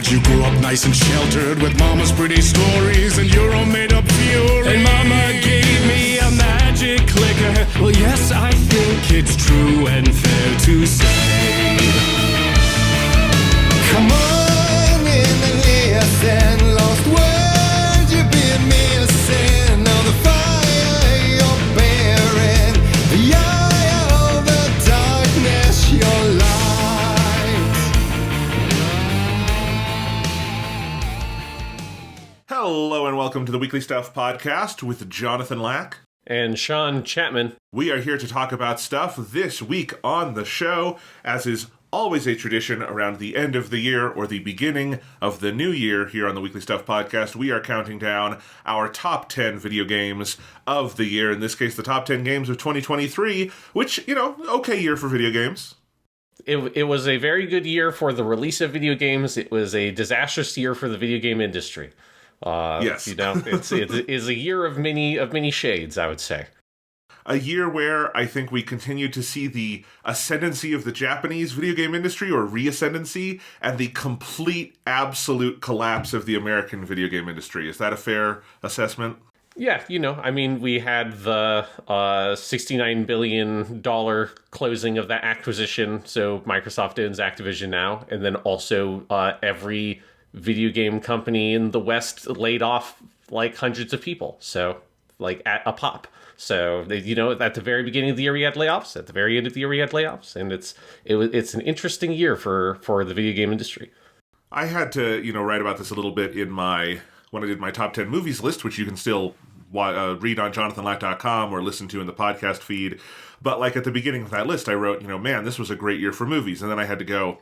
You grew up nice and sheltered with mama's pretty stories and your own made-up fury. And mama gave me a magic clicker. Well, yes, I think it's true and fair to say. Come on in and listen, lost words you've been missing. Now the fire you're bearing, the eye of the darkness, your light. Hello and welcome to the Weekly Stuff Podcast with Jonathan Lack and Sean Chapman. We are here to talk about stuff this week on the show, as is always a tradition around the end of the year or the beginning of the new year here on the Weekly Stuff Podcast. We are counting down our top 10 video games of the year. In this case, the top 10 games of 2023, which, okay year for video games. It was a very good year for the release of video games. It was a disastrous year for the video game industry. Yes. It is a year of many shades, I would say. A year where I think we continued to see the ascendancy of the Japanese video game industry, or reascendancy, and the complete, absolute collapse of the American video game industry. Is that a fair assessment? Yeah, we had the $69 billion closing of that acquisition, so Microsoft owns Activision now, and then also every video game company in the West laid off like hundreds of people, so like at a pop. So at the very beginning of the year we had layoffs, at the very end of the year we had layoffs, and it's an interesting year for the video game industry. I had to write about this a little bit when I did my top 10 movies list, which you can still read on jonathanlack.com or listen to in the podcast feed. But like at the beginning of that list, I wrote, man, this was a great year for movies, and then I had to go,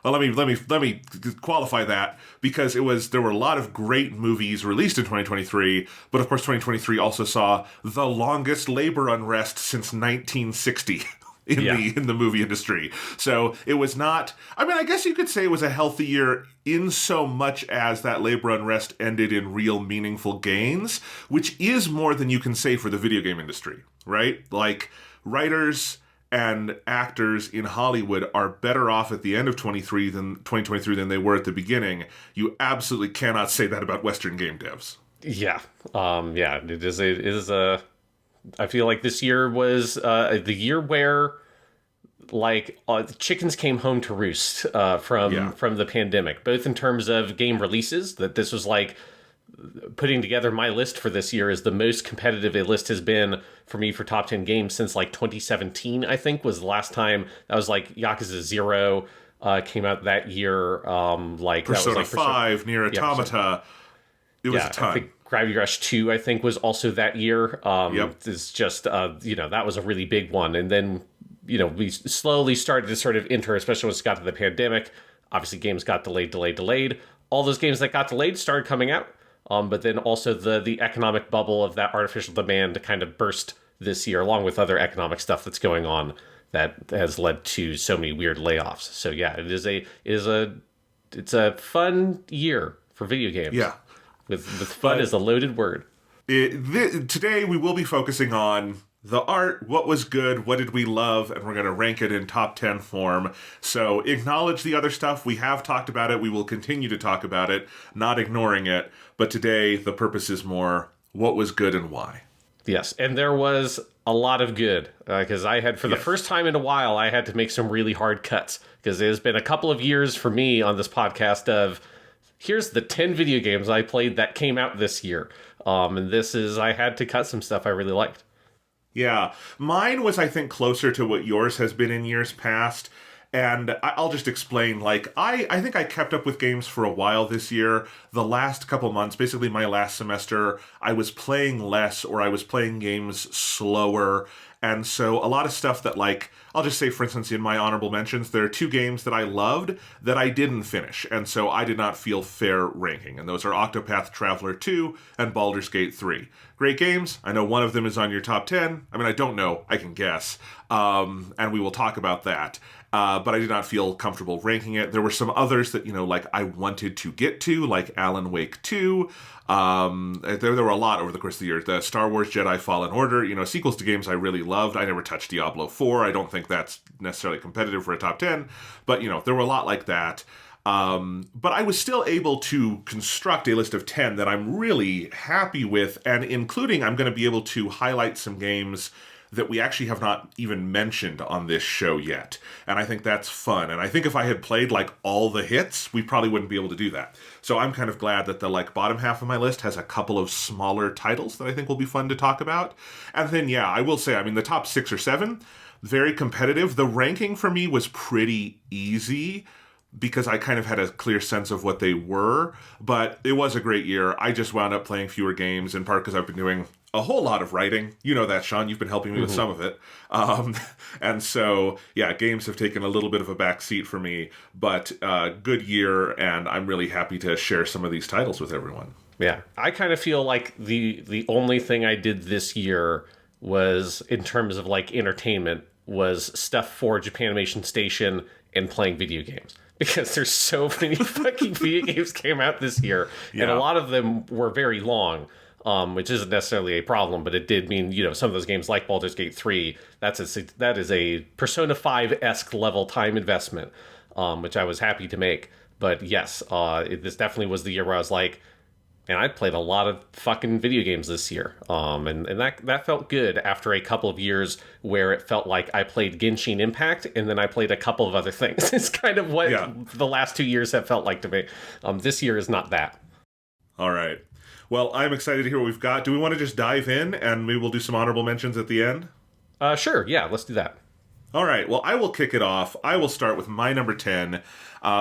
well, let me qualify that, because there were a lot of great movies released in 2023, but of course 2023 also saw the longest labor unrest since 1960 in the movie industry. So it was not, I guess you could say it was a healthy year in so much as that labor unrest ended in real meaningful gains, which is more than you can say for the video game industry, right? Like, writers and actors in Hollywood are better off at the end of 2023 than they were at the beginning. You absolutely cannot say that about Western game devs. Yeah. It is I feel like this year was the year where the chickens came home to roost from the pandemic, both in terms of game releases, that this was like putting together my list for this year is the most competitive a list has been for me for top 10 games since 2017, I think, was the last time. That was Yakuza 0 came out that year. Persona 5, Nier Automata. It was a ton. I think Gravity Rush 2, I think, was also that year. It's just, that was a really big one. And then, we slowly started to sort of enter, especially once it got to the pandemic. Obviously, games got delayed. All those games that got delayed started coming out. But then also the economic bubble of that artificial demand kind of burst this year, along with other economic stuff that's going on that has led to so many weird layoffs. So yeah, it's a fun year for video games. Yeah, with fun is a loaded word. Today we will be focusing on the art, what was good, what did we love, and we're going to rank it in top 10 form. So acknowledge the other stuff. We have talked about it. We will continue to talk about it, not ignoring it. But today the purpose is more what was good and why. Yes, and there was a lot of good, because I had, for the first time in a while, I had to make some really hard cuts, because it has been a couple of years for me on this podcast of, here's the 10 video games I played that came out this year. And I had to cut some stuff I really liked. Yeah, mine was, I think, closer to what yours has been in years past. And I'll just explain, I think I kept up with games for a while this year. The last couple months, basically my last semester, I was playing less, or I was playing games slower. And so a lot of stuff that, I'll just say, for instance, in my honorable mentions, there are 2 games that I loved that I didn't finish. And so I did not feel fair ranking. And those are Octopath Traveler 2 and Baldur's Gate 3. Great games. I know one of them is on your top 10. I don't know. I can guess. And we will talk about that. But I did not feel comfortable ranking it. There were some others that, I wanted to get to, like Alan Wake 2. There were a lot over the course of the year. The Star Wars Jedi Fallen Order, sequels to games I really loved. I never touched Diablo 4. I don't think that's necessarily competitive for a top 10. But, there were a lot like that. But I was still able to construct a list of 10 that I'm really happy with, and including I'm going to be able to highlight some games that we actually have not even mentioned on this show yet. And I think that's fun. And I think if I had played like all the hits, we probably wouldn't be able to do that. So I'm kind of glad that the like bottom half of my list has a couple of smaller titles that I think will be fun to talk about. And then, yeah, I will say, I mean, the top 6 or 7, very competitive. The ranking for me was pretty easy because I kind of had a clear sense of what they were, but it was a great year. I just wound up playing fewer games, in part because I've been doing a whole lot of writing. You know that, Sean. You've been helping me with some of it. And so, yeah, games have taken a little bit of a back seat for me, but good year, and I'm really happy to share some of these titles with everyone. Yeah, I kind of feel like the only thing I did this year was, in terms of like entertainment, was stuff for Japanimation Station and playing video games. Because there's so many fucking video games came out this year, and a lot of them were very long, which isn't necessarily a problem, but it did mean, you know, some of those games like Baldur's Gate 3, that is a Persona 5-esque level time investment, which I was happy to make. But yes, this definitely was the year where I was like, and I played a lot of fucking video games this year. And that felt good after a couple of years where it felt like I played Genshin Impact and then I played a couple of other things. It's kind of what the last 2 years have felt like to me. This year is not that. All right. Well, I'm excited to hear what we've got. Do we want to just dive in and maybe we'll do some honorable mentions at the end? Sure. Yeah, let's do that. All right. Well, I will kick it off. I will start with my number 10,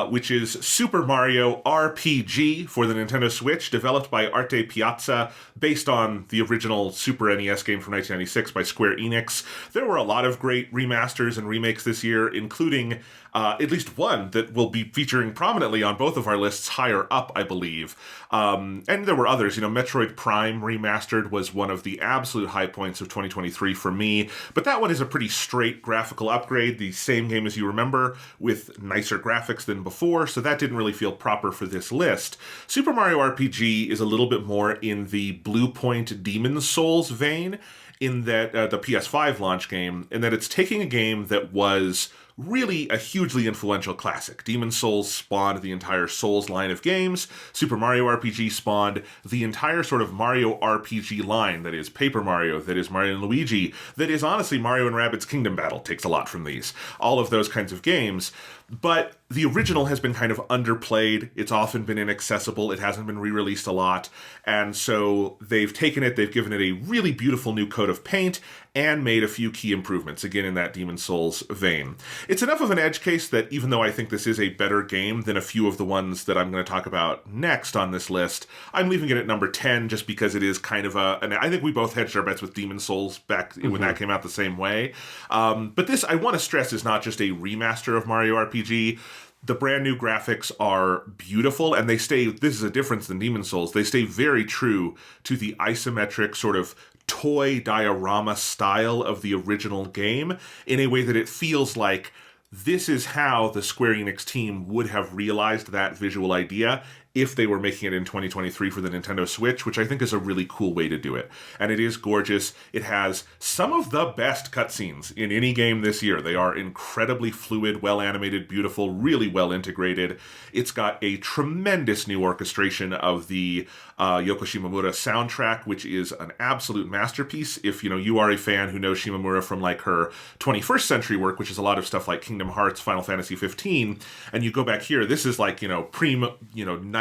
which is Super Mario RPG for the Nintendo Switch, developed by Arte Piazza, based on the original Super NES game from 1996 by Square Enix. There were a lot of great remasters and remakes this year, including at least one that will be featuring prominently on both of our lists higher up, I believe. And there were others. You know, Metroid Prime Remastered was one of the absolute high points of 2023 for me, but that one is a pretty straight graphical upgrade, the same game as you remember, with nicer graphics than before, so that didn't really feel proper for this list. Super Mario RPG is a little bit more in the Blue Point Demon's Souls vein, in that the PS5 launch game, in that it's taking a game that was really a hugely influential classic. Demon's Souls spawned the entire Souls line of games. Super Mario RPG spawned the entire sort of Mario RPG line, that is Paper Mario, that is Mario and Luigi, that is honestly Mario and Rabbids Kingdom Battle takes a lot from these. All of those kinds of games. But the original has been kind of underplayed. It's often been inaccessible. It hasn't been re-released a lot. And so they've taken it, they've given it a really beautiful new coat of paint, and made a few key improvements, again in that Demon's Souls vein. It's enough of an edge case that even though I think this is a better game than a few of the ones that I'm going to talk about next on this list, I'm leaving it at number 10 just because it is kind of and I think we both hedged our bets with Demon's Souls back when that came out the same way. But this, I want to stress, is not just a remaster of Mario RPG. The brand new graphics are beautiful, and this is a difference than Demon's Souls, they stay very true to the isometric sort of toy diorama style of the original game, in a way that it feels like this is how the Square Enix team would have realized that visual idea if they were making it in 2023 for the Nintendo Switch, which I think is a really cool way to do it. And it is gorgeous. It has some of the best cutscenes in any game this year. They are incredibly fluid, well-animated, beautiful, really well-integrated. It's got a tremendous new orchestration of the Yoko Shimomura soundtrack, which is an absolute masterpiece. If you are a fan who knows Shimomura from like her 21st century work, which is a lot of stuff like Kingdom Hearts, Final Fantasy XV, and you go back here, this is like,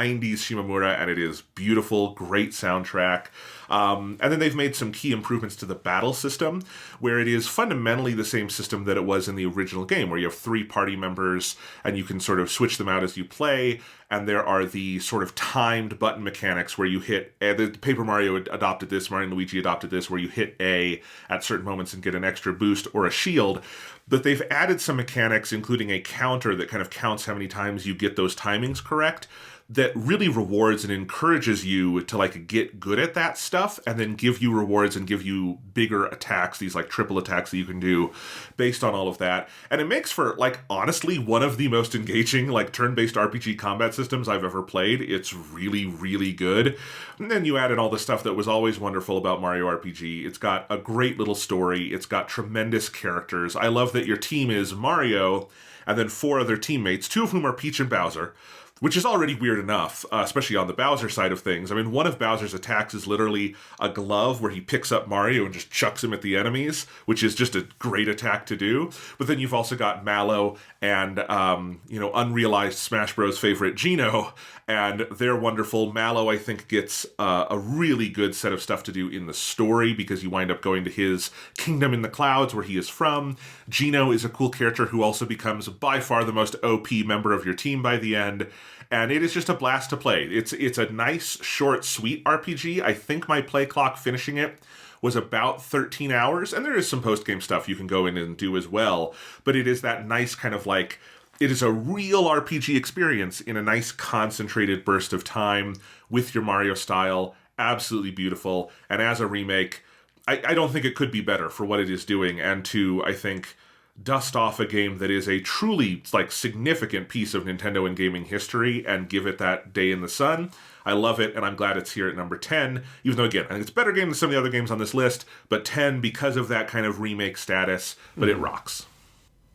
90s Shimomura, and it is beautiful, great soundtrack. And then they've made some key improvements to the battle system, where it is fundamentally the same system that it was in the original game, where you have 3 party members and you can sort of switch them out as you play. And there are the sort of timed button mechanics where you hit, the Paper Mario adopted this, Mario and Luigi adopted this, where you hit A at certain moments and get an extra boost or a shield. But they've added some mechanics, including a counter that kind of counts how many times you get those timings correct, that really rewards and encourages you to like get good at that stuff, and then give you rewards and give you bigger attacks, these like triple attacks that you can do based on all of that. And it makes for like honestly one of the most engaging like turn-based RPG combat systems I've ever played. It's really, really good. And then you add in all the stuff that was always wonderful about Mario RPG. It's got a great little story. It's got tremendous characters. I love that your team is Mario and then 4 other teammates, 2 of whom are Peach and Bowser, which is already weird enough, especially on the Bowser side of things. I mean, one of Bowser's attacks is literally a glove where he picks up Mario and just chucks him at the enemies, which is just a great attack to do. But then you've also got Mallow and, unrealized Smash Bros. Favorite Geno, and they're wonderful. Mallow, I think, gets a really good set of stuff to do in the story because you wind up going to his kingdom in the clouds where he is from. Geno is a cool character who also becomes by far the most OP member of your team by the end. And it is just a blast to play. It's a nice, short, sweet RPG. I think my play clock finishing it was about 13 hours, and there is some post-game stuff you can go in and do as well. But it is that nice kind of like, it is a real RPG experience in a nice concentrated burst of time with your Mario style. Absolutely beautiful. And as a remake, I don't think it could be better for what it is doing, and to, I think, dust off a game that is a truly like significant piece of Nintendo and gaming history and give it that day in the sun. I love it, and I'm glad it's here at number 10, even though, again, I think it's a better game than some of the other games on this list, but 10 because of that kind of remake status, but it rocks.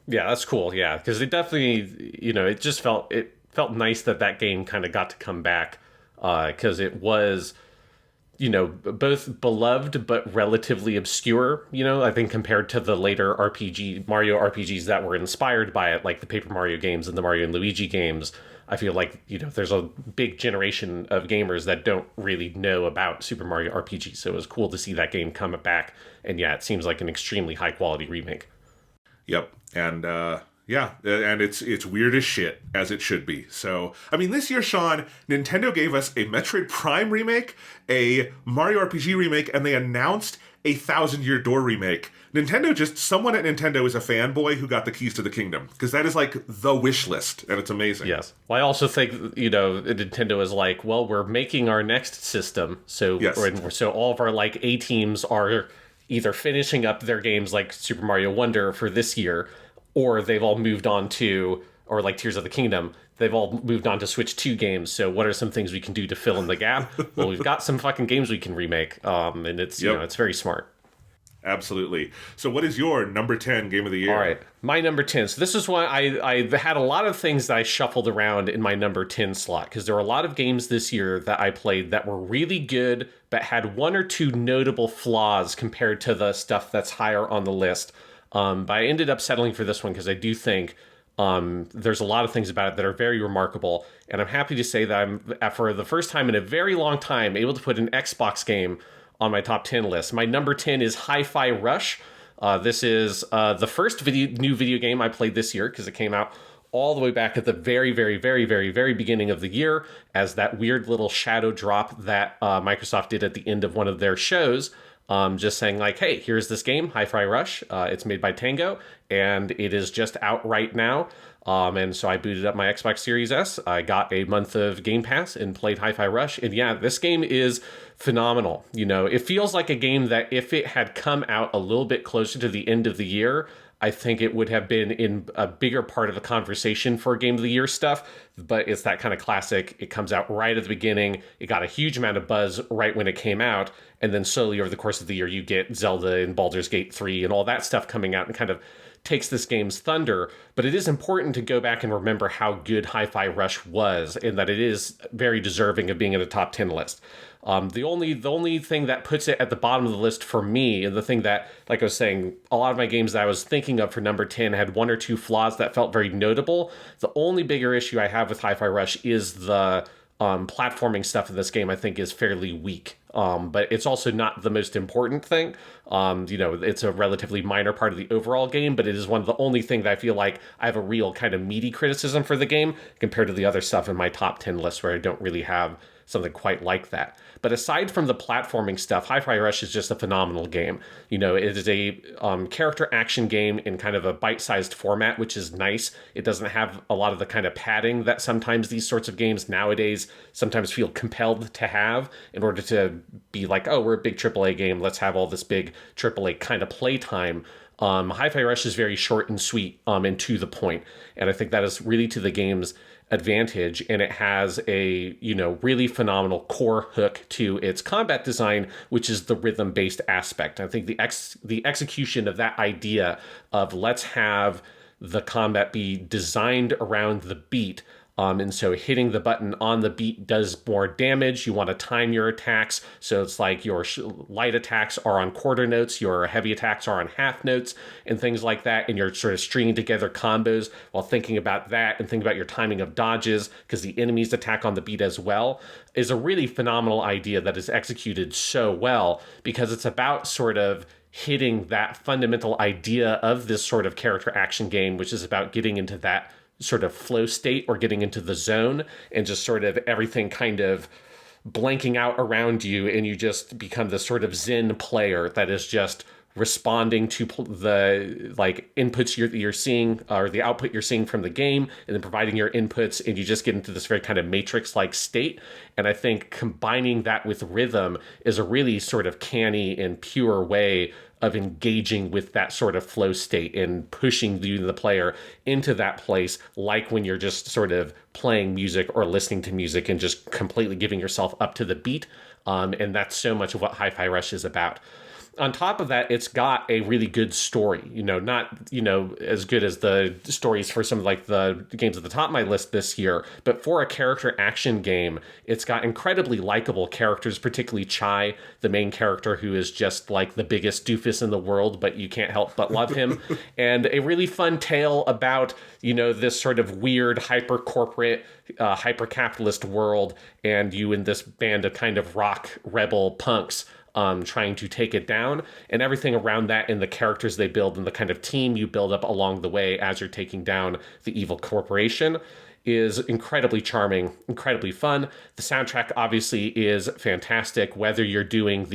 Yeah, that's cool, yeah, because it definitely, it just felt nice that game kind of got to come back, because it was, both beloved but relatively obscure, I think compared to the later Mario RPGs that were inspired by it, like the Paper Mario games and the Mario and Luigi games. I feel like, there's a big generation of gamers that don't really know about Super Mario RPG, so it was cool to see that game come back, and yeah, it seems like an extremely high-quality remake. Yep, and and it's weird as shit, as it should be. So, I mean, this year, Sean, Nintendo gave us a Metroid Prime remake, a Mario RPG remake, and they announced a Thousand Year Door remake. Someone at Nintendo is a fanboy who got the keys to the kingdom, because that is like the wish list, and it's amazing. Yes. Well, I also think, Nintendo is like, well, we're making our next system, so so all of our like A teams are either finishing up their games like Super Mario Wonder for this year, or they've all moved on to, or like Tears of the Kingdom, they've all moved on to Switch 2 games. So what are some things we can do to fill in the gap? Well, we've got some fucking games we can remake, and it's it's very smart. Absolutely. So what is your number 10 game of the year? All right, my number 10. So this is why I had a lot of things that I shuffled around in my number 10 slot, because there were a lot of games this year that I played that were really good, but had 1 or 2 notable flaws compared to the stuff that's higher on the list. But I ended up settling for this one because I do think there's a lot of things about it that are very remarkable. And I'm happy to say that I'm, for the first time in a very long time, able to put an Xbox game on my top 10 list. My number 10 is Hi-Fi Rush. This is the first new video game I played this year, because it came out all the way back at the very, very, very, very, very beginning of the year as that weird little shadow drop that Microsoft did at the end of one of their shows. Just saying like, hey, here's this game, Hi-Fi Rush. It's made by Tango, and it is just out right now. And so I booted up my Xbox Series S. I got a month of Game Pass and played Hi-Fi Rush. And yeah, this game is phenomenal. It feels like a game that if it had come out a little bit closer to the end of the year, I think it would have been in a bigger part of the conversation for Game of the Year stuff. But it's that kind of classic. It comes out right at the beginning. It got a huge amount of buzz right when it came out. And then slowly over the course of the year, you get Zelda and Baldur's Gate 3 and all that stuff coming out and kind of takes this game's thunder. But it is important to go back and remember how good Hi-Fi Rush was, and that it is very deserving of being in a top 10 list. The only thing that puts it at the bottom of the list for me, and the thing that, like I was saying, a lot of my games that I was thinking of for number 10 had 1 or 2 flaws that felt very notable. The only bigger issue I have with Hi-Fi Rush is the platforming stuff in this game, I think, is fairly weak. But it's also not the most important thing. It's a relatively minor part of the overall game, but it is one of the only things that I feel like I have a real kind of meaty criticism for the game compared to the other stuff in my top 10 list where I don't really have something quite like that. But aside from the platforming stuff, Hi-Fi Rush is just a phenomenal game. You know, it is a character action game in kind of a bite-sized format, which is nice. It doesn't have a lot of the kind of padding that sometimes these sorts of games nowadays sometimes feel compelled to have in order to be like, oh, we're a big AAA game, let's have all this big AAA kind of playtime. Hi-Fi Rush is very short and sweet and to the point, and I think that is really to the game's advantage, and it has a, you know, really phenomenal core hook to its combat design, which is the rhythm-based aspect. I think the execution of that idea of let's have the combat be designed around the beat. And so hitting the button on the beat does more damage. You want to time your attacks. So it's like your light attacks are on quarter notes, your heavy attacks are on half notes, and things like that. And you're sort of stringing together combos while thinking about that and thinking about your timing of dodges, because the enemies attack on the beat as well, is a really phenomenal idea that is executed so well, because it's about sort of hitting that fundamental idea of this sort of character action game, which is about getting into that sort of flow state or getting into the zone and just sort of everything kind of blanking out around you, and you just become this sort of zen player that is just responding to the like inputs you're seeing, or the output you're seeing from the game, and then providing your inputs, and you just get into this very kind of matrix-like state. And I think combining that with rhythm is a really sort of canny and pure way of engaging with that sort of flow state and pushing the player into that place, like when you're just sort of playing music or listening to music and just completely giving yourself up to the beat. And that's so much of what Hi-Fi Rush is about. On top of that, it's got a really good story, you know, not, you know, as good as the stories for some of like the games at the top of my list this year, but for a character action game, it's got incredibly likable characters, particularly Chai, the main character, who is just like the biggest doofus in the world, but you can't help but love him. And a really fun tale about, you know, this sort of weird hyper corporate, hyper capitalist world, and you in this band of kind of rock rebel punks trying to take it down, and everything around that, and the characters they build and the kind of team you build up along the way as you're taking down the evil corporation is incredibly charming, incredibly fun. The soundtrack obviously is fantastic, whether you're doing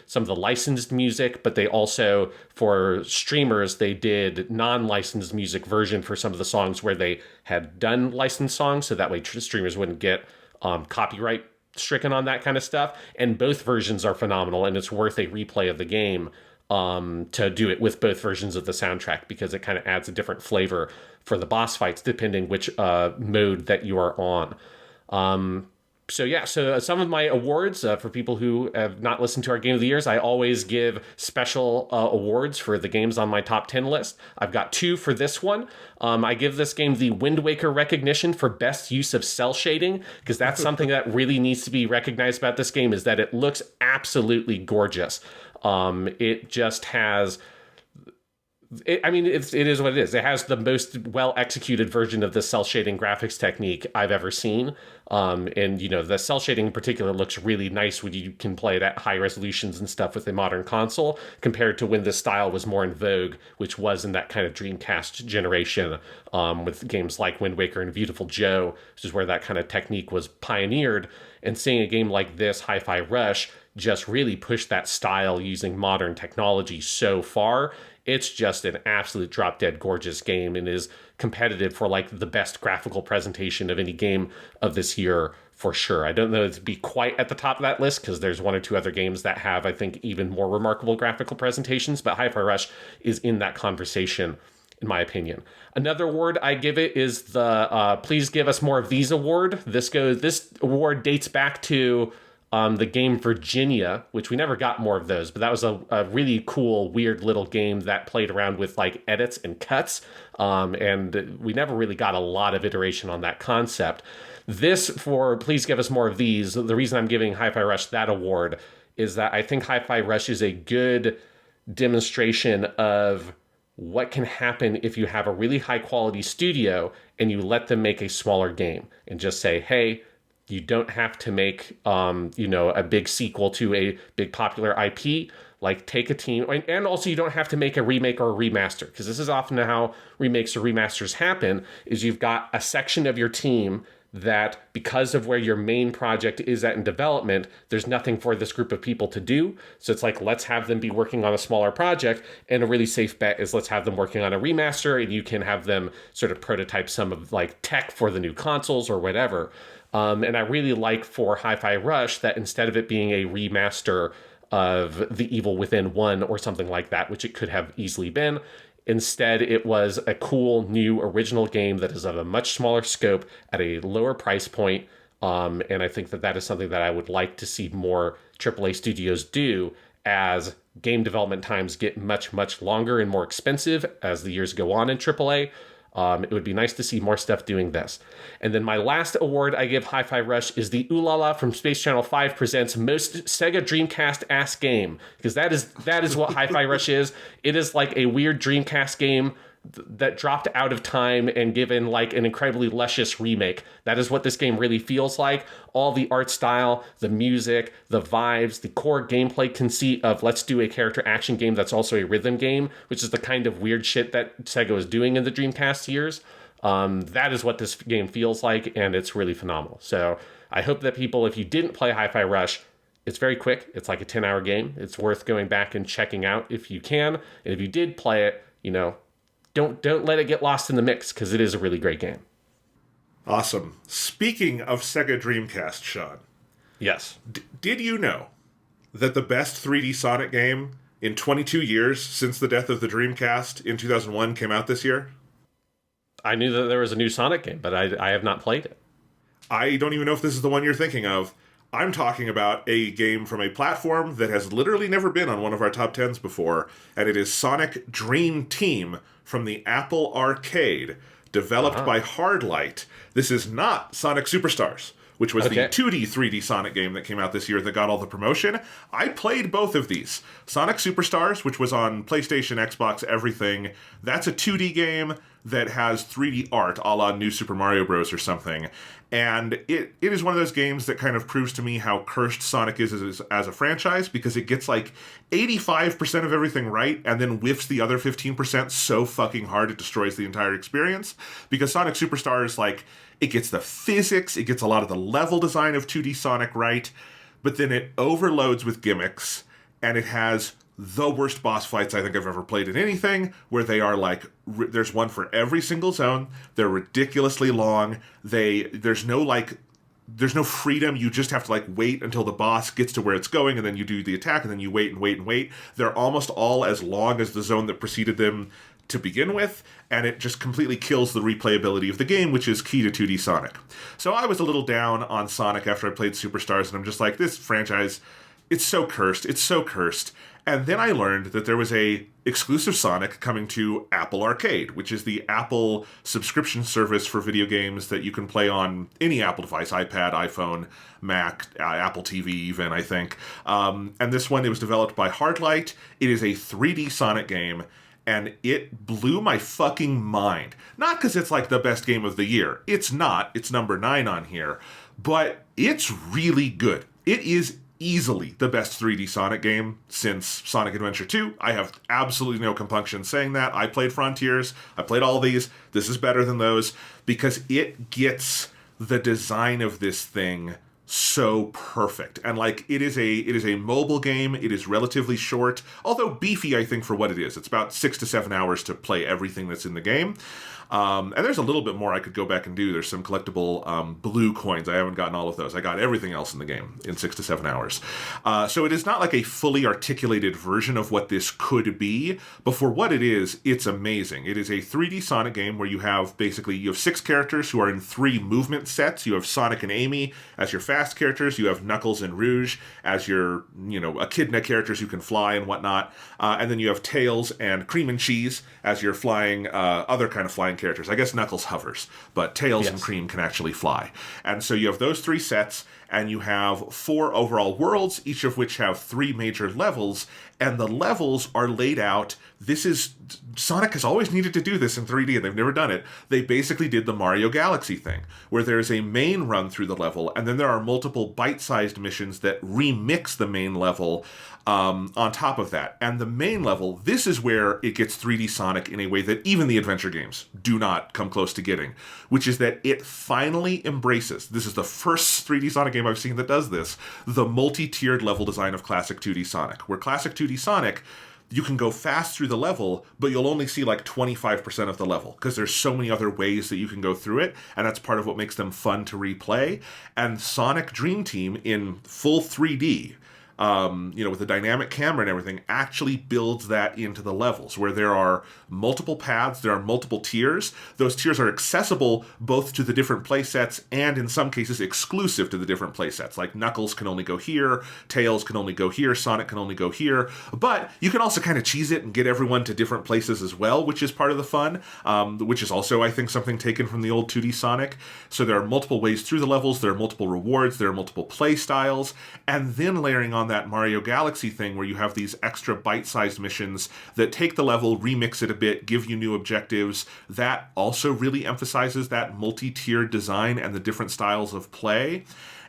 some of the licensed music, but they also, for streamers, they did non-licensed music version for some of the songs where they had done licensed songs, so that way streamers wouldn't get copyright stricken on that kind of stuff. And both versions are phenomenal, and it's worth a replay of the game to do it with both versions of the soundtrack, because it kind of adds a different flavor for the boss fights depending which mode that you are on. So some of my awards for people who have not listened to our Game of the Years, I always give special awards for the games on my top 10 list. I've got 2 for this one. I give this game the Wind Waker recognition for best use of cell shading, because that's something that really needs to be recognized about this game, is that it looks absolutely gorgeous. It just has... it is what it is. It has the most well-executed version of the cell shading graphics technique I've ever seen. And, you know, the cell shading in particular looks really nice when you can play it at high resolutions and stuff with a modern console, compared to when this style was more in vogue, which was in that kind of Dreamcast generation, with games like Wind Waker and Beautiful Joe, which is where that kind of technique was pioneered. And seeing a game like this, Hi-Fi Rush, just really push that style using modern technology so far. It's just an absolute drop-dead gorgeous game, and is competitive for like the best graphical presentation of any game of this year for sure. I don't know if it'd be quite at the top of that list, because there's 1 or 2 other games that have, I think, even more remarkable graphical presentations, but Hi-Fi Rush is in that conversation, in my opinion. Another award I give it is the Please Give Us More of These award. This award dates back to the game Virginia, which we never got more of those, but that was a really cool, weird little game that played around with like edits and cuts, and we never really got a lot of iteration on that concept. This, for Please Give Us More of These, the reason I'm giving Hi-Fi Rush that award is that I think Hi-Fi Rush is a good demonstration of what can happen if you have a really high quality studio and you let them make a smaller game and just say, hey, you don't have to make, a big sequel to a big popular IP. Like, take a team, and also you don't have to make a remake or a remaster, because this is often how remakes or remasters happen, is you've got a section of your team that because of where your main project is at in development, there's nothing for this group of people to do. So it's like, let's have them be working on a smaller project. And a really safe bet is let's have them working on a remaster, and you can have them sort of prototype some of like tech for the new consoles or whatever. And I really like for Hi-Fi Rush that instead of it being a remaster of The Evil Within 1 or something like that, which it could have easily been, instead, it was a cool, new, original game that is of a much smaller scope at a lower price point. And I think that that is something that I would like to see more AAA studios do as game development times get much, much longer and more expensive as the years go on in AAA. It would be nice to see more stuff doing this. And then my last award I give Hi-Fi Rush is the Ooh La La from Space Channel 5 presents Most Sega Dreamcast Ass Game. Because that is what Hi-Fi Rush is. It is like a weird Dreamcast game that dropped out of time and given like an incredibly luscious remake. That is what this game really feels like. All the art style, the music, the vibes, the core gameplay conceit of let's do a character action game that's also a rhythm game, which is the kind of weird shit that Sega was doing in the Dreamcast years. That is what this game feels like, and it's really phenomenal. So I hope that people, if you didn't play Hi-Fi Rush, it's very quick. It's like a 10-hour game. It's worth going back and checking out if you can. And if you did play it, don't let it get lost in the mix, because it is a really great game. Awesome. Speaking of Sega Dreamcast, Sean. Yes. Did you know that the best 3D Sonic game in 22 years since the death of the Dreamcast in 2001 came out this year? I knew that there was a new Sonic game, but I have not played it. I don't even know if this is the one you're thinking of. I'm talking about a game from a platform that has literally never been on one of our top 10s before, and it is Sonic Dream Team from the Apple Arcade, developed by Hardlight. This is not Sonic Superstars, which was the 2D, 3D Sonic game that came out this year that got all the promotion. I played both of these. Sonic Superstars, which was on PlayStation, Xbox, everything, that's a 2D game that has 3D art, a la New Super Mario Bros. Or something. And it is one of those games that kind of proves to me how cursed Sonic is as a franchise, because it gets like 85% of everything right and then whiffs the other 15% so fucking hard it destroys the entire experience. Because Sonic Superstars, like, it gets the physics, it gets a lot of the level design of 2D Sonic right, but then it overloads with gimmicks, and it has the worst boss fights I think I've ever played in anything, where they are like, there's one for every single zone, they're ridiculously long, there's no freedom, you just have to like wait until the boss gets to where it's going, and then you do the attack, and then you wait and wait and wait. They're almost all as long as the zone that preceded them to begin with, and it just completely kills the replayability of the game, which is key to 2D Sonic. So I was a little down on Sonic after I played Superstars, and I'm just like, this franchise, it's so cursed. And then I learned that there was a exclusive Sonic coming to Apple Arcade, which is the Apple subscription service for video games that you can play on any Apple device, iPad, iPhone, Mac, Apple TV even, I think. And this one, it was developed by Hardlight. It is a 3D Sonic game, and it blew my fucking mind. Not because it's like the best game of the year. It's not. It's number 9 on here. But it's really good. It is easily the best 3D Sonic game since Sonic Adventure 2. I have absolutely no compunction saying that. I played Frontiers. I played all these. This is better than those because it gets the design of this thing so perfect. And like, it is a mobile game. It is relatively short, although beefy, I think, for what it is. It's about 6 to 7 hours to play everything that's in the game. And there's a little bit more I could go back and do. There's some collectible blue coins. I haven't gotten all of those. I got everything else in the game in 6 to 7 hours. So it is not like a fully articulated version of what this could be, but for what it is, it's amazing. It is a 3D Sonic game where you have 6 characters who are in 3 movement sets. You have Sonic and Amy as your fast characters. You have Knuckles and Rouge as your, echidna characters who can fly and whatnot. And then you have Tails and Cream and Cheese as your flying, other kind of flying characters. I guess Knuckles hovers, but Tails and Cream can actually fly. And so you have those 3 sets, and you have 4 overall worlds, each of which have 3 major levels, and the levels are laid out. Sonic has always needed to do this in 3D, and they've never done it. They basically did the Mario Galaxy thing, where there's a main run through the level, and then there are multiple bite-sized missions that remix the main level on top of that. And the main level, this is where it gets 3D Sonic in a way that even the adventure games do not come close to getting, which is that it finally embraces, this is the first 3D Sonic game I've seen that does this, the multi-tiered level design of classic 2D Sonic, where classic 2D Sonic, you can go fast through the level, but you'll only see like 25% of the level because there's so many other ways that you can go through it, and that's part of what makes them fun to replay. And Sonic Dream Team in full 3D, with the dynamic camera and everything, actually builds that into the levels, where there are multiple paths, there are multiple tiers. Those tiers are accessible both to the different playsets and in some cases exclusive to the different playsets. Like Knuckles can only go here, Tails can only go here, Sonic can only go here. But you can also kind of cheese it and get everyone to different places as well, which is part of the fun, which is also, I think, something taken from the old 2D Sonic. So there are multiple ways through the levels, there are multiple rewards, there are multiple play styles, and then layering on that Mario Galaxy thing where you have these extra bite-sized missions that take the level, remix it a bit, give you new objectives. That also really emphasizes that multi-tiered design and the different styles of play.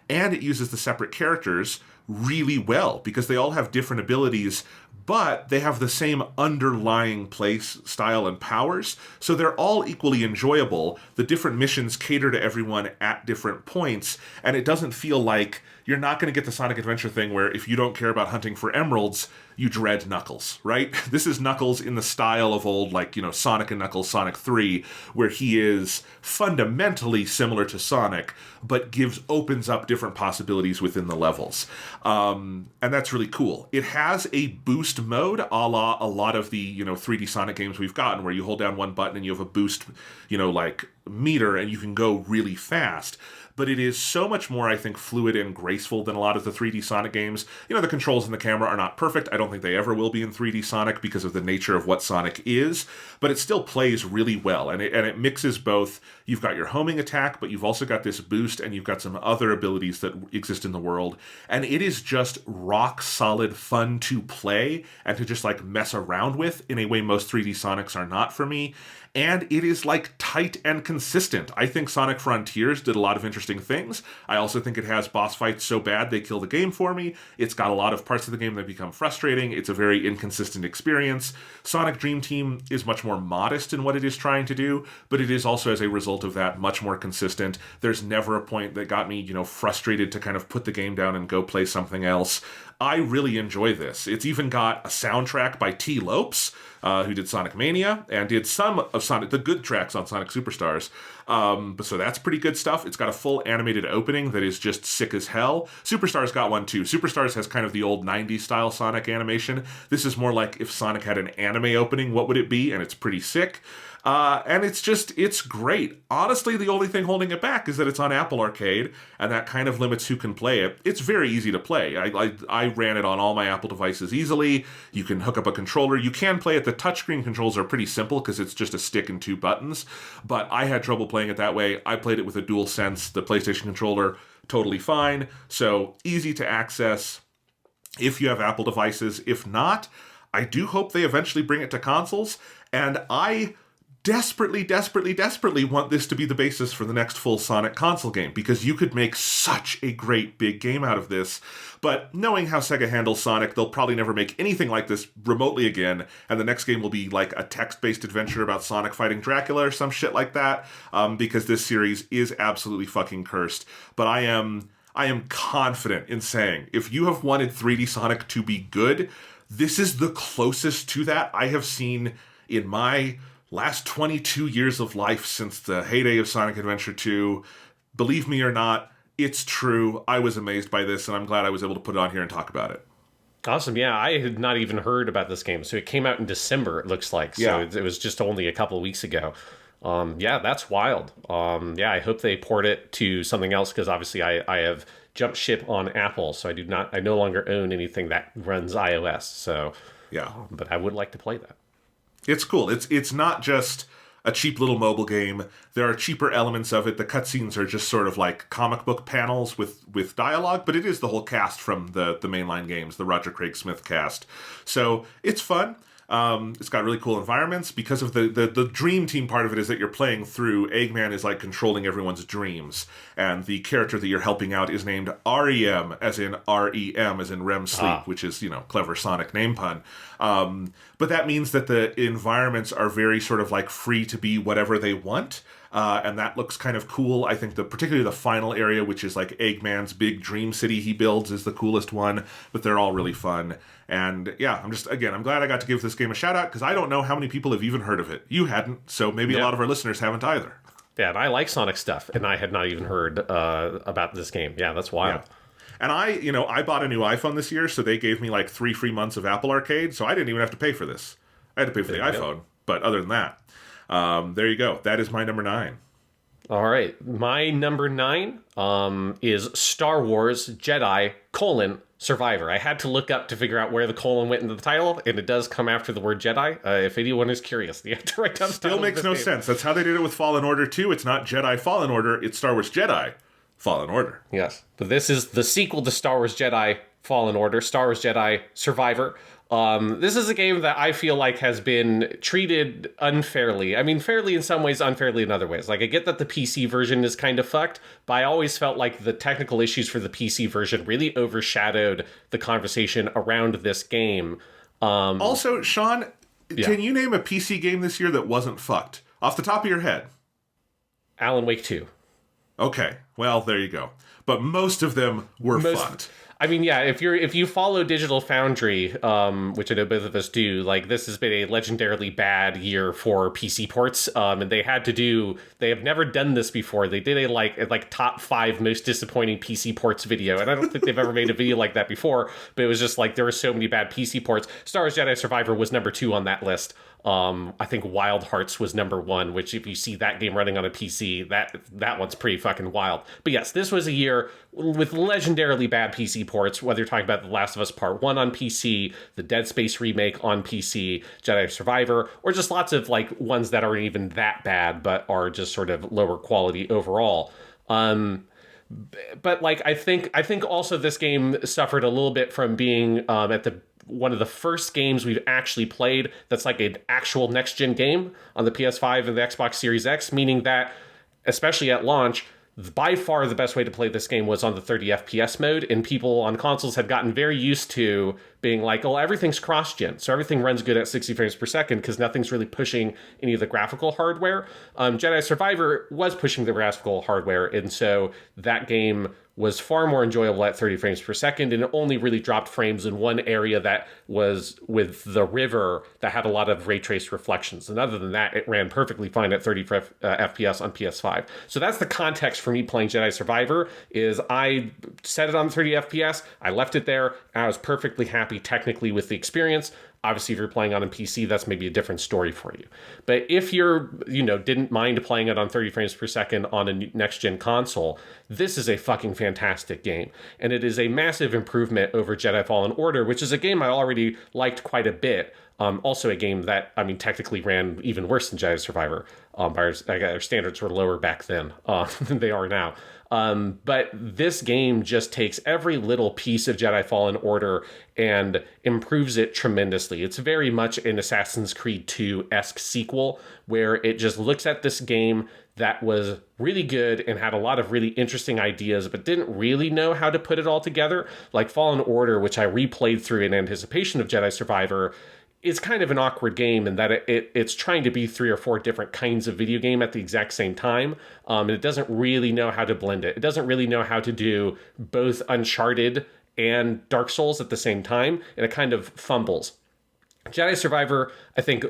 And it uses the separate characters really well because they all have different abilities, but they have the same underlying play style and powers, so they're all equally enjoyable. The different missions cater to everyone at different points, and it doesn't feel like you're not going to get the Sonic Adventure thing where if you don't care about hunting for emeralds, you dread Knuckles, right? This is Knuckles in the style of old, Sonic and Knuckles Sonic 3, where he is fundamentally similar to Sonic, but opens up different possibilities within the levels. And that's really cool. It has a boost mode, a la a lot of the, 3D Sonic games we've gotten, where you hold down one button and you have a boost, meter, and you can go really fast. But it is so much more, I think, fluid and graceful than a lot of the 3D Sonic games. The controls in the camera are not perfect. I don't think they ever will be in 3D Sonic because of the nature of what Sonic is, but it still plays really well, and it mixes both. You've got your homing attack, but you've also got this boost, and you've got some other abilities that exist in the world, and it is just rock-solid fun to play and to just, mess around with in a way most 3D Sonics are not for me. And it is tight and consistent. I think Sonic Frontiers did a lot of interesting things. I also think it has boss fights so bad they kill the game for me. It's got a lot of parts of the game that become frustrating. It's a very inconsistent experience. Sonic Dream Team is much more modest in what it is trying to do, but it is also, as a result of that, much more consistent. There's never a point that got me, frustrated to kind of put the game down and go play something else. I really enjoy this. It's even got a soundtrack by T. Lopes, who did Sonic Mania and did some of the good tracks on Sonic Superstars. So that's pretty good stuff. It's got a full animated opening that is just sick as hell. Superstars got one too. Superstars has kind of the old 90s style Sonic animation. This is more like if Sonic had an anime opening, what would it be? And it's pretty sick. And it's great. Honestly, the only thing holding it back is that it's on Apple Arcade, and that kind of limits who can play it. It's very easy to play. I ran it on all my Apple devices easily. You can hook up a controller. You can play it. The touchscreen controls are pretty simple because it's just a stick and 2 buttons, but I had trouble playing it that way. I played it with a DualSense, the PlayStation controller, totally fine. So easy to access if you have Apple devices. If not, I do hope they eventually bring it to consoles, and I desperately want this to be the basis for the next full Sonic console game, because you could make such a great big game out of this. But knowing how Sega handles Sonic, they'll probably never make anything like this remotely again, and the next game will be like a text-based adventure about Sonic fighting Dracula or some shit like that, because this series is absolutely fucking cursed. But I am confident in saying, if you have wanted 3D Sonic to be good, this is the closest to that I have seen in my last 22 years of life since the heyday of Sonic Adventure 2. Believe me or not, it's true. I was amazed by this, and I'm glad I was able to put it on here and talk about it. Awesome. Yeah, I had not even heard about this game. So it came out in December, it looks like. So yeah. It was just only a couple of weeks ago. Yeah, that's wild. Yeah, I hope they port it to something else, because obviously I have jumped ship on Apple, so I no longer own anything that runs iOS. So yeah, but I would like to play that. It's cool. It's not just a cheap little mobile game. There are cheaper elements of it. The cutscenes are just sort of like comic book panels with dialogue, but it is the whole cast from the mainline games, the Roger Craig Smith cast. So it's fun. It's got really cool environments because of the dream team part of it is that you're playing through. Eggman is like controlling everyone's dreams, and the character that you're helping out is named REM, as in REM, as in REM sleep, which is, clever Sonic name pun. But that means that the environments are very sort of like free to be whatever they want. And that looks kind of cool. I think particularly the final area, which is like Eggman's big dream city he builds, is the coolest one, but they're all really fun. And yeah, I'm glad I got to give this game a shout out because I don't know how many people have even heard of it. You hadn't, so maybe a lot of our listeners haven't either. Yeah, and I like Sonic stuff, and I had not even heard about this game. Yeah, that's wild. Yeah. And I bought a new iPhone this year, so they gave me like 3 free months of Apple Arcade, so I didn't even have to pay for this. I had to pay for the iPhone, but other than that, there you go. That is my number 9. All right. My number 9 is Star Wars Jedi: Survivor. I had to look up to figure out where the colon went into the title, and it does come after the word Jedi. If anyone is curious, you have to write down the Still makes no sense. That's how they did it with Fallen Order 2. It's not Jedi Fallen Order. It's Star Wars Jedi Fallen Order. Yes. But this is the sequel to Star Wars Jedi Fallen Order, Star Wars Jedi Survivor. This is a game that I feel like has been treated unfairly. I mean, fairly in some ways, unfairly in other ways. Like, I get that the PC version is kind of fucked, but I always felt like the technical issues for the PC version really overshadowed the conversation around this game. Also, Sean, can you name a PC game this year that wasn't fucked? Off the top of your head. Alan Wake 2. Okay, well, there you go. But most of them were fucked. I mean, yeah, if you follow Digital Foundry, which I know both of us do, like, this has been a legendarily bad year for PC ports, and they have never done this before. They did a top 5 most disappointing PC ports video, and I don't think they've ever made a video like that before, but it was just like, there were so many bad PC ports. Star Wars Jedi Survivor was number 2 on that list. I think Wild Hearts was number 1, which if you see that game running on a PC, that one's pretty fucking wild. But yes, this was a year with legendarily bad PC ports, whether you're talking about The Last of Us Part 1 on PC, the Dead Space remake on PC, Jedi Survivor, or just lots of like ones that aren't even that bad, but are just sort of lower quality overall. But like, I think also this game suffered a little bit from being at one of the first games we've actually played that's like an actual next-gen game on the PS5 and the Xbox Series X, meaning that, especially at launch, by far the best way to play this game was on the 30 FPS mode, and people on consoles had gotten very used to being like, oh, everything's cross-gen, so everything runs good at 60 frames per second because nothing's really pushing any of the graphical hardware. Jedi Survivor was pushing the graphical hardware, and so that game was far more enjoyable at 30 frames per second, and it only really dropped frames in one area that was with the river that had a lot of ray traced reflections. And other than that, it ran perfectly fine at 30 FPS on PS5. So that's the context for me playing Jedi Survivor, is I set it on 30 FPS, I left it there, and I was perfectly happy technically with the experience. Obviously, if you're playing on a PC, that's maybe a different story for you. But if you're, didn't mind playing it on 30 frames per second on a next-gen console, this is a fucking fantastic game. And it is a massive improvement over Jedi Fallen Order, which is a game I already liked quite a bit. Also a game that, technically ran even worse than Jedi Survivor. Our standards were lower back then than they are now. But this game just takes every little piece of Jedi Fallen Order and improves it tremendously. It's very much an Assassin's Creed 2-esque sequel, where it just looks at this game that was really good and had a lot of really interesting ideas, but didn't really know how to put it all together. Like Fallen Order, which I replayed through in anticipation of Jedi Survivor, is kind of an awkward game in that it's trying to be 3 or 4 different kinds of video game at the exact same time. And it doesn't really know how to blend it. It doesn't really know how to do both Uncharted and Dark Souls at the same time. And it kind of fumbles. Jedi Survivor, I think,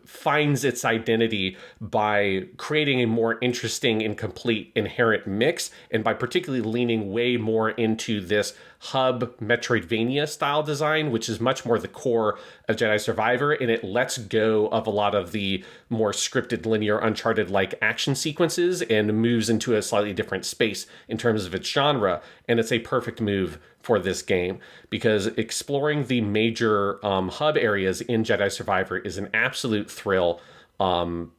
finds its identity by creating a more interesting and complete inherent mix, and by particularly leaning way more into this hub Metroidvania style design, which is much more the core of Jedi Survivor, and it lets go of a lot of the more scripted, linear, Uncharted-like action sequences and moves into a slightly different space in terms of its genre, and it's a perfect move for this game, because exploring the major hub areas in Jedi Survivor is an absolute thrill.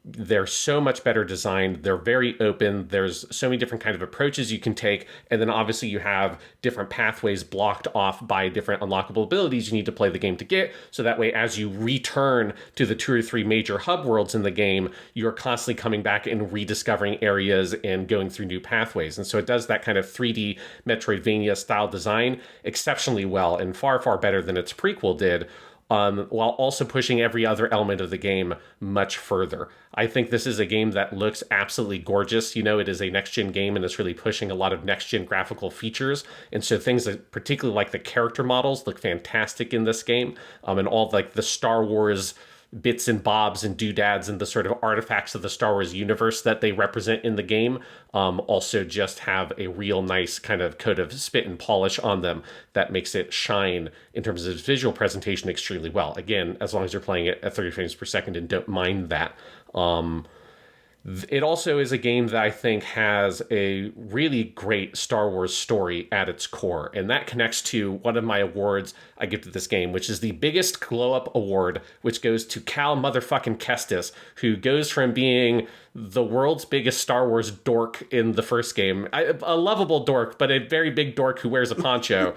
They're so much better designed. They're very open. There's so many different kind of approaches you can take. And then obviously you have different pathways blocked off by different unlockable abilities you need to play the game to get. So that way, as you return to the 2 or 3 major hub worlds in the game, you're constantly coming back and rediscovering areas and going through new pathways. And so it does that kind of 3D Metroidvania style design exceptionally well, and far, far better than its prequel did. While also pushing every other element of the game much further. I think this is a game that looks absolutely gorgeous. You know, it is a next-gen game, and it's really pushing a lot of next-gen graphical features. And so things that, particularly like the character models, look fantastic in this game. And all like the Star Wars bits and bobs and doodads and the sort of artifacts of the Star Wars universe that they represent in the game also just have a real nice kind of coat of spit and polish on them that makes it shine in terms of its visual presentation extremely well. Again, as long as you're playing it at 30 frames per second and don't mind that. It also is a game that I think has a really great Star Wars story at its core, and that connects to one of my awards I give to this game, which is the biggest glow-up award, which goes to Cal motherfucking Kestis, who goes from being the world's biggest Star Wars dork in the first game, a lovable dork, but a very big dork who wears a poncho,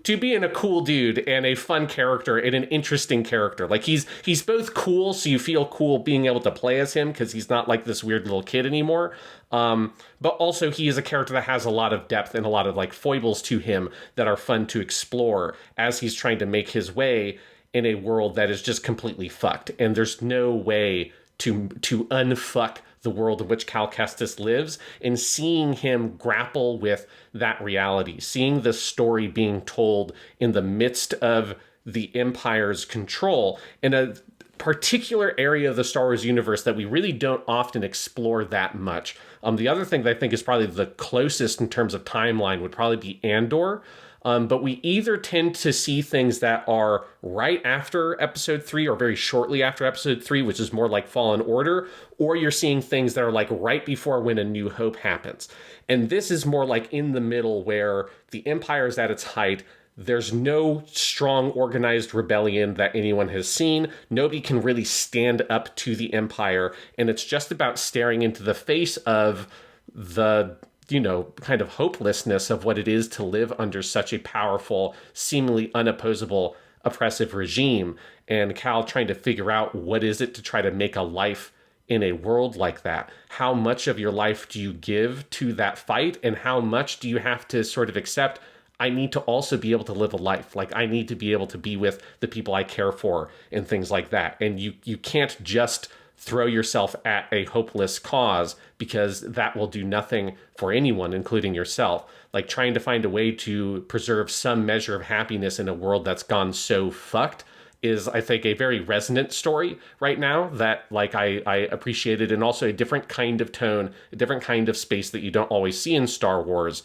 to being a cool dude and a fun character and an interesting character. Like he's both cool, so you feel cool being able to play as him because he's not like this weird little kid anymore. But also he is a character that has a lot of depth and a lot of like foibles to him that are fun to explore as he's trying to make his way in a world that is just completely fucked. And there's no way to unfuck the world in which Cal Kestis lives, and seeing him grapple with that reality, seeing the story being told in the midst of the Empire's control in a particular area of the Star Wars universe that we really don't often explore that much. The other thing that I think is probably the closest in terms of timeline would probably be Andor. But we either tend to see things that are right after episode 3 or very shortly after episode 3, which is more like Fallen Order, or you're seeing things that are like right before when A New Hope happens. And this is more like in the middle where the Empire is at its height. There's no strong organized rebellion that anyone has seen. Nobody can really stand up to the Empire. And it's just about staring into the face of the, you know, kind of hopelessness of what it is to live under such a powerful, seemingly unopposable, oppressive regime. And Cal trying to figure out what is it to try to make a life in a world like that. How much of your life do you give to that fight? And how much do you have to sort of accept, I need to also be able to live a life. Like I need to be able to be with the people I care for and things like that. And you can't just throw yourself at a hopeless cause because that will do nothing for anyone, including yourself. Like trying to find a way to preserve some measure of happiness in a world that's gone so fucked is, I think, a very resonant story right now that like I appreciated, and also a different kind of tone, a different kind of space that you don't always see in Star Wars.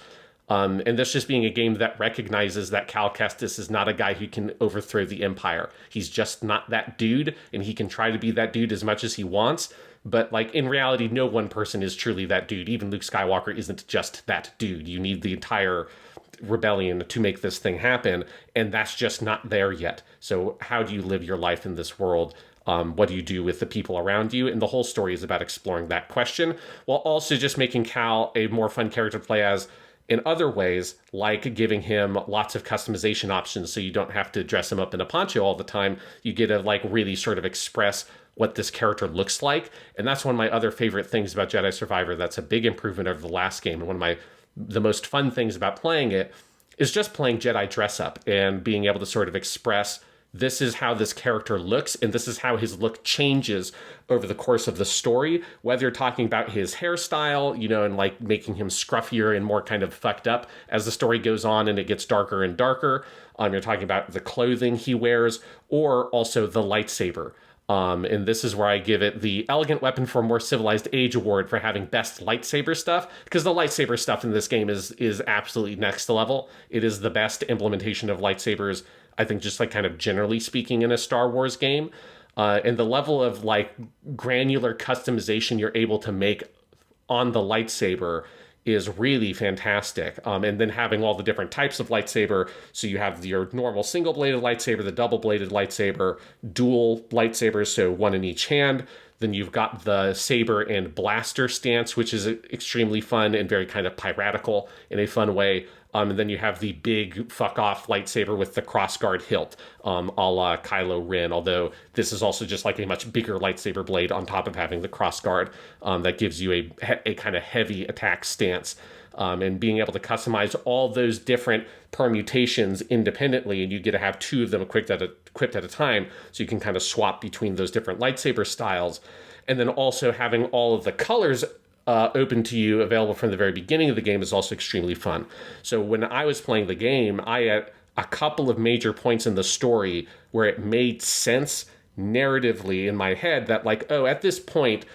And this just being a game that recognizes that Cal Kestis is not a guy who can overthrow the Empire. He's just not that dude, and he can try to be that dude as much as he wants. But like in reality, no one person is truly that dude. Even Luke Skywalker isn't just that dude. You need the entire rebellion to make this thing happen, and that's just not there yet. So how do you live your life in this world? What do you do with the people around you? And the whole story is about exploring that question, while also just making Cal a more fun character to play as in other ways, like giving him lots of customization options so you don't have to dress him up in a poncho all the time. You get to like really sort of express what this character looks like. And that's one of my other favorite things about Jedi Survivor. That's a big improvement over the last game. And one of the most fun things about playing it is just playing Jedi dress up and being able to sort of express, this is how this character looks, and this is how his look changes over the course of the story, whether you're talking about his hairstyle, you know, and like making him scruffier and more kind of fucked up as the story goes on and it gets darker and darker. You're talking about the clothing he wears, or also the lightsaber. And this is where I give it the Elegant Weapon for a More Civilized Age award for having best lightsaber stuff, because the lightsaber stuff in this game is absolutely next level. It is the best implementation of lightsabers, I think, just like kind of generally speaking in a Star Wars game. And the level of like granular customization you're able to make on the lightsaber is really fantastic. And then having all the different types of lightsaber. So you have your normal single-bladed lightsaber, the double-bladed lightsaber, dual lightsabers, so one in each hand. Then you've got the saber and blaster stance, which is extremely fun and very kind of piratical in a fun way. And then you have the big fuck-off lightsaber with the crossguard hilt, a la Kylo Ren, although this is also just like a much bigger lightsaber blade on top of having the crossguard that gives you a kind of heavy attack stance. And being able to customize all those different permutations independently, and you get to have two of them equipped at a time, so you can kind of swap between those different lightsaber styles. And then also having all of the colors open to you, available from the very beginning of the game, is also extremely fun. So when I was playing the game, I had a couple of major points in the story where it made sense narratively in my head that, like, oh, at this point,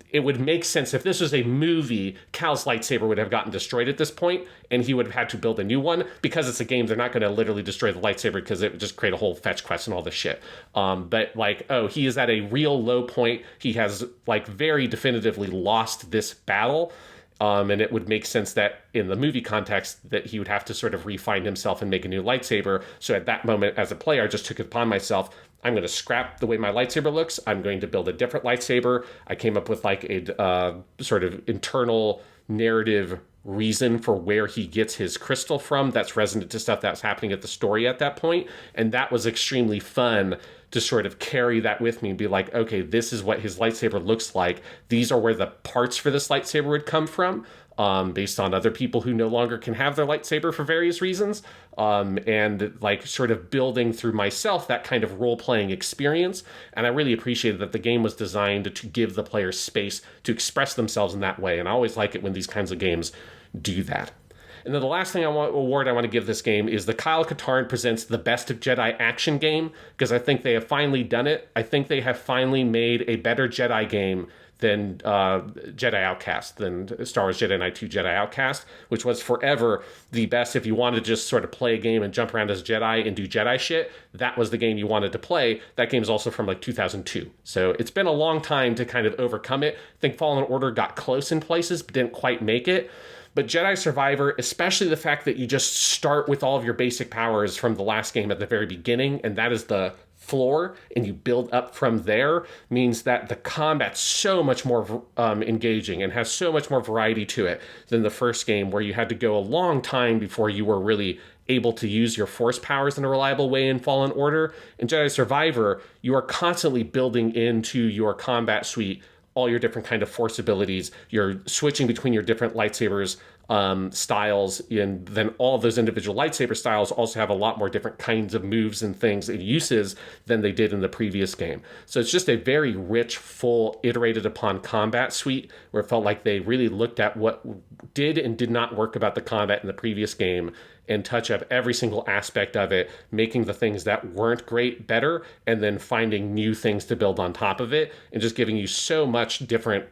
it would make sense if this was a movie, Cal's lightsaber would have gotten destroyed at this point, and he would have had to build a new one. Because it's a game, they're not going to literally destroy the lightsaber, because it would just create a whole fetch quest and all this shit. But like, oh, he is at a real low point. He has like very definitively lost this battle. And it would make sense that in the movie context that he would have to sort of refine himself and make a new lightsaber. So at that moment, as a player, I just took it upon myself, I'm going to scrap the way my lightsaber looks. I'm going to build a different lightsaber. I came up with like a sort of internal narrative reason for where he gets his crystal from that's resonant to stuff that's happening at the story at that point. And that was extremely fun to sort of carry that with me and be like, okay, this is what his lightsaber looks like. These are where the parts for this lightsaber would come from, based on other people who no longer can have their lightsaber for various reasons. And like sort of building through myself that kind of role-playing experience. And I really appreciated that the game was designed to give the players space to express themselves in that way. And I always like it when these kinds of games do that. And then the last award I want to give this game is the Kyle Katarn Presents the Best of Jedi Action Game, because I think they have finally done it. I think they have finally made a better Jedi game than Jedi Outcast, than Star Wars Jedi Knight 2 Jedi Outcast, which was forever the best if you wanted to just sort of play a game and jump around as Jedi and do Jedi shit. That was the game you wanted to play. That game is also from like 2002. So it's been a long time to kind of overcome it. I think Fallen Order got close in places, but didn't quite make it. But Jedi Survivor, especially the fact that you just start with all of your basic powers from the last game at the very beginning, and that is the floor, and you build up from there, means that the combat's so much more engaging and has so much more variety to it than the first game, where you had to go a long time before you were really able to use your force powers in a reliable way in Fallen Order. In Jedi Survivor, you are constantly building into your combat suite all your different kind of force abilities. You're switching between your different lightsabers styles, and then all of those individual lightsaber styles also have a lot more different kinds of moves and things and uses than they did in the previous game. So it's just a very rich, full, iterated upon combat suite, where it felt like they really looked at what did and did not work about the combat in the previous game and touch up every single aspect of it, making the things that weren't great better, and then finding new things to build on top of it, and just giving you so much different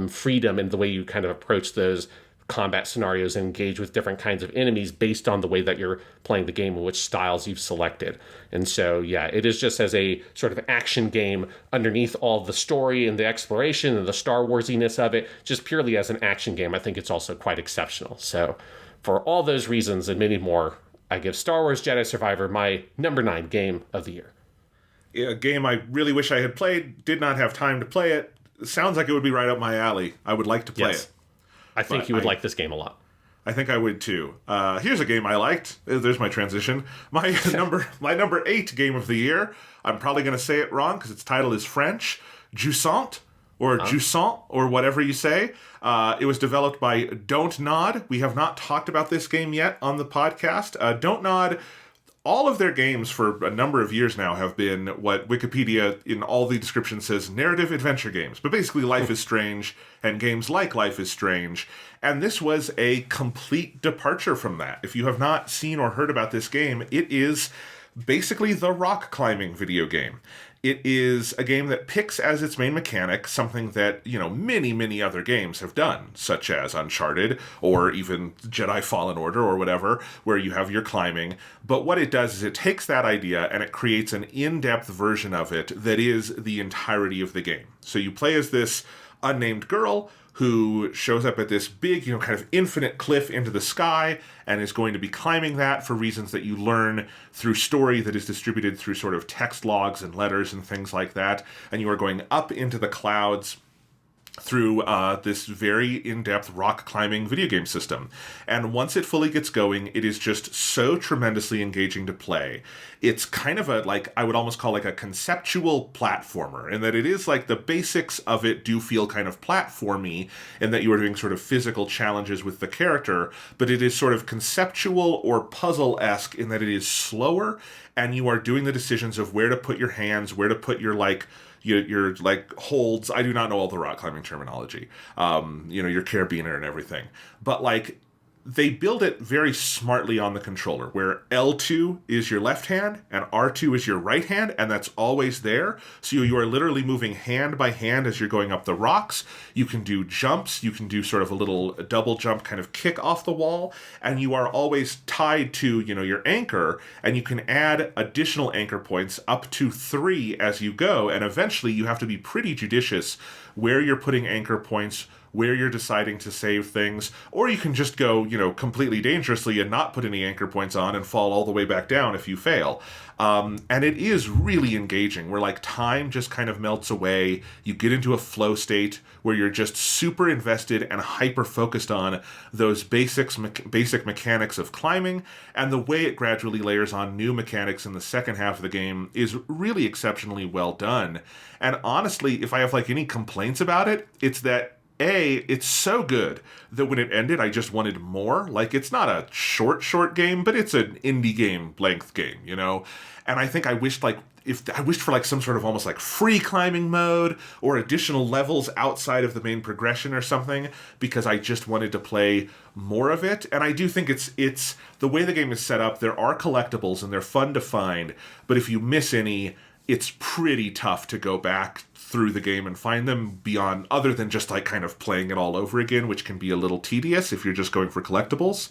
freedom in the way you kind of approach those combat scenarios and engage with different kinds of enemies based on the way that you're playing the game and which styles you've selected. And so, yeah, it is just as a sort of action game underneath all the story and the exploration and the Star Warsiness of it, just purely as an action game, I think it's also quite exceptional. So for all those reasons and many more, I give Star Wars Jedi Survivor my number 9 game of the year. Yeah, a game I really wish I had played, did not have time to play it. Sounds like it would be right up my alley. I would like to play it. I think you would like this game a lot. I think I would too. Here's a game I liked. There's my transition. My number 8 game of the year. I'm probably going to say it wrong because its title is French. Jusant, or Jusant, or whatever you say. It was developed by Don't Nod. We have not talked about this game yet on the podcast. Don't Nod. All of their games for a number of years now have been what Wikipedia in all the descriptions says narrative adventure games. But basically Life is Strange and games like Life is Strange. And this was a complete departure from that. If you have not seen or heard about this game, it is basically the rock climbing video game. It is a game that picks as its main mechanic something that, many, many other games have done, such as Uncharted or even Jedi Fallen Order or whatever, where you have your climbing. But what it does is it takes that idea and it creates an in-depth version of it that is the entirety of the game. So you play as this unnamed girl who shows up at this big, kind of infinite cliff into the sky and is going to be climbing that for reasons that you learn through story that is distributed through sort of text logs and letters and things like that. And you are going up into the clouds through this very in-depth rock climbing video game system. And once it fully gets going, it is just so tremendously engaging to play. It's kind of I would almost call like a conceptual platformer, in that it is like the basics of it do feel kind of platformy, in that you are doing sort of physical challenges with the character, but it is sort of conceptual or puzzle-esque in that it is slower, and you are doing the decisions of where to put your hands, where to put your your holds. I do not know all the rock climbing terminology. Your carabiner and everything. But they build it very smartly on the controller, where L2 is your left hand and R2 is your right hand, and that's always there. So you are literally moving hand by hand as you're going up the rocks. You can do jumps. You can do sort of a little double jump kind of kick off the wall, and you are always tied to, your anchor, and you can add additional anchor points up to 3 as you go, and eventually you have to be pretty judicious where you're putting anchor points, where you're deciding to save things, or you can just go, completely dangerously and not put any anchor points on and fall all the way back down if you fail. And it is really engaging, where time just kind of melts away. You get into a flow state where you're just super invested and hyper focused on those basic mechanics of climbing, and the way it gradually layers on new mechanics in the second half of the game is really exceptionally well done. And honestly, if I have any complaints about it, it's that it's so good that when it ended, I just wanted more. It's not a short game, but it's an indie game length game, And I think I wished for some sort of almost free climbing mode or additional levels outside of the main progression or something, because I just wanted to play more of it. And I do think it's the way the game is set up. There are collectibles and they're fun to find, but if you miss any, it's pretty tough to go back through the game and find them beyond, other than just kind of playing it all over again, which can be a little tedious if you're just going for collectibles.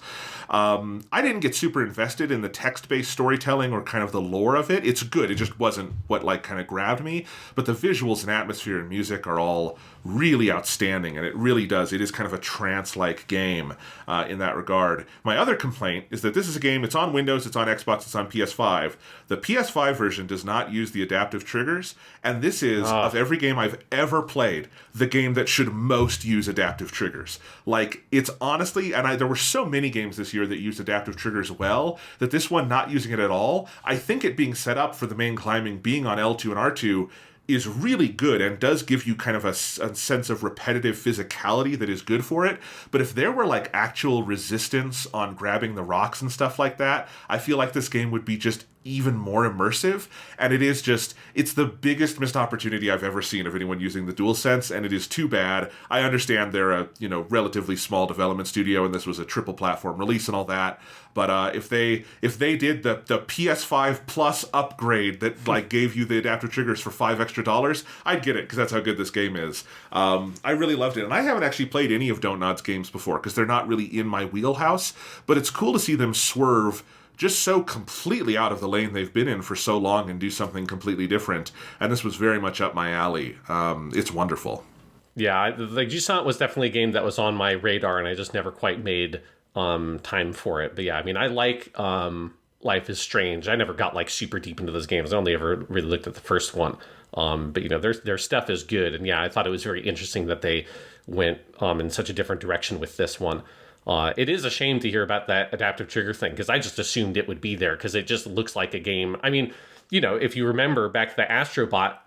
I didn't get super invested in the text-based storytelling or kind of the lore of it. It's good. It just wasn't what kind of grabbed me. But the visuals and atmosphere and music are all really outstanding, and it really does. It is kind of a trance-like game in that regard. My other complaint is that this is a game, it's on Windows, it's on Xbox, it's on PS5. The PS5 version does not use the adaptive triggers, and this is, of every game I've ever played, the game that should most use adaptive triggers. It's honestly, there were so many games this year that used adaptive triggers well, that this one not using it at all, I think it being set up for the main climbing being on L2 and R2 is really good and does give you kind of a sense of repetitive physicality that is good for it. But if there were actual resistance on grabbing the rocks and stuff like that, I feel like this game would be just even more immersive. And it's the biggest missed opportunity I've ever seen of anyone using the DualSense, and it is too bad. I understand they're a relatively small development studio and this was a triple platform release and all that, but if they did the PS5 Plus upgrade that gave you the adaptive triggers for $5 extra, I'd get it, because that's how good this game is. I really loved it, and I haven't actually played any of Don't Nod's games before because they're not really in my wheelhouse, but it's cool to see them swerve just so completely out of the lane they've been in for so long and do something completely different. And this was very much up my alley. It's wonderful. Yeah, Jusant was definitely a game that was on my radar, and I just never quite made time for it. But yeah, I like Life is Strange. I never got super deep into those games. I only ever really looked at the first one. But their stuff is good. And yeah, I thought it was very interesting that they went in such a different direction with this one. It is a shame to hear about that adaptive trigger thing, because I just assumed it would be there because it just looks like a game. If you remember back the Astrobot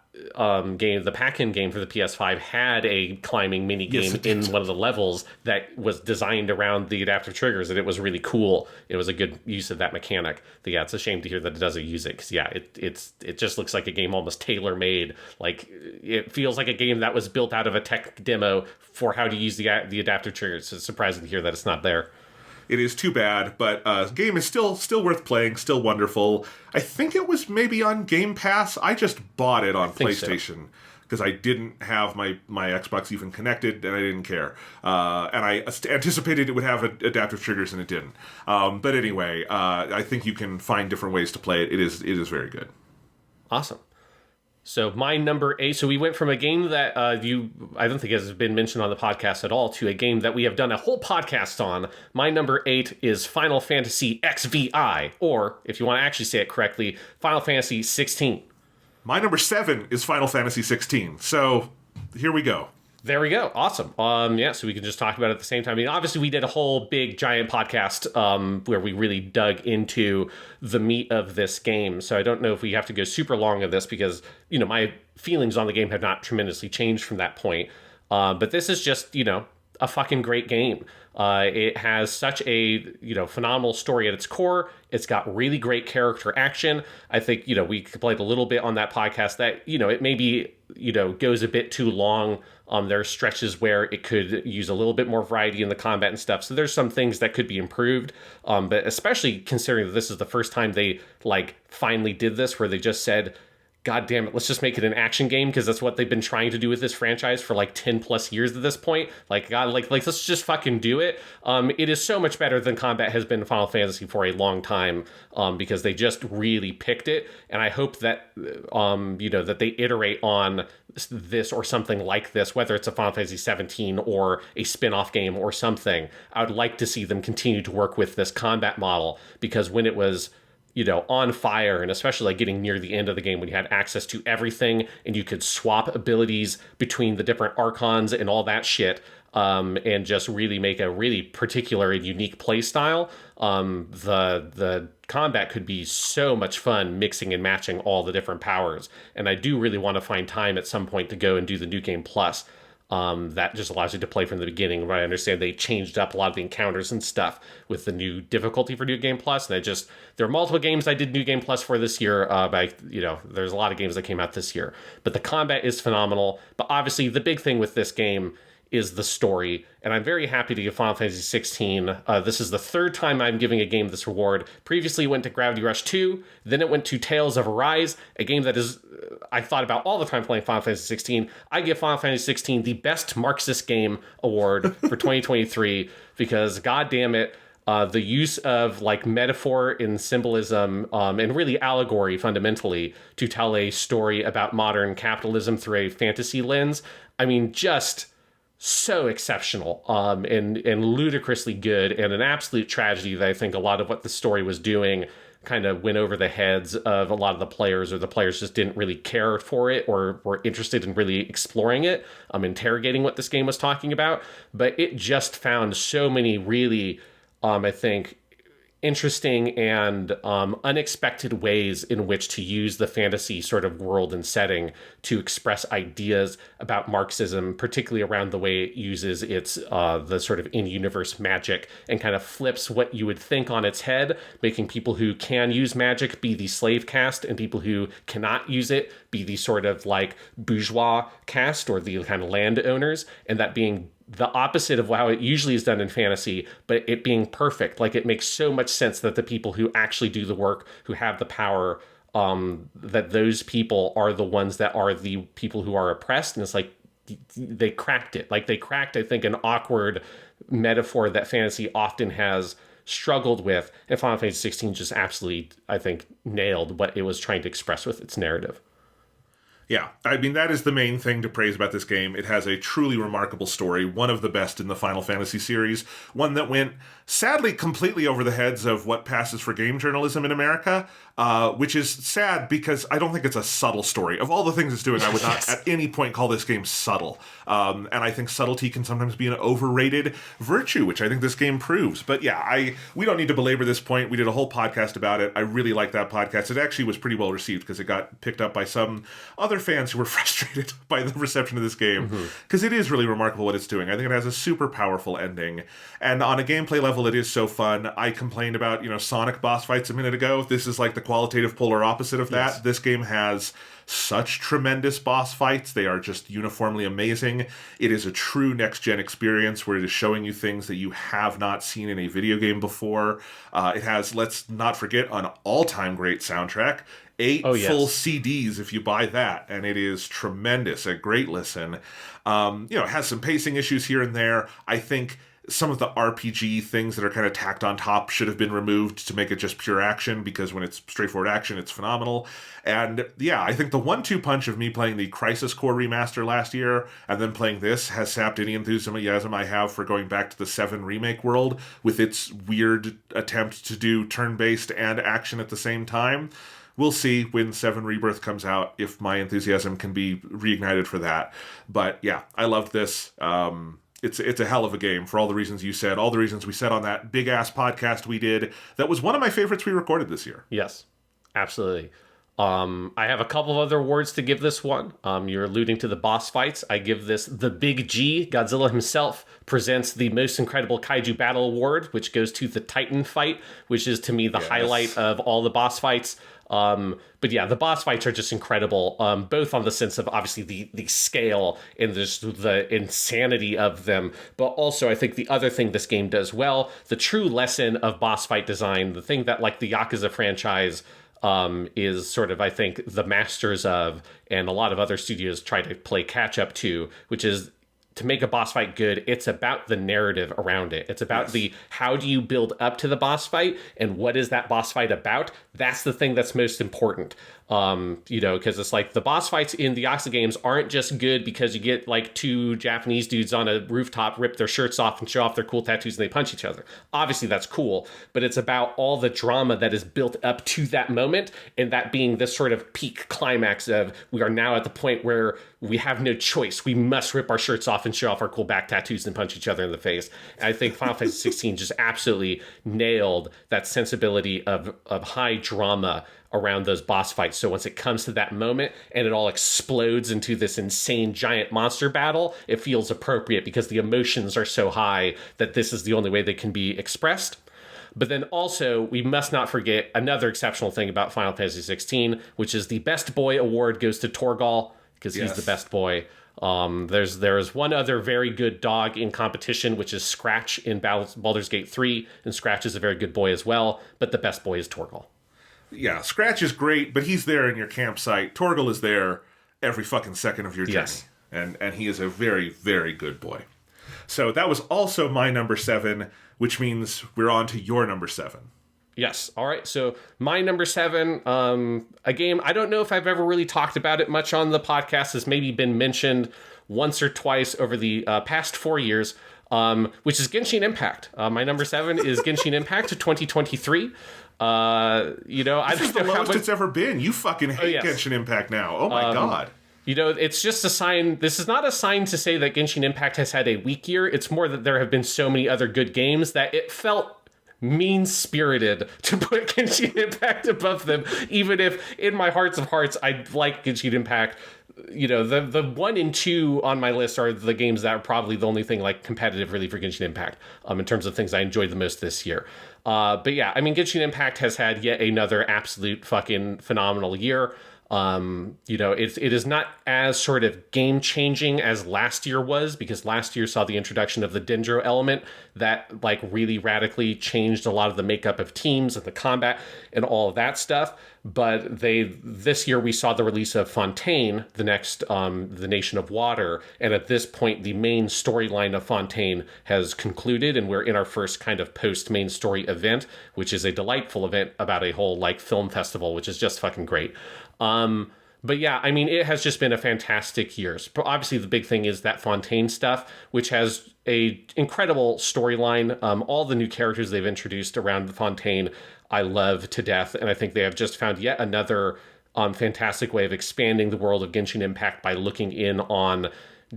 game, the pack-in game for the PS5 had a climbing mini game in one of the levels that was designed around the adaptive triggers, and it was really cool. It was a good use of that mechanic. But yeah, it's a shame to hear that it doesn't use it, because yeah, it just looks like a game almost tailor-made. It feels like a game that was built out of a tech demo for how to use the adaptive triggers. So it's surprising to hear that it's not there. It is too bad, but the game is still worth playing, still wonderful. I think it was maybe on Game Pass. I just bought it on PlayStation because I didn't have my Xbox even connected, and I didn't care. And I anticipated it would have adaptive triggers, and it didn't. But anyway, I think you can find different ways to play it. It is very good. Awesome. So my number 8. So we went from a game that I don't think has been mentioned on the podcast at all to a game that we have done a whole podcast on. My number 8 is Final Fantasy XVI, or if you want to actually say it correctly, Final Fantasy 16. My number 7 is Final Fantasy 16. So here we go. There we go. Awesome. Yeah, so we can just talk about it at the same time. I mean, obviously, we did a whole big, giant podcast where we really dug into the meat of this game. So I don't know if we have to go super long of this because, you know, my feelings on the game have not tremendously changed from that point. But this is just, you know, a fucking great game. It has such a, you know, phenomenal story at its core. It's got really great character action. I think, you know, we played a little bit on that podcast that, you know, it maybe, you know, goes a bit too long. There are stretches where it could use a little bit more variety in the combat and stuff. So there's some things that could be improved. But especially considering that this is the first time they like finally did this, where they just said, God damn it, let's just make it an action game, because that's what they've been trying to do with this franchise for like 10 plus years at this point. Like, God, like let's just fucking do it. It is so much better than combat has been in Final Fantasy for a long time, because they just really picked it. And I hope that, you know, that they iterate on this or something like this, whether it's a Final Fantasy 17 or a spin-off game or something. I would like to see them continue to work with this combat model, because when it was, you know, on fire, and especially like getting near the end of the game when you had access to everything and you could swap abilities between the different archons and all that shit, and just really make a really particular and unique play style. The combat could be so much fun mixing and matching all the different powers. And I do really want to find time at some point to go and do the New Game Plus. That just allows you to play from the beginning. But I understand they changed up a lot of the encounters and stuff with the new difficulty for New Game Plus. And there are multiple games I did New Game Plus for this year. You know, there's a lot of games that came out this year. But the combat is phenomenal. But obviously, the big thing with this game is the story. And I'm very happy to give Final Fantasy 16. This is the third time I'm giving a game this award. Previously, it went to Gravity Rush 2. Then it went to Tales of Arise, a game that is I thought about all the time playing Final Fantasy 16. I give Final Fantasy 16 the Best Marxist Game Award for 2023 because, god damn it, the use of like metaphor and symbolism and really allegory fundamentally to tell a story about modern capitalism through a fantasy lens. I mean, just so exceptional and ludicrously good, and an absolute tragedy that I think a lot of what the story was doing kind of went over the heads of a lot of the players, or the players just didn't really care for it or were interested in really exploring it, interrogating what this game was talking about. But it just found so many really, I think, interesting and unexpected ways in which to use the fantasy sort of world and setting to express ideas about Marxism, particularly around the way it uses its the sort of in-universe magic and kind of flips what you would think on its head, making people who can use magic be the slave caste and people who cannot use it be the sort of like bourgeois caste or the kind of landowners, and that being the opposite of how it usually is done in fantasy, but it being perfect. Like, it makes so much sense that the people who actually do the work, who have the power, that those people are the ones that are the people who are oppressed. And it's like, they cracked it. Like, they cracked, I think, an awkward metaphor that fantasy often has struggled with. And Final Fantasy 16 just absolutely, I think, nailed what it was trying to express with its narrative. Yeah, I mean, that is the main thing to praise about this game. It has a truly remarkable story, one of the best in the Final Fantasy series, one that went, sadly, completely over the heads of what passes for game journalism in America, which is sad because I don't think it's a subtle story. Of all the things it's doing, I would not at any point call this game subtle. And I think subtlety can sometimes be an overrated virtue, which I think this game proves. But yeah, we don't need to belabor this point. We did a whole podcast about it. I really liked that podcast. It actually was pretty well received because it got picked up by some other fans who were frustrated by the reception of this game, because it is really remarkable what it's doing. I think it has a super powerful ending, and on a gameplay level it is so fun. I complained about Sonic boss fights a minute ago. This is like the qualitative polar opposite of that. Yes. This game has such tremendous boss fights. They are just uniformly amazing. It is a true next-gen experience where it is showing you things that you have not seen in a video game before. It has, let's not forget, an all-time great soundtrack. 8 full CDs if you buy that, and it is tremendous, a great listen. It has some pacing issues here and there. I think some of the RPG things that are kind of tacked on top should have been removed to make it just pure action, because when it's straightforward action, it's phenomenal. And yeah, I think the 1-2 punch of me playing the Crisis Core remaster last year and then playing this has sapped any enthusiasm I have for going back to the 7 remake world with its weird attempt to do turn-based and action at the same time. We'll see when 7 Rebirth comes out if my enthusiasm can be reignited for that. But yeah, I loved this. It's a hell of a game for all the reasons you said, all the reasons we said on that big-ass podcast we did. That was one of my favorites we recorded this year. Yes, absolutely. I have a couple of other awards to give this one. You're alluding to the boss fights. I give this the Big G. Godzilla himself presents the Most Incredible Kaiju Battle Award, which goes to the Titan fight, which is to me the highlight of all the boss fights. But yeah, the boss fights are just incredible, both on the sense of obviously the scale and just the insanity of them, but also I think the other thing this game does well, the true lesson of boss fight design, the thing that like the Yakuza franchise is sort of, I think, the masters of, and a lot of other studios try to play catch up to, which is to make a boss fight good, it's about the narrative around it. It's about the how do you build up to the boss fight and what is that boss fight about? That's the thing that's most important. Because it's like the boss fights in the Yakuza games aren't just good because you get like 2 Japanese dudes on a rooftop rip their shirts off and show off their cool tattoos and they punch each other. Obviously that's cool, but it's about all the drama that is built up to that moment, and that being this sort of peak climax of we are now at the point where we have no choice. We must rip our shirts off and show off our cool back tattoos and punch each other in the face. And I think Final Fantasy XVI just absolutely nailed that sensibility of high drama around those boss fights. So once it comes to that moment and it all explodes into this insane giant monster battle, it feels appropriate because the emotions are so high that this is the only way they can be expressed. But then also, we must not forget another exceptional thing about Final Fantasy XVI, which is the Best Boy Award goes to Torgal, because he's the best boy. There's one other very good dog in competition, which is Scratch in Baldur's Gate 3, and Scratch is a very good boy as well, but the best boy is Torgal. Yeah, Scratch is great, but he's there in your campsite. Torgal is there every fucking second of your journey. Yes. And he is a very, very good boy. So that was also my number 7, which means we're on to your number 7. Yes. All right. So my number 7, a game, I don't know if I've ever really talked about it much on the podcast, has maybe been mentioned once or twice over the past 4 years, which is Genshin Impact. My number 7 is Genshin Impact 2023. I this don't is the know lowest it's ever been. You fucking hate Genshin Impact now. Oh my god. It's just a sign. This is not a sign to say that Genshin Impact has had a weak year. It's more that there have been so many other good games that it felt mean-spirited to put Genshin Impact above them, even if in my hearts of hearts I like Genshin Impact. The 1 and 2 on my list are the games that are probably the only thing like competitive really for Genshin Impact in terms of things I enjoyed the most this year. But yeah, I mean, Genshin Impact has had yet another absolute fucking phenomenal year. It is not as sort of game changing as last year was, because last year saw the introduction of the Dendro element that like really radically changed a lot of the makeup of teams and the combat and all of that stuff. But this year we saw the release of Fontaine, the next, the Nation of Water. And at this point, the main storyline of Fontaine has concluded, and we're in our first kind of post-main story event, which is a delightful event about a whole like film festival, which is just fucking great. But yeah, I mean, it has just been a fantastic year. So obviously, the big thing is that Fontaine stuff, which has a incredible storyline. All the new characters they've introduced around Fontaine, I love to death. And I think they have just found yet another fantastic way of expanding the world of Genshin Impact by looking in on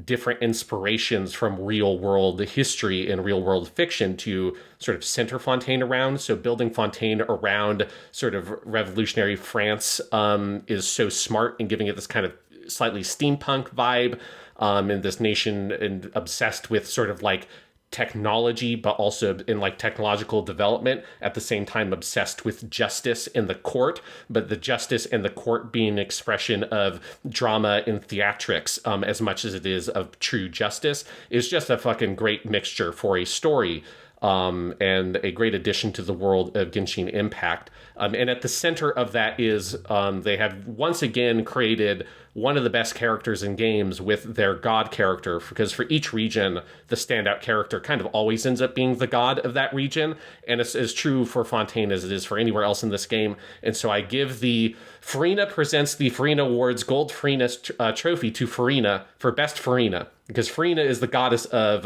different inspirations from real world history and real world fiction to sort of center Fontaine around. So building Fontaine around sort of revolutionary France is so smart in giving it this kind of slightly steampunk vibe, in this nation and obsessed with sort of like technology, but also in like technological development, at the same time obsessed with justice in the court, but the justice in the court being an expression of drama and theatrics as much as it is of true justice, is just a fucking great mixture for a story. And a great addition to the world of Genshin Impact. And at the center of that is they have once again created one of the best characters in games with their god character, because for each region, the standout character kind of always ends up being the god of that region. And it's as true for Fontaine as it is for anywhere else in this game. And so I give the Farina presents the Farina Awards Gold Farina trophy to Farina for Best Farina, because Farina is the goddess of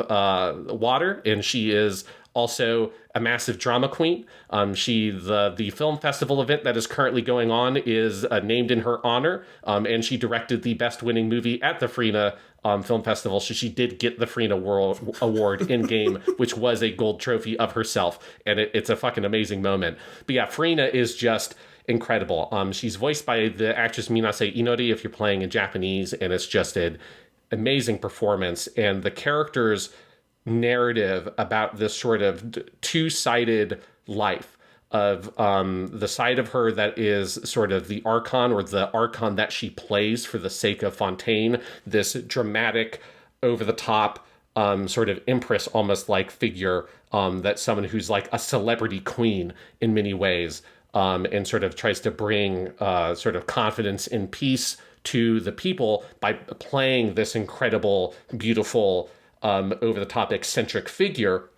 water, and she is also a massive drama queen. The film festival event that is currently going on is named in her honor, and she directed the best winning movie at the Farina Film Festival, so she did get the Farina World Award in game, which was a gold trophy of herself, and it's a fucking amazing moment. But yeah, Farina is just incredible. She's voiced by the actress Minase Inori if you're playing in Japanese, and it's just an amazing performance, and the character's narrative about this sort of two-sided life of the side of her that is sort of the Archon, or the Archon that she plays for the sake of Fontaine, this dramatic, over-the-top sort of empress almost like figure, that someone who's like a celebrity queen in many ways, and sort of tries to bring sort of confidence and peace to the people by playing this incredible, beautiful, over-the-top eccentric figure.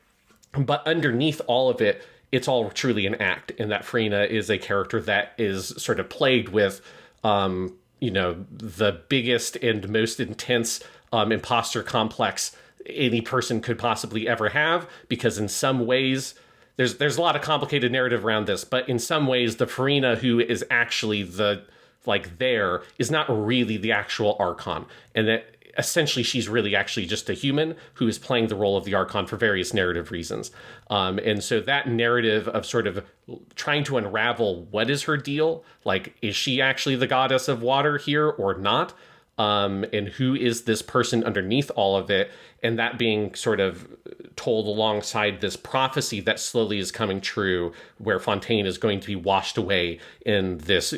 But underneath all of it, it's all truly an act, and that Farina is a character that is sort of plagued with, the biggest and most intense imposter complex any person could possibly ever have, because in some ways, there's a lot of complicated narrative around this, but in some ways, the Farina who is actually is not really the actual Archon, and that essentially she's really actually just a human who is playing the role of the Archon for various narrative reasons. And so that narrative of sort of trying to unravel what is her deal, like, is she actually the goddess of water here or not? And who is this person underneath all of it? And that being sort of told alongside this prophecy that slowly is coming true, where Fontaine is going to be washed away in this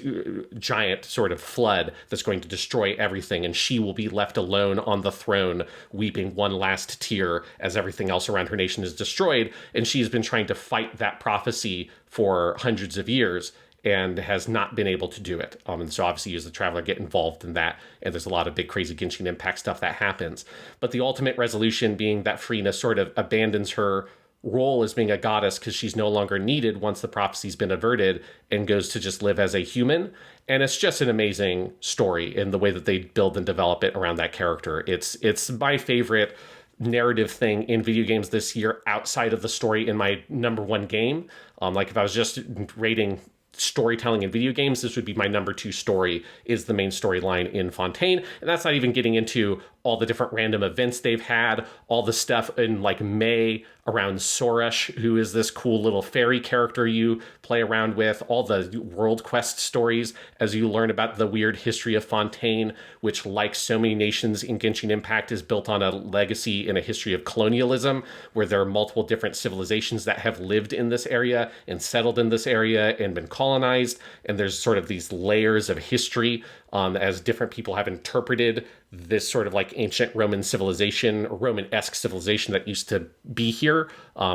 giant sort of flood that's going to destroy everything, and she will be left alone on the throne, weeping one last tear as everything else around her nation is destroyed. And she's been trying to fight that prophecy for hundreds of years, and has not been able to do it. And so obviously you as the Traveler get involved in that, and there's a lot of big crazy Genshin Impact stuff that happens. But the ultimate resolution being that Farina sort of abandons her role as being a goddess because she's no longer needed once the prophecy's been averted, and goes to just live as a human. And it's just an amazing story in the way that they build and develop it around that character. It's my favorite narrative thing in video games this year outside of the story in my number one game. Like if I was just rating storytelling in video games, this would be my number 2 story, is the main storyline in Fontaine. And that's not even getting into all the different random events they've had, all the stuff in like May around Soresh, who is this cool little fairy character you play around with, all the world quest stories as you learn about the weird history of Fontaine, which, like so many nations in Genshin Impact, is built on a legacy and a history of colonialism, where there are multiple different civilizations that have lived in this area and settled in this area and been colonized. And there's sort of these layers of history as different people have interpreted this sort of like ancient Roman civilization, or Roman-esque civilization that used to be here,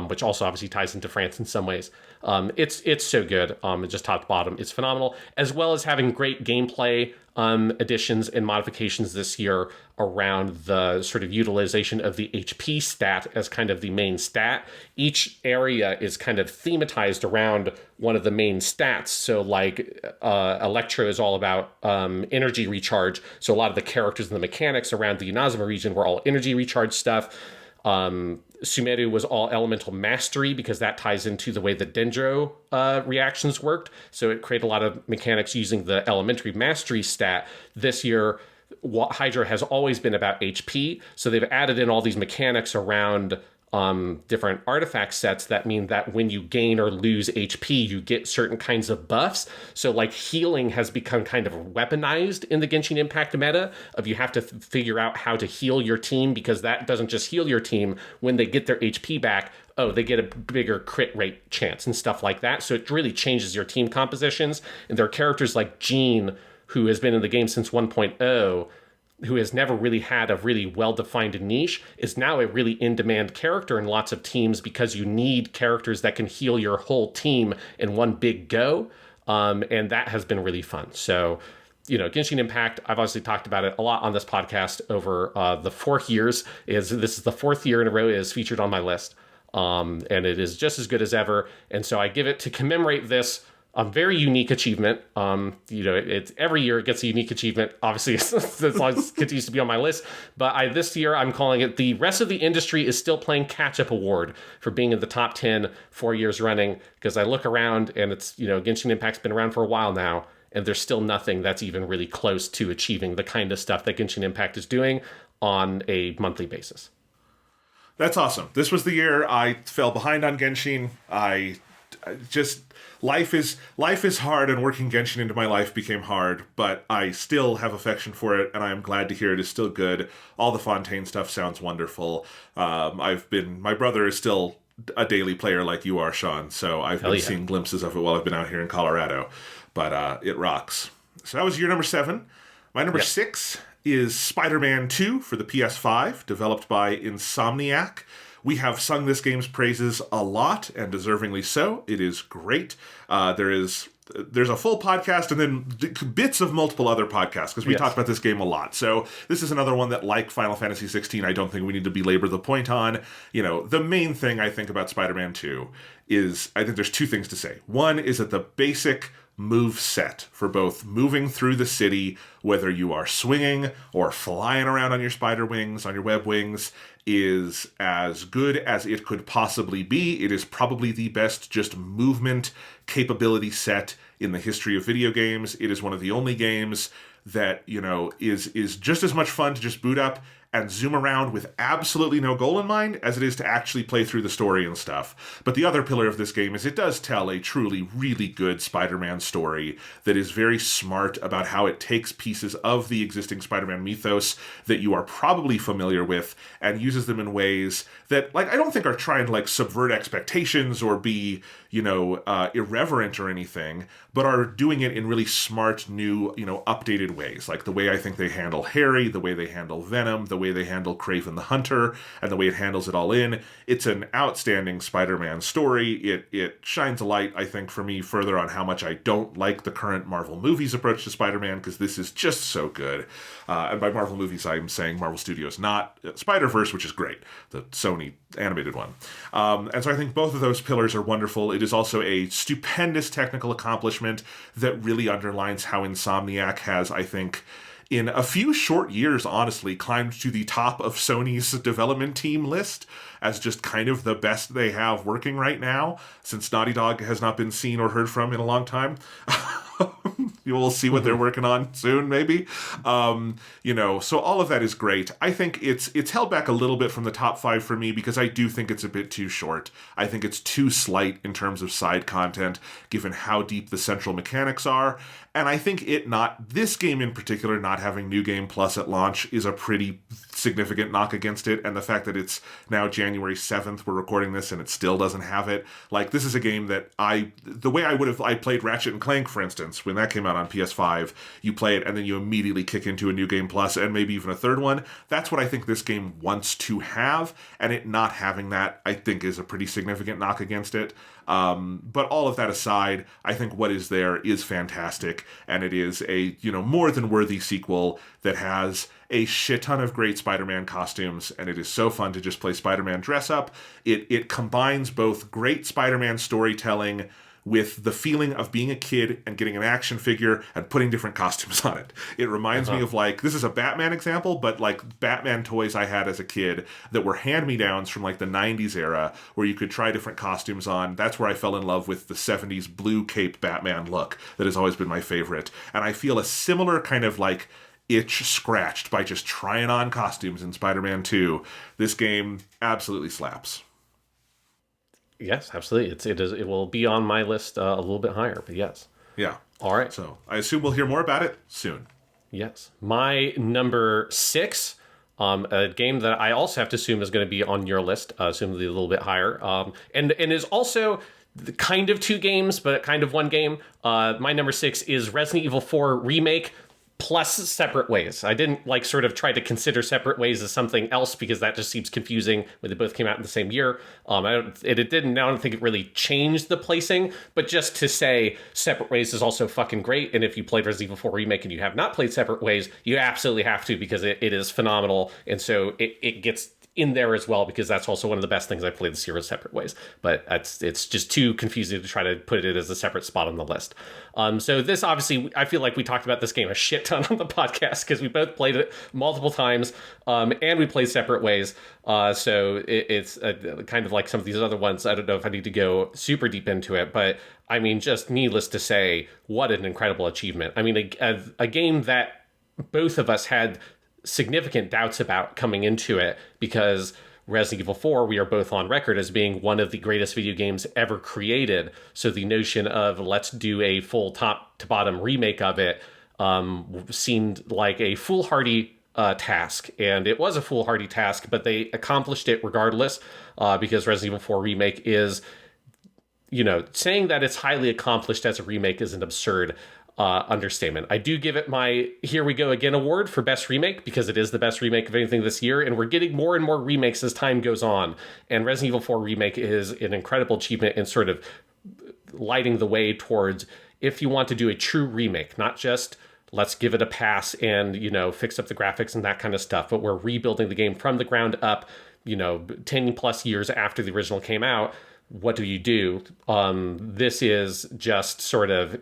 which also obviously ties into France in some ways. It's so good, just top to bottom. It's phenomenal, as well as having great gameplay additions and modifications this year around the sort of utilization of the HP stat as kind of the main stat. Each area is kind of thematized around one of the main stats. So like Electro is all about energy recharge. So a lot of the characters and the mechanics around the Inazuma region were all energy recharge stuff. Sumeru was all elemental mastery, because that ties into the way that Dendro reactions worked. So it created a lot of mechanics using the elementary mastery stat. This year, Hydra has always been about HP, so they've added in all these mechanics around different artifact sets that mean that when you gain or lose HP, you get certain kinds of buffs. So like healing has become kind of weaponized in the Genshin Impact meta, of you have to figure out how to heal your team, because that doesn't just heal your team. When they get their HP back, they get a bigger crit rate chance and stuff like that. So it really changes your team compositions. And there are characters like Jean, who has been in the game since 1.0, who has never really had a really well-defined niche, is now a really in-demand character in lots of teams, because you need characters that can heal your whole team in one big go. And that has been really fun. So Genshin Impact, I've obviously talked about it a lot on this podcast over the 4 years. This is the 4th year in a row it is featured on my list. And it is just as good as ever. And so I give it to commemorate this a very unique achievement. It's every year it gets a unique achievement. Obviously, as long as it continues to be on my list. But this year I'm calling it the rest of the industry is still playing catch-up award for being in the top 10 4 years running. Because I look around and it's, Genshin Impact's been around for a while now. And there's still nothing that's even really close to achieving the kind of stuff that Genshin Impact is doing on a monthly basis. That's awesome. This was the year I fell behind on Genshin. Life is hard, and working Genshin into my life became hard, but I still have affection for it, and I am glad to hear it is still good. All the Fontaine stuff sounds wonderful. My brother is still a daily player like you are, Sean, so I've been seeing glimpses of it while I've been out here in Colorado, but it rocks. So that was year number 7. My number 6 is Spider-Man 2 for the PS5, developed by Insomniac. We have sung this game's praises a lot, and deservingly so. It is great. There's a full podcast and then bits of multiple other podcasts, because we talked about this game a lot. So this is another one that, like Final Fantasy XVI, I don't think we need to belabor the point on. The main thing I think about Spider-Man 2 is, I think there's 2 things to say. One is that the basic move set for both moving through the city, whether you are swinging or flying around on your spider wings, on your web wings, is as good as it could possibly be. It is probably the best just movement capability set in the history of video games. It is one of the only games that, is just as much fun to just boot up and zoom around with absolutely no goal in mind as it is to actually play through the story and stuff. But the other pillar of this game is it does tell a truly really good Spider-Man story that is very smart about how it takes pieces of the existing Spider-Man mythos that you are probably familiar with and uses them in ways that, I don't think are trying to, subvert expectations or be, irreverent or anything, but are doing it in really smart, new, updated ways. Like the way I think they handle Harry, the way they handle Venom, the way they handle Kraven the Hunter, and the way it handles it all in. It's an outstanding Spider-Man story. It shines a light, I think, for me further on how much I don't like the current Marvel movies approach to Spider-Man, because this is just so good. And by Marvel movies, I'm saying Marvel Studios, not Spider-Verse, which is great, the Sony animated one. And so I think both of those pillars are wonderful. It is also a stupendous technical accomplishment that really underlines how Insomniac has, I think, in a few short years, honestly, climbed to the top of Sony's development team list as just kind of the best they have working right now, since Naughty Dog has not been seen or heard from in a long time. You will see what they're working on soon, maybe. So all of that is great. I think it's held back a little bit from the top 5 for me, because I do think it's a bit too short. I think it's too slight in terms of side content, given how deep the central mechanics are. And I think this game in particular, not having New Game Plus at launch is a pretty significant knock against it. And the fact that it's now January 7th, we're recording this, and it still doesn't have it. This is a game that the way I played Ratchet and Clank, for instance, when that came out on PS5, you play it and then you immediately kick into a New Game Plus and maybe even a third one. That's what I think this game wants to have, and it not having that, I think, is a pretty significant knock against it. But all of that aside, I think what is there is fantastic, and it is a, more than worthy sequel that has a shit ton of great Spider-Man costumes, and it is so fun to just play Spider-Man dress up. It combines both great Spider-Man storytelling with the feeling of being a kid and getting an action figure and putting different costumes on it. It reminds me of this is a Batman example, but Batman toys I had as a kid that were hand-me-downs from the 90s era, where you could try different costumes on. That's where I fell in love with the 70s blue cape Batman look that has always been my favorite. And I feel a similar kind of itch scratched by just trying on costumes in Spider-Man 2. This game absolutely slaps. Yes, absolutely. It will be on my list a little bit higher, but yes. Yeah. All right. So I assume we'll hear more about it soon. Yes. My number 6, a game that I also have to assume is going to be on your list, assumably a little bit higher, and is also kind of 2 games, but kind of 1 game. My number 6 is Resident Evil 4 Remake, plus Separate Ways. I didn't like sort of try to consider Separate Ways as something else because that just seems confusing when they both came out in the same year. I don't think it really changed the placing, but just to say Separate Ways is also fucking great. And if you played Resident Evil 4 Remake and you have not played Separate Ways, you absolutely have to, because it is phenomenal. And so it gets in there as well, because that's also one of the best things I played this year was Separate Ways. But it's just too confusing to try to put it as a separate spot on the list. So this, obviously, I feel like we talked about this game a shit ton on the podcast because we both played it multiple times, and we played Separate Ways. So it's kind of like some of these other ones. I don't know if I need to go super deep into it, but I mean, just needless to say, what an incredible achievement. I mean, a game that both of us had significant doubts about coming into it, because Resident Evil 4, we are both on record as being one of the greatest video games ever created. So the notion of let's do a full top to bottom remake of it seemed like a foolhardy task. And it was a foolhardy task, but they accomplished it regardless, because Resident Evil 4 Remake is, saying that it's highly accomplished as a remake is an absurd understatement. I do give it my Here We Go Again award for best remake, because it is the best remake of anything this year, and we're getting more and more remakes as time goes on. And Resident Evil 4 Remake is an incredible achievement in sort of lighting the way towards, if you want to do a true remake, not just let's give it a pass and, fix up the graphics and that kind of stuff, but we're rebuilding the game from the ground up, 10 plus years after the original came out. What do you do? This is just sort of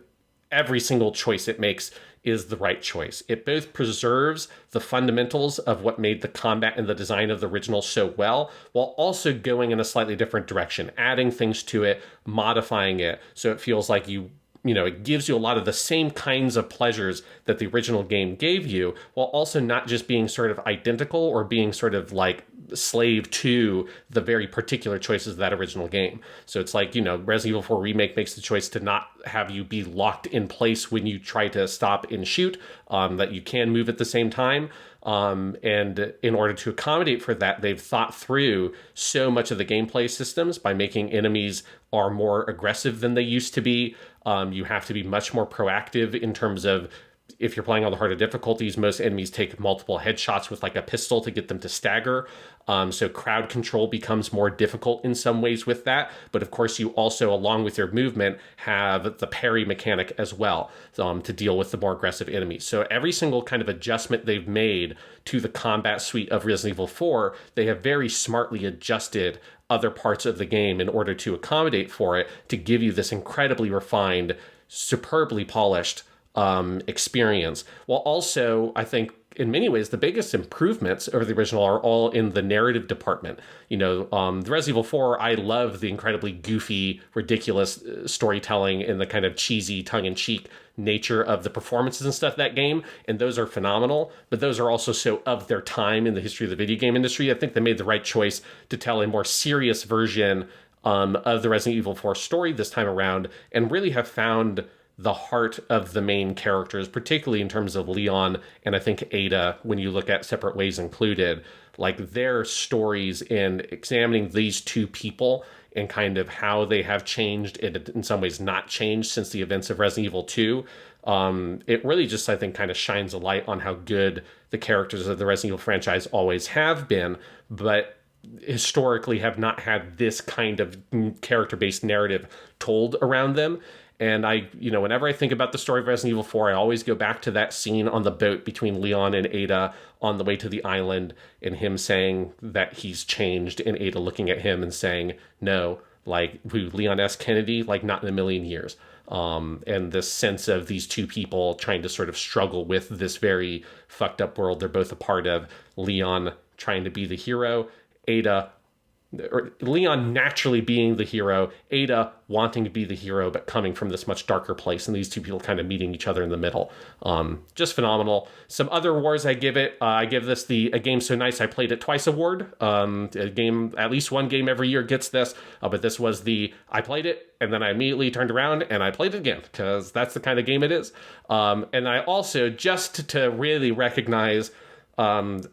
every single choice it makes is the right choice. It both preserves the fundamentals of what made the combat and the design of the original so well, while also going in a slightly different direction, adding things to it, modifying it, so it feels like it gives you a lot of the same kinds of pleasures that the original game gave you, while also not just being sort of identical or being sort of like slave to the very particular choices of that original game. So it's like, Resident Evil 4 Remake makes the choice to not have you be locked in place when you try to stop and shoot, that you can move at the same time. And in order to accommodate for that, they've thought through so much of the gameplay systems by making enemies are more aggressive than they used to be. You have to be much more proactive in terms of, if you're playing on the harder difficulties, most enemies take multiple headshots with like a pistol to get them to stagger. So crowd control becomes more difficult in some ways with that. But of course, you also, along with your movement, have the parry mechanic as well, to deal with the more aggressive enemies. So every single kind of adjustment they've made to the combat suite of Resident Evil 4, they have very smartly adjusted other parts of the game in order to accommodate for it, to give you this incredibly refined, superbly polished experience. While also, I think, in many ways, the biggest improvements over the original are all in the narrative department. The Resident Evil 4, I love the incredibly goofy, ridiculous storytelling and the kind of cheesy, tongue-in-cheek nature of the performances and stuff of that game, and those are phenomenal, but those are also so of their time in the history of the video game industry. I think they made the right choice to tell a more serious version of the Resident Evil 4 story this time around, and really have found the heart of the main characters, particularly in terms of Leon and I think Ada, when you look at Separate Ways included, like their stories and examining these two people and kind of how they have changed and in some ways not changed since the events of Resident Evil 2. It really just, I think, kind of shines a light on how good the characters of the Resident Evil franchise always have been, but historically have not had this kind of character-based narrative told around them. And whenever I think about the story of Resident Evil 4, I always go back to that scene on the boat between Leon and Ada on the way to the island, and him saying that he's changed, and Ada looking at him and saying, no, like, who, Leon S. Kennedy? Like, not in a million years. And this sense of these two people trying to sort of struggle with this very fucked up world they're both a part of. Leon trying to be the hero, Leon naturally being the hero, Ada wanting to be the hero, but coming from this much darker place, and these two people kind of meeting each other in the middle. Just phenomenal. Some other awards I give it. I give this the A Game So Nice I Played It Twice award. A game, at least one game every year gets this, but this was the I played it, and then I immediately turned around and I played it again, because that's the kind of game it is. And I also, just to really recognize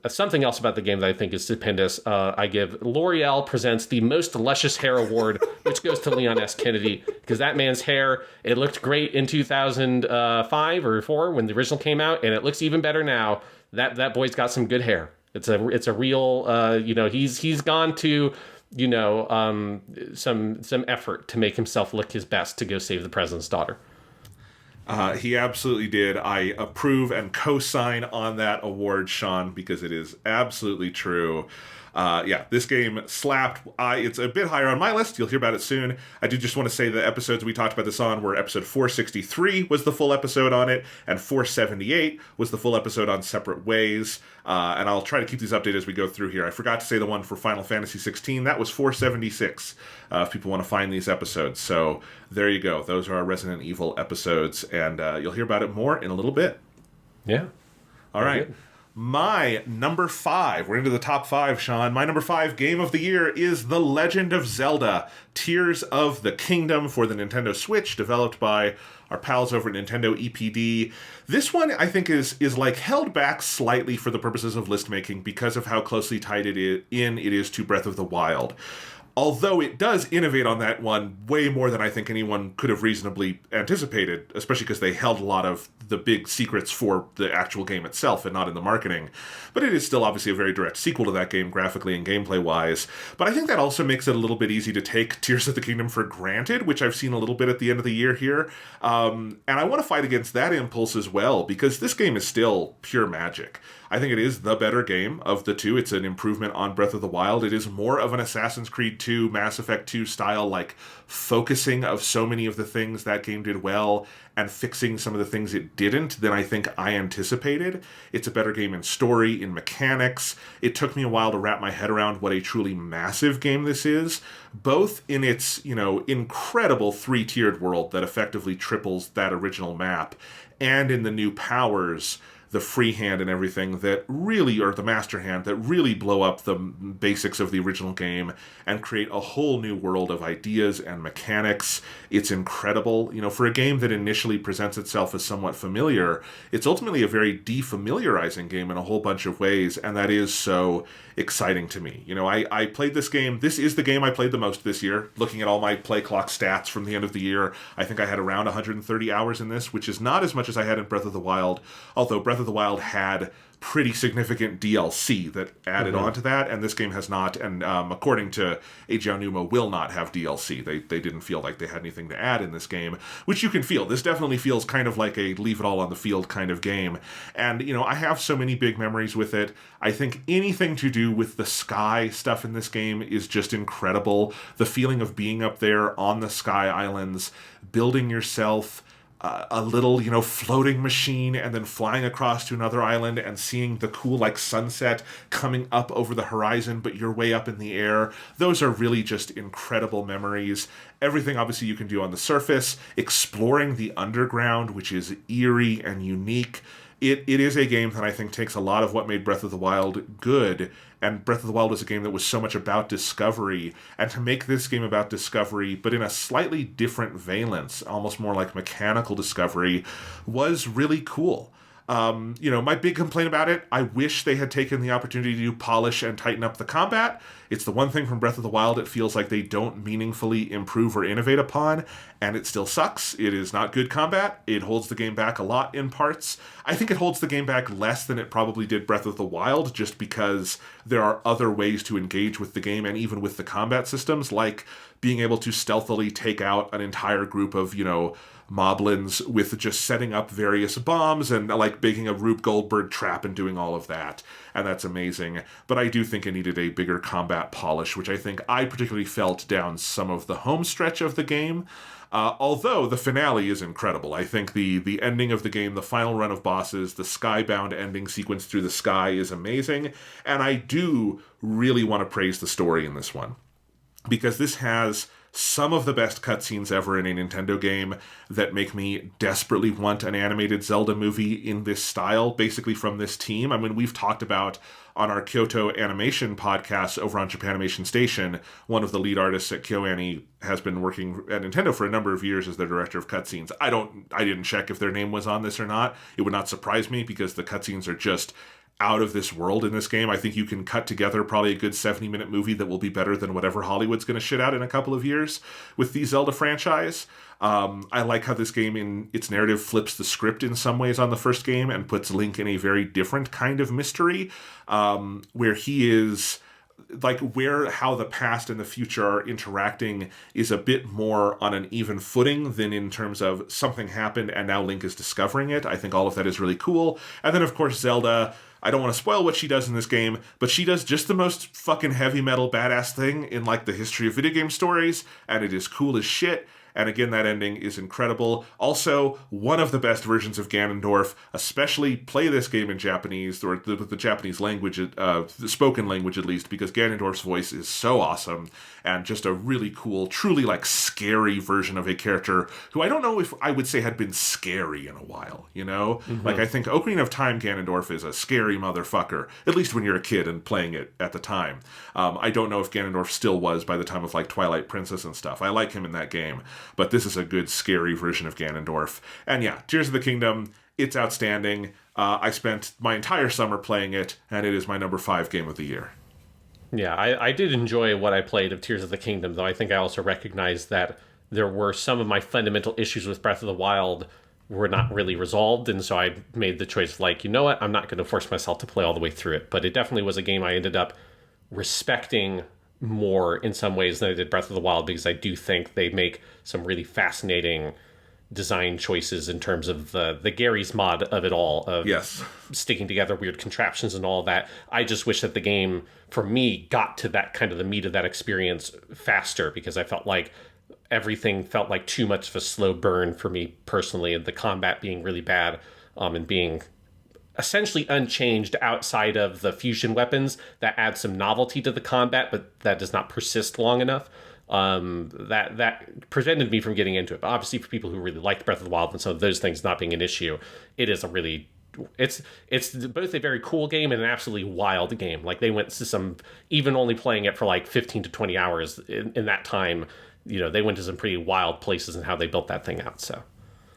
Something else about the game that I think is stupendous, I give L'Oreal presents the Most Luscious Hair Award, which goes to Leon S. Kennedy, because that man's hair, it looked great in 2005 or 4 when the original came out, and it looks even better now. That boy's got some good hair. It's a real, he's gone to, some effort to make himself look his best to go save the president's daughter. He absolutely did. I approve and co-sign on that award, Sean, because it is absolutely true. This game slapped. It's a bit higher on my list. You'll hear about it soon. I do just want to say the episodes we talked about this on were episode 463 was the full episode on it, and 478 was the full episode on Separate Ways. And I'll try to keep these updated as we go through here. I forgot to say the one for Final Fantasy XVI. That was 476, if people want to find these episodes. So there you go. Those are our Resident Evil episodes, and you'll hear about it more in a little bit. Yeah. All right. Good. My number 5, we're into the top 5, Sean. My number 5 game of the year is The Legend of Zelda, Tears of the Kingdom for the Nintendo Switch, developed by our pals over at Nintendo EPD. This one, I think, is like held back slightly for the purposes of list making because of how closely tied it is to Breath of the Wild. Although it does innovate on that one way more than I think anyone could have reasonably anticipated, especially because they held a lot of the big secrets for the actual game itself and not in the marketing. But it is still obviously a very direct sequel to that game, graphically and gameplay-wise. But I think that also makes it a little bit easy to take Tears of the Kingdom for granted, which I've seen a little bit at the end of the year here. And I want to fight against that impulse as well, because this game is still pure magic. I think it is the better game of the two. It's an improvement on Breath of the Wild. It is more of an Assassin's Creed 2, Mass Effect 2 style, like focusing of so many of the things that game did well and fixing some of the things it didn't than I think I anticipated. It's a better game in story, in mechanics. It took me a while to wrap my head around what a truly massive game this is, both in its, incredible 3-tiered world that effectively triples that original map, and in the new powers, the free hand and everything that really, or the master hand, that really blow up the basics of the original game and create a whole new world of ideas and mechanics. It's incredible. For a game that initially presents itself as somewhat familiar, it's ultimately a very defamiliarizing game in a whole bunch of ways, and that is so exciting to me. I played this game. This is the game I played the most this year. Looking at all my play clock stats from the end of the year, I think I had around 130 hours in this, which is not as much as I had in Breath of the Wild, although Breath of the Wild had pretty significant DLC that added on to that, and this game has not, and according to Eiji Aonuma, will not have DLC. They didn't feel like they had anything to add in this game, which you can feel. This definitely feels kind of like a leave it all on the field kind of game, and I have so many big memories with it. I think anything to do with the sky stuff in this game is just incredible. The feeling of being up there on the sky islands, building yourself a little, floating machine and then flying across to another island and seeing the cool, sunset coming up over the horizon, but you're way up in the air. Those are really just incredible memories. Everything, obviously, you can do on the surface, exploring the underground, which is eerie and unique. It is a game that I think takes a lot of what made Breath of the Wild good, and Breath of the Wild was a game that was so much about discovery, and to make this game about discovery, but in a slightly different valence, almost more like mechanical discovery, was really cool. My big complaint about it, I wish they had taken the opportunity to polish and tighten up the combat. It's the one thing from Breath of the Wild it feels like they don't meaningfully improve or innovate upon, and it still sucks. It is not good combat. It holds the game back a lot in parts. I think it holds the game back less than it probably did Breath of the Wild, just because there are other ways to engage with the game and even with the combat systems, like being able to stealthily take out an entire group of, moblins with just setting up various bombs and making a Rube Goldberg trap and doing all of that. And that's amazing. But I do think it needed a bigger combat polish, which I think I particularly felt down some of the home stretch of the game. Although the finale is incredible. I think the ending of the game, the final run of bosses, the skybound ending sequence through the sky is amazing. And I do really want to praise the story in this one, because this has some of the best cutscenes ever in a Nintendo game that make me desperately want an animated Zelda movie in this style, basically from this team. I mean, we've talked about on our Kyoto Animation podcast over on Japanimation Station, one of the lead artists at KyoAni has been working at Nintendo for a number of years as their director of cutscenes. I didn't check if their name was on this or not. It would not surprise me, because the cutscenes are just out of this world in this game. I think you can cut together probably a good 70-minute movie that will be better than whatever Hollywood's going to shit out in a couple of years with the Zelda franchise. I like how this game in its narrative flips the script in some ways on the first game and puts Link in a very different kind of mystery, where he is... like how the past and the future are interacting is a bit more on an even footing than in terms of something happened and now Link is discovering it. I think all of that is really cool. And then, of course, Zelda, I don't want to spoil what she does in this game, but she does just the most fucking heavy metal badass thing in, like, the history of video game stories, and it is cool as shit. And again, that ending is incredible. Also, one of the best versions of Ganondorf, especially play this game in Japanese, or the Japanese language, the spoken language at least, because Ganondorf's voice is so awesome, and just a really cool, truly like scary version of a character who I don't know if I would say had been scary in a while, you know? Mm-hmm. Like, I think Ocarina of Time Ganondorf is a scary motherfucker, at least when you're a kid and playing it at the time. I don't know if Ganondorf still was by the time of like Twilight Princess and stuff. I like him in that game. But this is a good, scary version of Ganondorf. And yeah, Tears of the Kingdom, it's outstanding. I spent my entire summer playing it, and it is my number 5 game of the year. Yeah, I did enjoy what I played of Tears of the Kingdom, though I think I also recognized that there were some of my fundamental issues with Breath of the Wild were not really resolved, and so I made the choice, like, you know what, I'm not going to force myself to play all the way through it. But it definitely was a game I ended up respecting more in some ways than I did Breath of the Wild, because I do think they make some really fascinating design choices in terms of the Gary's mod of it all, of yes, sticking together weird contraptions and all that. I just wish that the game, for me, got to that kind of the meat of that experience faster, because I felt like everything felt like too much of a slow burn for me personally, and the combat being really bad, and being essentially unchanged outside of the fusion weapons that add some novelty to the combat, but that does not persist long enough. That prevented me from getting into it. But obviously, for people who really liked Breath of the Wild and some of those things not being an issue, it is a really... It's both a very cool game and an absolutely wild game. Like, they went to some... Even only playing it for like 15 to 20 hours in that time, you know, they went to some pretty wild places in how they built that thing out, so...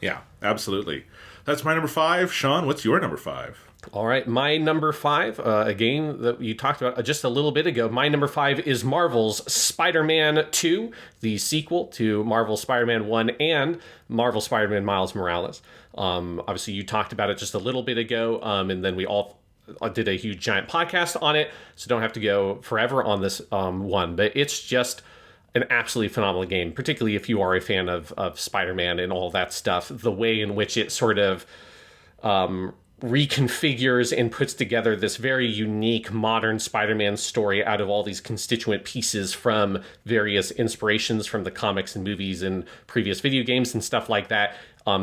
Yeah, absolutely. That's my number 5. Sean, what's your number 5? All right, my number 5, a game that you talked about just a little bit ago. My number 5 is Marvel's Spider-Man 2, the sequel to Marvel's Spider-Man 1 and Marvel Spider-Man Miles Morales. Obviously, you talked about it just a little bit ago, and then we all did a huge giant podcast on it, so don't have to go forever on this one. But it's just an absolutely phenomenal game, particularly if you are a fan of Spider-Man and all that stuff. The way in which it sort of reconfigures and puts together this very unique modern Spider-Man story out of all these constituent pieces from various inspirations from the comics and movies and previous video games and stuff like that.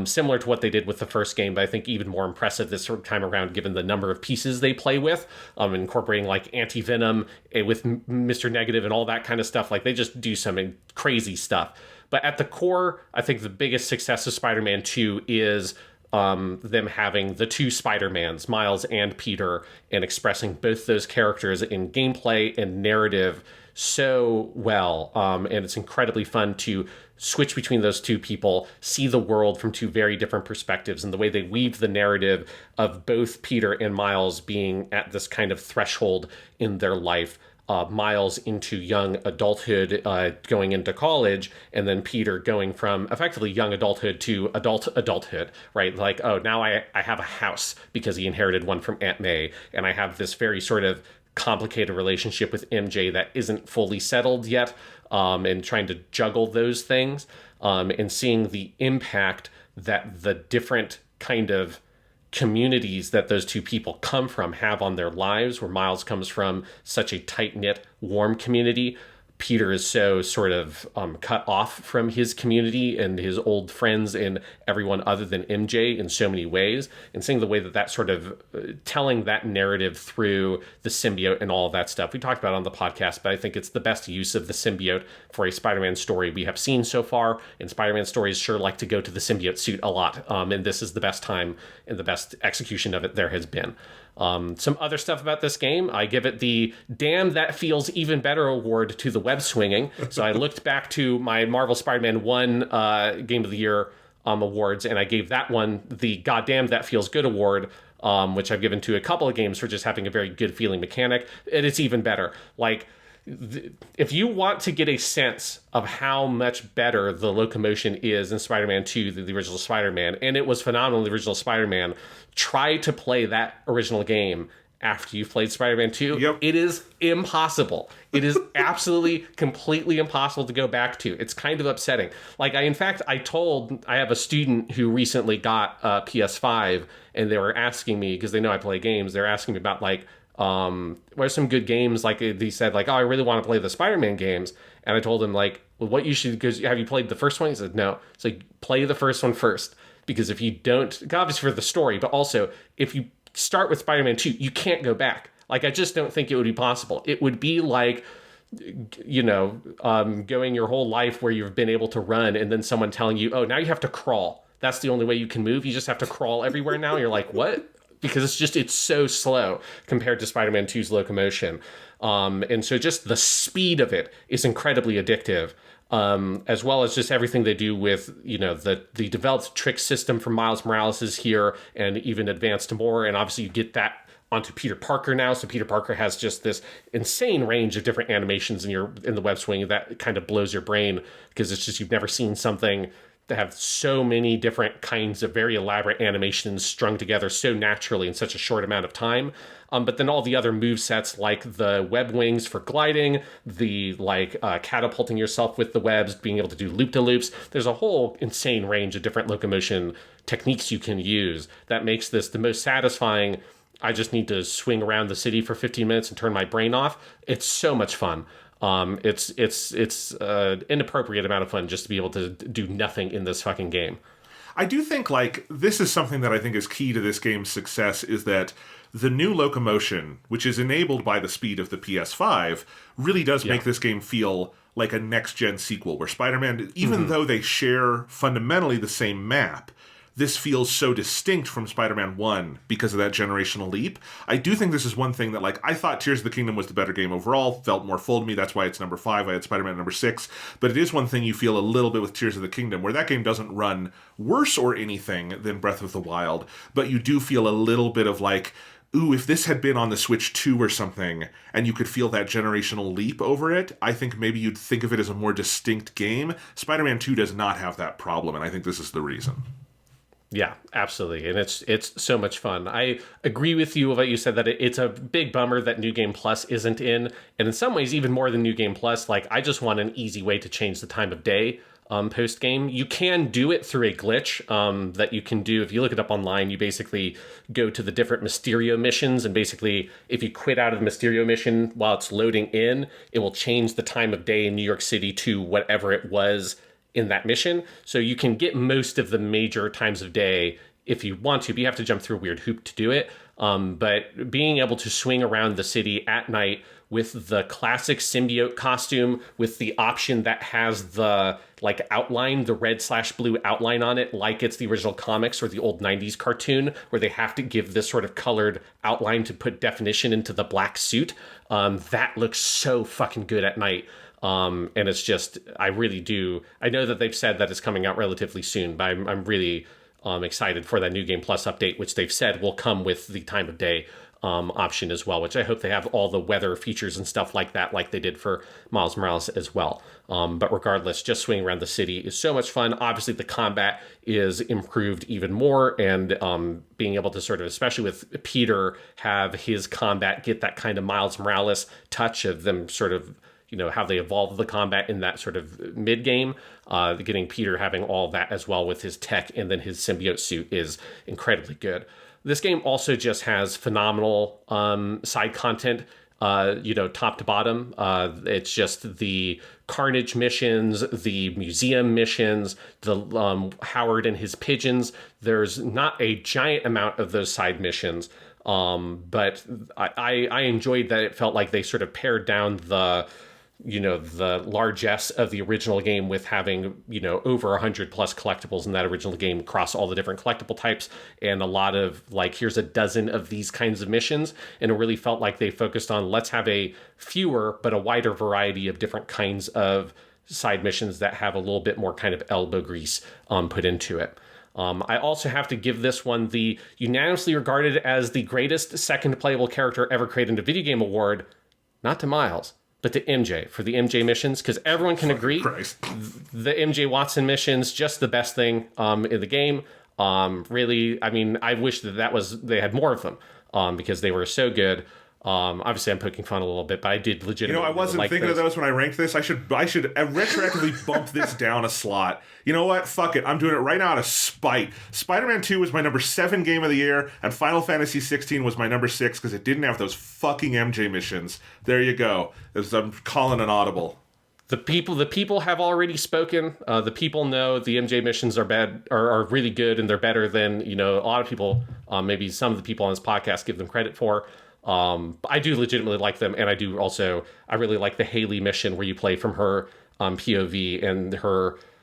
Similar to what they did with the first game, but I think even more impressive this time around, given the number of pieces they play with, incorporating like Anti-Venom with Mr. Negative and all that kind of stuff. Like, they just do some crazy stuff. But at the core, I think the biggest success of Spider-Man 2 is them having the two Spider-Mans, Miles and Peter, and expressing both those characters in gameplay and narrative so well. And it's incredibly fun to switch between those two people, see the world from two very different perspectives, and the way they weave the narrative of both Peter and Miles being at this kind of threshold in their life. Miles into young adulthood, going into college, and then Peter going from effectively young adulthood to adulthood, right? Like, oh, now I have a house because he inherited one from Aunt May, and I have this very sort of complicated relationship with MJ that isn't fully settled yet, and trying to juggle those things, and seeing the impact that the different kind of communities that those two people come from have on their lives, where Miles comes from such a tight-knit, warm community. Peter is so sort of cut off from his community and his old friends and everyone other than MJ in so many ways. And seeing the way that sort of telling that narrative through the symbiote and all of that stuff. We talked about it on the podcast, but I think it's the best use of the symbiote for a Spider-Man story we have seen so far. And Spider-Man stories sure like to go to the symbiote suit a lot. And this is the best time and the best execution of it there has been. Some other stuff about this game, I give it the damn that feels even better award to the web swinging. So I looked back to my Marvel Spider-Man 1 Game of the Year awards, and I gave that one the goddamn that feels good award which I've given to a couple of games for just having a very good feeling mechanic, and it's even better. Like, if you want to get a sense of how much better the locomotion is in Spider-Man 2 than the original Spider-Man, and it was phenomenal in the original Spider-Man, try to play that original game after you've played Spider-Man 2. Yep. It is impossible. It is absolutely, completely impossible to go back to. It's kind of upsetting. Like, I have a student who recently got a PS5, and they were asking me, because they know I play games, they're asking me about, like, what are some good games? Like, he said, like, oh, I really want to play the Spider-Man games. And I told him, like, well, what you should, because have you played the first one? He said, no. It's like, play the first one first. Because if you don't, obviously for the story, but also if you start with Spider-Man 2, you can't go back. Like, I just don't think it would be possible. It would be like, going your whole life where you've been able to run and then someone telling you, oh, now you have to crawl. That's the only way you can move. You just have to crawl everywhere now. You're like, what? Because it's so slow compared to Spider-Man 2's locomotion. And so just the speed of it is incredibly addictive. As well as just everything they do with, the developed trick system from Miles Morales is here and even advanced more. And obviously you get that onto Peter Parker now. So Peter Parker has just this insane range of different animations in the web swing that kind of blows your brain, because it's just, you've never seen something that have so many different kinds of very elaborate animations strung together so naturally in such a short amount of time. But then all the other move sets, like the web wings for gliding, the catapulting yourself with the webs, being able to do loop-de-loops. There's a whole insane range of different locomotion techniques you can use that makes this the most satisfying. I just need to swing around the city for 15 minutes and turn my brain off. It's so much fun. It's an inappropriate amount of fun just to be able to do nothing in this fucking game. I do think, this is something that I think is key to this game's success, is that the new locomotion, which is enabled by the speed of the PS5, really does make this game feel like a next-gen sequel, where Spider-Man, even though they share fundamentally the same map, this feels so distinct from Spider-Man 1 because of that generational leap. I do think this is one thing that, I thought Tears of the Kingdom was the better game overall, felt more full to me, that's why it's number 5, I had Spider-Man at number 6, but it is one thing you feel a little bit with Tears of the Kingdom, where that game doesn't run worse or anything than Breath of the Wild, but you do feel a little bit of ooh, if this had been on the Switch 2 or something, and you could feel that generational leap over it, I think maybe you'd think of it as a more distinct game. Spider-Man 2 does not have that problem, and I think this is the reason. Yeah, absolutely. And it's so much fun. I agree with you about you said that it's a big bummer that New Game Plus isn't in. And in some ways, even more than New Game Plus, I just want an easy way to change the time of day post-game. You can do it through a glitch that you can do. If you look it up online, you basically go to the different Mysterio missions. And basically, if you quit out of the Mysterio mission while it's loading in, it will change the time of day in New York City to whatever it was in that mission. So you can get most of the major times of day if you want to, but you have to jump through a weird hoop to do it. But being able to swing around the city at night with the classic symbiote costume, with the option that has the outline, the red/blue outline on it, like it's the original comics or the old 90s cartoon, where they have to give this sort of colored outline to put definition into the black suit. That looks so fucking good at night. And it's just, I really do. I know that they've said that it's coming out relatively soon, but I'm really excited for that New Game Plus update, which they've said will come with the time of day option as well, which I hope they have all the weather features and stuff like that, like they did for Miles Morales as well. But regardless, just swinging around the city is so much fun. Obviously, the combat is improved even more, and being able to sort of, especially with Peter, have his combat get that kind of Miles Morales touch of them sort of, how they evolve the combat in that sort of mid-game. Getting Peter having all that as well with his tech and then his symbiote suit is incredibly good. This game also just has phenomenal side content, top to bottom. It's just the Carnage missions, the museum missions, the Howard and his pigeons. There's not a giant amount of those side missions, but I enjoyed that it felt like they sort of pared down the largesse of the original game with having, over 100 plus collectibles in that original game across all the different collectible types, and a lot of here's a dozen of these kinds of missions. And it really felt like they focused on, let's have a fewer but a wider variety of different kinds of side missions that have a little bit more kind of elbow grease put into it. I also have to give this one the unanimously regarded as the greatest second playable character ever created in a video game award, not to Miles, but to MJ for the MJ missions, because everyone can agree the MJ Watson missions just the best thing in the game. Really, I mean, I wish they had more of them because they were so good. Obviously, I'm poking fun a little bit, but I did legitimately. I wasn't thinking of those when I ranked this. I should retroactively bump this down a slot. You know what? Fuck it. I'm doing it right now out of spite. Spider-Man 2 was my number 7 game of the year, and Final Fantasy XVI was my number 6 because it didn't have those fucking MJ missions. There you go. I'm calling an audible. The people have already spoken. The people know the MJ missions are bad, are really good, and they're better than a lot of people. Maybe some of the people on this podcast give them credit for. I do legitimately like them, and I really like the Haley mission where you play from her POV, and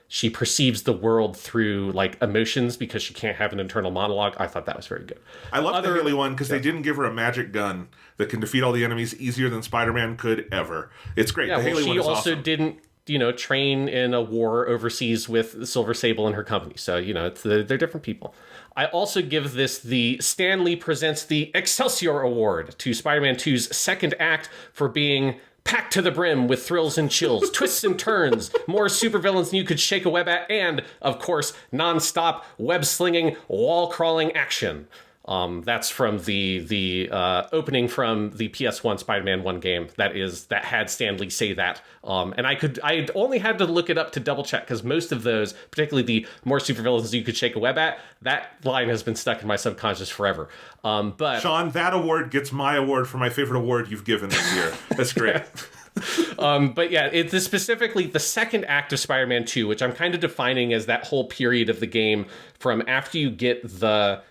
she perceives the world through like emotions because she can't have an internal monologue. I thought that was very good. I love the Haley one because they didn't give her a magic gun that can defeat all the enemies easier than Spider-Man could ever. It's great. Yeah, the Haley one is awesome. She also didn't train in a war overseas with Silver Sable and her company. So, they're different people. I also give this the Stan Lee Presents the Excelsior Award to Spider-Man 2's second act for being packed to the brim with thrills and chills, twists and turns, more supervillains than you could shake a web at, and, of course, non-stop web-slinging, wall-crawling action. That's from the opening from the PS1 Spider-Man 1 game that had Stan Lee say that. And I only had to look it up to double check because most of those, particularly the more supervillains you could shake a web at, that line has been stuck in my subconscious forever. But Sean, that award gets my award for my favorite award you've given this year. That's great. But yeah, it's specifically the second act of Spider-Man 2, which I'm kind of defining as that whole period of the game from after you get the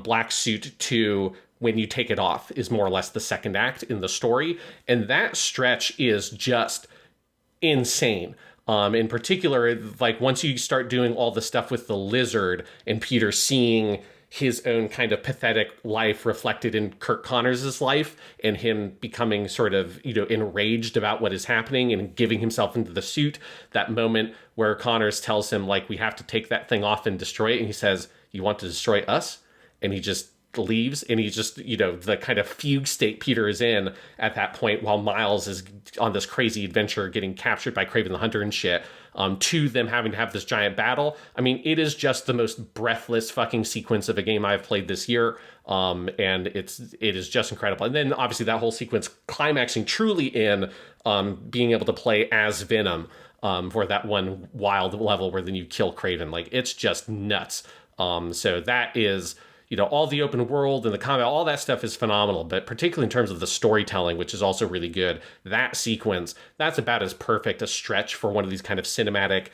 black suit to when you take it off is more or less the second act in the story. And that stretch is just insane. In particular, like once you start doing all the stuff with the lizard and Peter seeing his own kind of pathetic life reflected in Kirk Connors' life and him becoming sort of, enraged about what is happening and giving himself into the suit, that moment where Connors tells him, like, we have to take that thing off and destroy it. And he says, you want to destroy us? And he just leaves, and he just, the kind of fugue state Peter is in at that point while Miles is on this crazy adventure getting captured by Kraven the Hunter and shit, to them having to have this giant battle. I mean, it is just the most breathless fucking sequence of a game I've played this year. And it is just incredible. And then obviously that whole sequence climaxing truly in being able to play as Venom for that one wild level where then you kill Kraven. Like, it's just nuts. So that is, all the open world and the combat, all that stuff is phenomenal, but particularly in terms of the storytelling, which is also really good, that sequence, that's about as perfect a stretch for one of these kind of cinematic,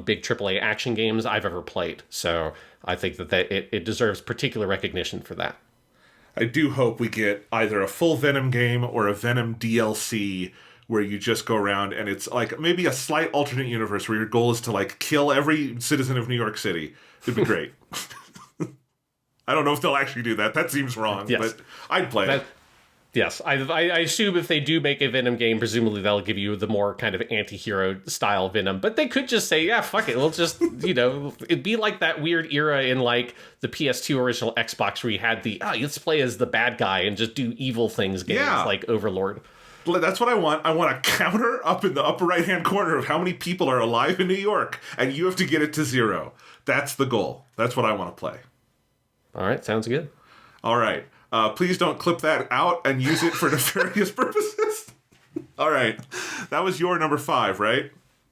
big AAA action games I've ever played. So I think that it deserves particular recognition for that. I do hope we get either a full Venom game or a Venom DLC where you just go around and it's like maybe a slight alternate universe where your goal is to like kill every citizen of New York City. It'd be great. I don't know if they'll actually do that. That seems wrong, yes. But I'd play it. Yes, I assume if they do make a Venom game, presumably they'll give you the more kind of anti-hero style Venom. But they could just say, yeah, fuck it. We'll just, it'd be like that weird era in like the PS2 original Xbox where you had let's play as the bad guy and just do evil things games like Overlord. That's what I want. I want a counter up in the upper right-hand corner of how many people are alive in New York, and you have to get it to 0. That's the goal. That's what I want to play. All right, sounds good. All right. Please don't clip that out and use it for nefarious purposes. All right. That was your number 5, right?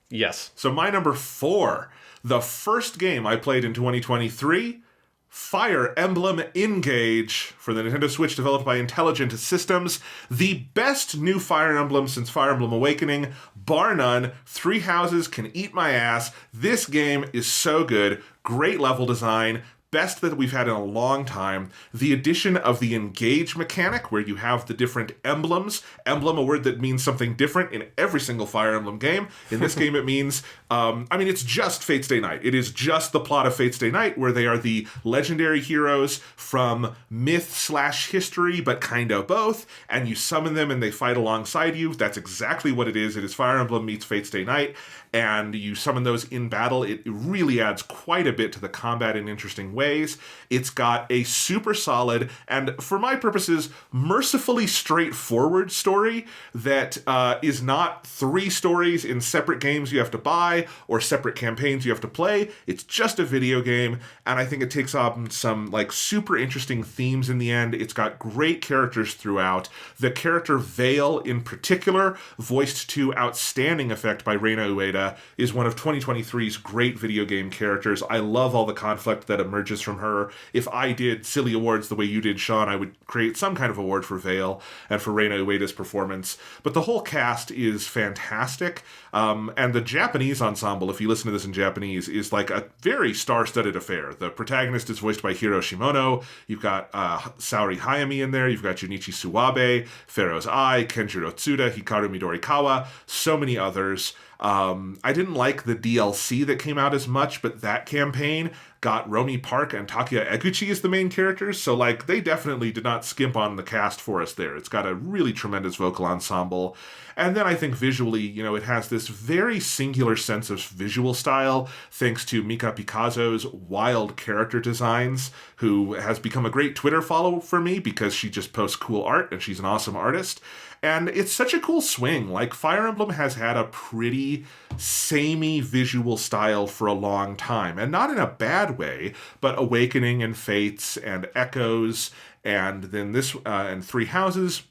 Yes. So my number 4, the first game I played in 2023, Fire Emblem Engage for the Nintendo Switch, developed by Intelligent Systems. The best new Fire Emblem since Fire Emblem Awakening, bar none. 3 Houses can eat my ass. This game is so good. Great level design. best that we've had in a long time. The addition of the engage mechanic, where you have the different emblems. Emblem, a word that means something different in every single Fire Emblem game. In this game, it means, it's just Fate's Day Night. It is just the plot of Fate's Day Night, where they are the legendary heroes from myth/history, but kind of both, and you summon them and they fight alongside you. That's exactly what it is. It is Fire Emblem meets Fate's Day Night, and you summon those in battle. It really adds quite a bit to the combat in interesting ways. It's got a super solid, and for my purposes, mercifully straightforward story that is not 3 stories in separate games you have to buy or separate campaigns you have to play. It's just a video game, and I think it takes on some super interesting themes in the end. It's got great characters throughout. The character Vale in particular, voiced to outstanding effect by Reina Ueda, is one of 2023's great video game characters. I love all the conflict that emerges from her. If I did silly awards the way you did, Sean, I would create some kind of award for Vale and for Reina Ueda's performance. But the whole cast is fantastic. And the Japanese ensemble, if you listen to this in Japanese, is a very star-studded affair. The protagonist is voiced by Hiro Shimono. You've got Saori Hayami in there. You've got Junichi Suwabe, Pharaoh's Eye, Kenjiro Tsuda, Hikaru Midorikawa, so many others. I didn't like the DLC that came out as much, but that campaign got Romy Park and Takuya Eguchi as the main characters, so they definitely did not skimp on the cast for us there. It's got a really tremendous vocal ensemble. And then I think visually, it has this very singular sense of visual style, thanks to Mika Picasso's wild character designs, who has become a great Twitter follow for me because she just posts cool art and she's an awesome artist. And it's such a cool swing. Fire Emblem has had a pretty samey visual style for a long time, and not in a bad way, but Awakening and Fates and Echoes and then this and Three Houses,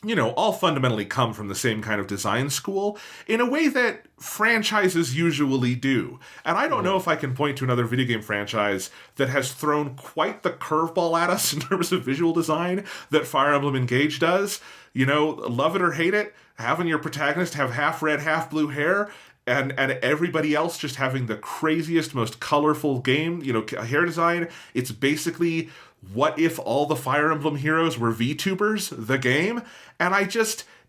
all fundamentally come from the same kind of design school in a way that franchises usually do. And I don't know if I can point to another video game franchise that has thrown quite the curveball at us in terms of visual design that Fire Emblem Engage does. Love it or hate it, having your protagonist have half red, half blue hair, and everybody else just having the craziest, most colorful game, hair design. It's basically what if all the Fire Emblem heroes were VTubers, the game? And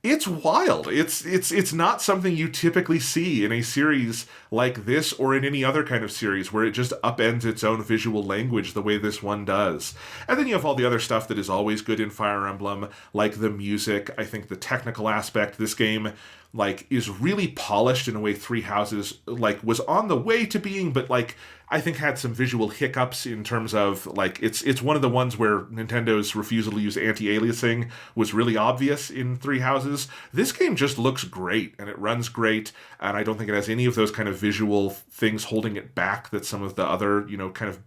it's wild. It's not something you typically see in a series like this or in any other kind of series where it just upends its own visual language the way this one does. And then you have all the other stuff that is always good in Fire Emblem, like the music. I think the technical aspect, this game is really polished in a way Three Houses was on the way to being, but I think had some visual hiccups in terms of it's one of the ones where Nintendo's refusal to use anti-aliasing was really obvious in Three Houses. This game just looks great and it runs great, and I don't think it has any of those kind of visual things holding it back that some of the other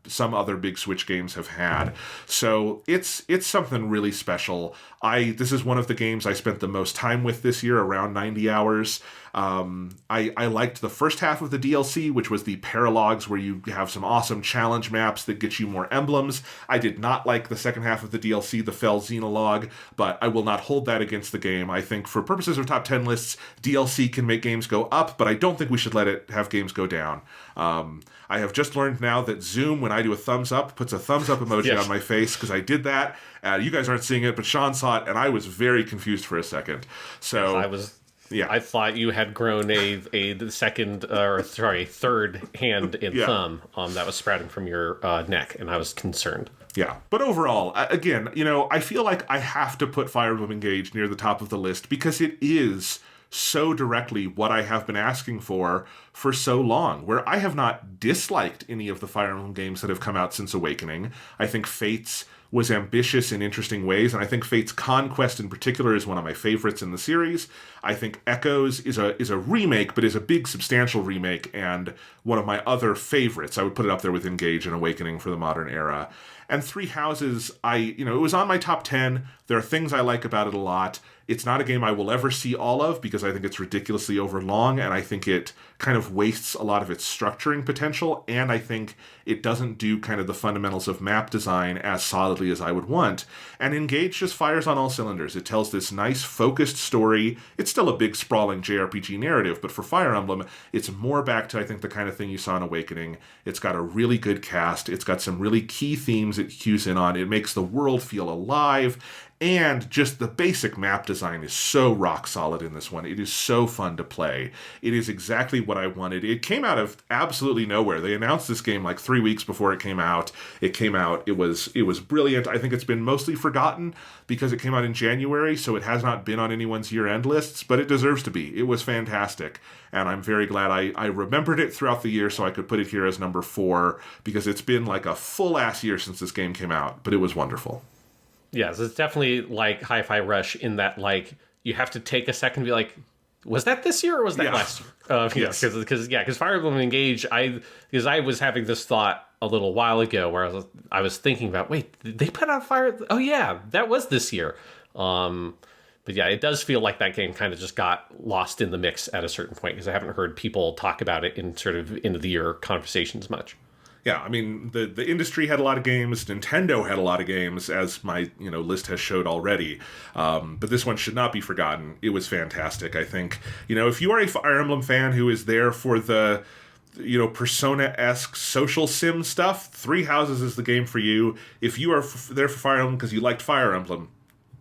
some other big Switch games have had. So it's something really special. This is one of the games I spent the most time with this year, around 90 hours. I liked the first half of the DLC, which was the Paralogs, where you have some awesome challenge maps that get you more emblems. I did not like the second half of the DLC, the Fell Xenologue, but I will not hold that against the game. I think for purposes of top 10 lists, DLC can make games go up, but I don't think we should let it have games go down. I have just learned now that Zoom, when I do a thumbs up, puts a thumbs up emoji on my face, because I did that. You guys aren't seeing it, but Sean saw it, and I was very confused for a second. So I thought you had grown a third hand and thumb that was sprouting from your neck, and I was concerned. Yeah, but overall, again, I feel like I have to put Fire Emblem Engage near the top of the list because it is so directly what I have been asking for so long, where I have not disliked any of the Fire Emblem games that have come out since Awakening. I think Fates was ambitious in interesting ways, and I think Fate's Conquest in particular is one of my favorites in the series. I think Echoes is a remake, but is a big, substantial remake, and one of my other favorites. I would put it up there with Engage and Awakening for the modern era. And Three Houses, it was on my top 10. There are things I like about it a lot. It's not a game I will ever see all of because I think it's ridiculously overlong, and I think it kind of wastes a lot of its structuring potential, and I think it doesn't do kind of the fundamentals of map design as solidly as I would want. And Engage just fires on all cylinders. It tells this nice, focused story. It's still a big, sprawling JRPG narrative, but for Fire Emblem, it's more back to, I think, the kind of thing you saw in Awakening. It's got a really good cast. It's got some really key themes it cues in on. It makes the world feel alive. And just the basic map design is so rock solid in this one. It is so fun to play. It is exactly what I wanted. It came out of absolutely nowhere. They announced this game like 3 weeks before it came out. It was brilliant. I think it's been mostly forgotten because it came out in January, so it has not been on anyone's year-end lists, but it deserves to be. It was fantastic. And I'm very glad I remembered it throughout the year so I could put it here as number 4 because it's been like a full-ass year since this game came out, but it was wonderful. Yes, it's definitely like Hi-Fi Rush in that, like, you have to take a second to be like, was that this year or was that last year? Yes. Because Fire Emblem Engage, I was having this thought a little while ago where I was thinking about, wait, did they put out Fire? Oh yeah, that was this year. But yeah, it does feel like that game kind of just got lost in the mix at a certain point because I haven't heard people talk about it in sort of end of the year conversations much. Yeah, I mean, the industry had a lot of games. Nintendo had a lot of games, as my list has showed already. But this one should not be forgotten. It was fantastic, I think. If you are a Fire Emblem fan who is there for the Persona-esque social sim stuff, Three Houses is the game for you. If you are there for Fire Emblem because you liked Fire Emblem,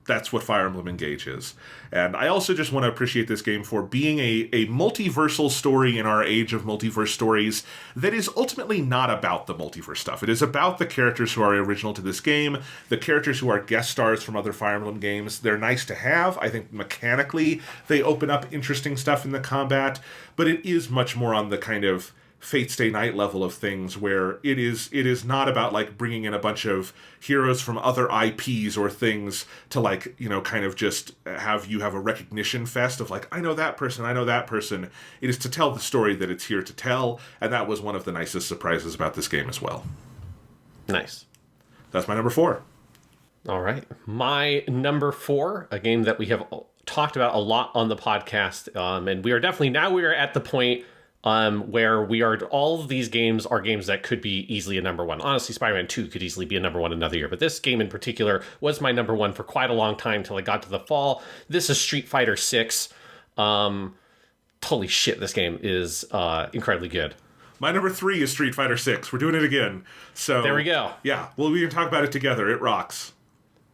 that's what Fire Emblem Engage is. And I also just want to appreciate this game for being a multiversal story in our age of multiverse stories that is ultimately not about the multiverse stuff. It is about the characters who are original to this game, the characters who are guest stars from other Fire Emblem games. They're nice to have. I think mechanically they open up interesting stuff in the combat, but it is much more on the kind of Fate Stay Night level of things where it is not about like bringing in a bunch of heroes from other IPs or things to like, kind of just have a recognition fest of like, I know that person. It is to tell the story that it's here to tell. And that was one of the nicest surprises about this game as well. Nice. That's my number 4. All right. My number 4, a game that we have talked about a lot on the podcast. And we are at the point where all of these games are games that could be easily a number 1. Honestly, Spider-Man 2 could easily be a number 1 another year, but this game in particular was my number 1 for quite a long time till I got to the fall. This is Street Fighter VI. Holy shit, this game is incredibly good. My number 3 is Street Fighter VI. We're doing it again. So there we go. Yeah, well, we can talk about it together. It rocks.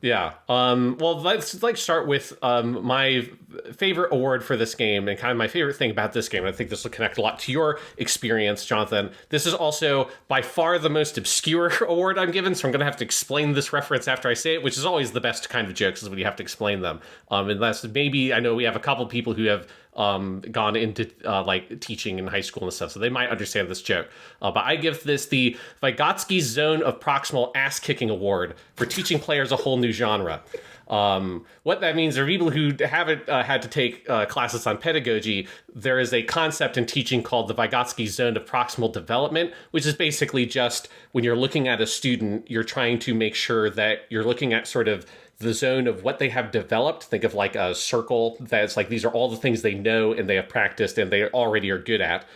Yeah. Well, let's start with my favorite award for this game and kind of my favorite thing about this game. I think this will connect a lot to your experience, Jonathan. This is also by far the most obscure award I'm given, so I'm going to have to explain this reference after I say it, which is always the best kind of jokes is when you have to explain them. Unless maybe I know we have a couple people who have gone into like teaching in high school and stuff, so they might understand this joke. But I give this the Vygotsky Zone of Proximal Ass-Kicking Award for teaching players a whole new genre. What that means are people who haven't had to take classes on pedagogy. There is a concept in teaching called the Vygotsky Zone of Proximal Development, which is basically just when you're looking at a student, you're trying to make sure that you're looking at sort of the zone of what they have developed. Think of like a circle that's like these are all the things they know and they have practiced and they already are good at.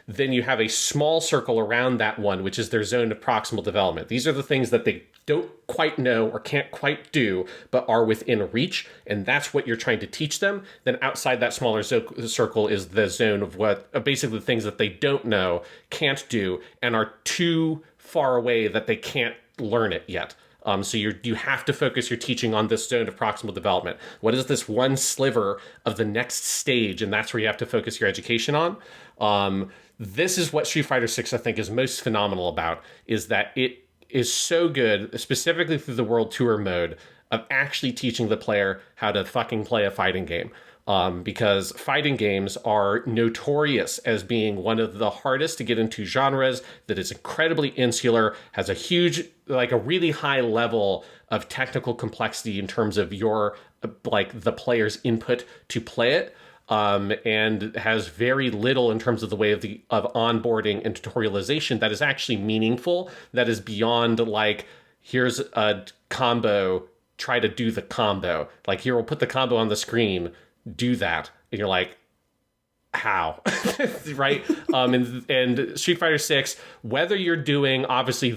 Then you have a small circle around that one, which is their zone of proximal development. These are the things that they don't quite know or can't quite do, but are within reach, and that's what you're trying to teach them. Then outside that smaller circle is the zone of what basically the things that they don't know, can't do, and are too far away that they can't learn it yet. So you have to focus your teaching on this zone of proximal development. What is this one sliver of the next stage? And that's where you have to focus your education on. This is what Street Fighter VI, I think, is most phenomenal about, is that it is so good, specifically through the World Tour mode, of actually teaching the player how to fucking play a fighting game. Because fighting games are notorious as being one of the hardest to get into genres, that is incredibly insular, has a huge, like a really high level of technical complexity in terms of your, like the player's input to play it, and has very little in terms of the way of onboarding and tutorialization that is actually meaningful, that is beyond like, here's a combo, try to do the combo. Like, here, we'll put the combo on the screen, do that. And you're like, how? Right? And Street Fighter 6, whether you're doing, obviously,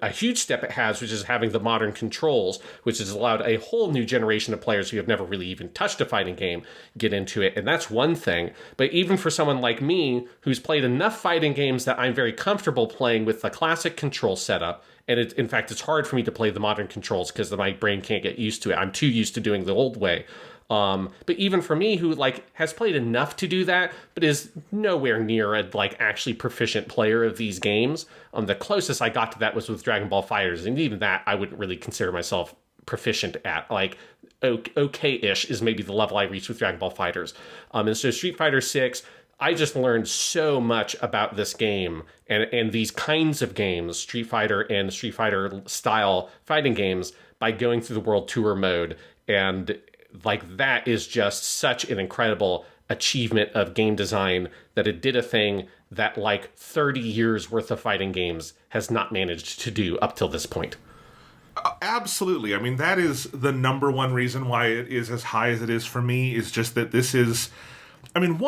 a huge step it has, which is having the modern controls, which has allowed a whole new generation of players who have never really even touched a fighting game get into it. And that's one thing. But even for someone like me, who's played enough fighting games that I'm very comfortable playing with the classic control setup, and in fact, it's hard for me to play the modern controls because my brain can't get used to it. I'm too used to doing the old way. But even for me, who has played enough to do that, but is nowhere near a actually proficient player of these games, the closest I got to that was with Dragon Ball FighterZ, and even that I wouldn't really consider myself proficient at. Okay-ish is maybe the level I reached with Dragon Ball FighterZ. And so Street Fighter 6, I just learned so much about this game and these kinds of games, Street Fighter and Street Fighter style fighting games, by going through the World Tour mode. And that is just such an incredible achievement of game design that it did a thing that 30 years worth of fighting games has not managed to do up till this point. Absolutely. I mean, that is the number one reason why it is as high as it is for me, is just that this is... I mean,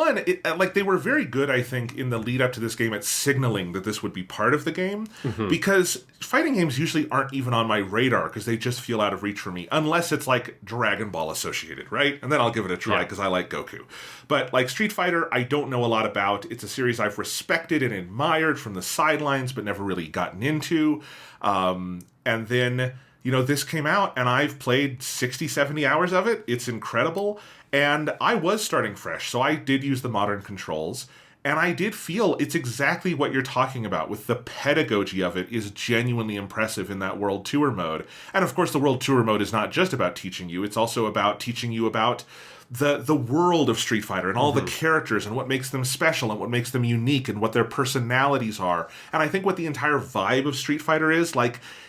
they were very good, I think, in the lead up to this game at signaling that this would be part of the game, because fighting games usually aren't even on my radar because they just feel out of reach for me, unless it's Dragon Ball associated, right? And then I'll give it a try because I like Goku. But Street Fighter, I don't know a lot about. It's a series I've respected and admired from the sidelines, but never really gotten into. And then... this came out, and I've played 60, 70 hours of it. It's incredible. And I was starting fresh, so I did use the modern controls. And I did feel it's exactly what you're talking about, with the pedagogy of it is genuinely impressive in that World Tour mode. And of course, the World Tour mode is not just about teaching you. It's also about teaching you about the world of Street Fighter and all the characters and what makes them special and what makes them unique and what their personalities are. And I think what the entire vibe of Street Fighter is,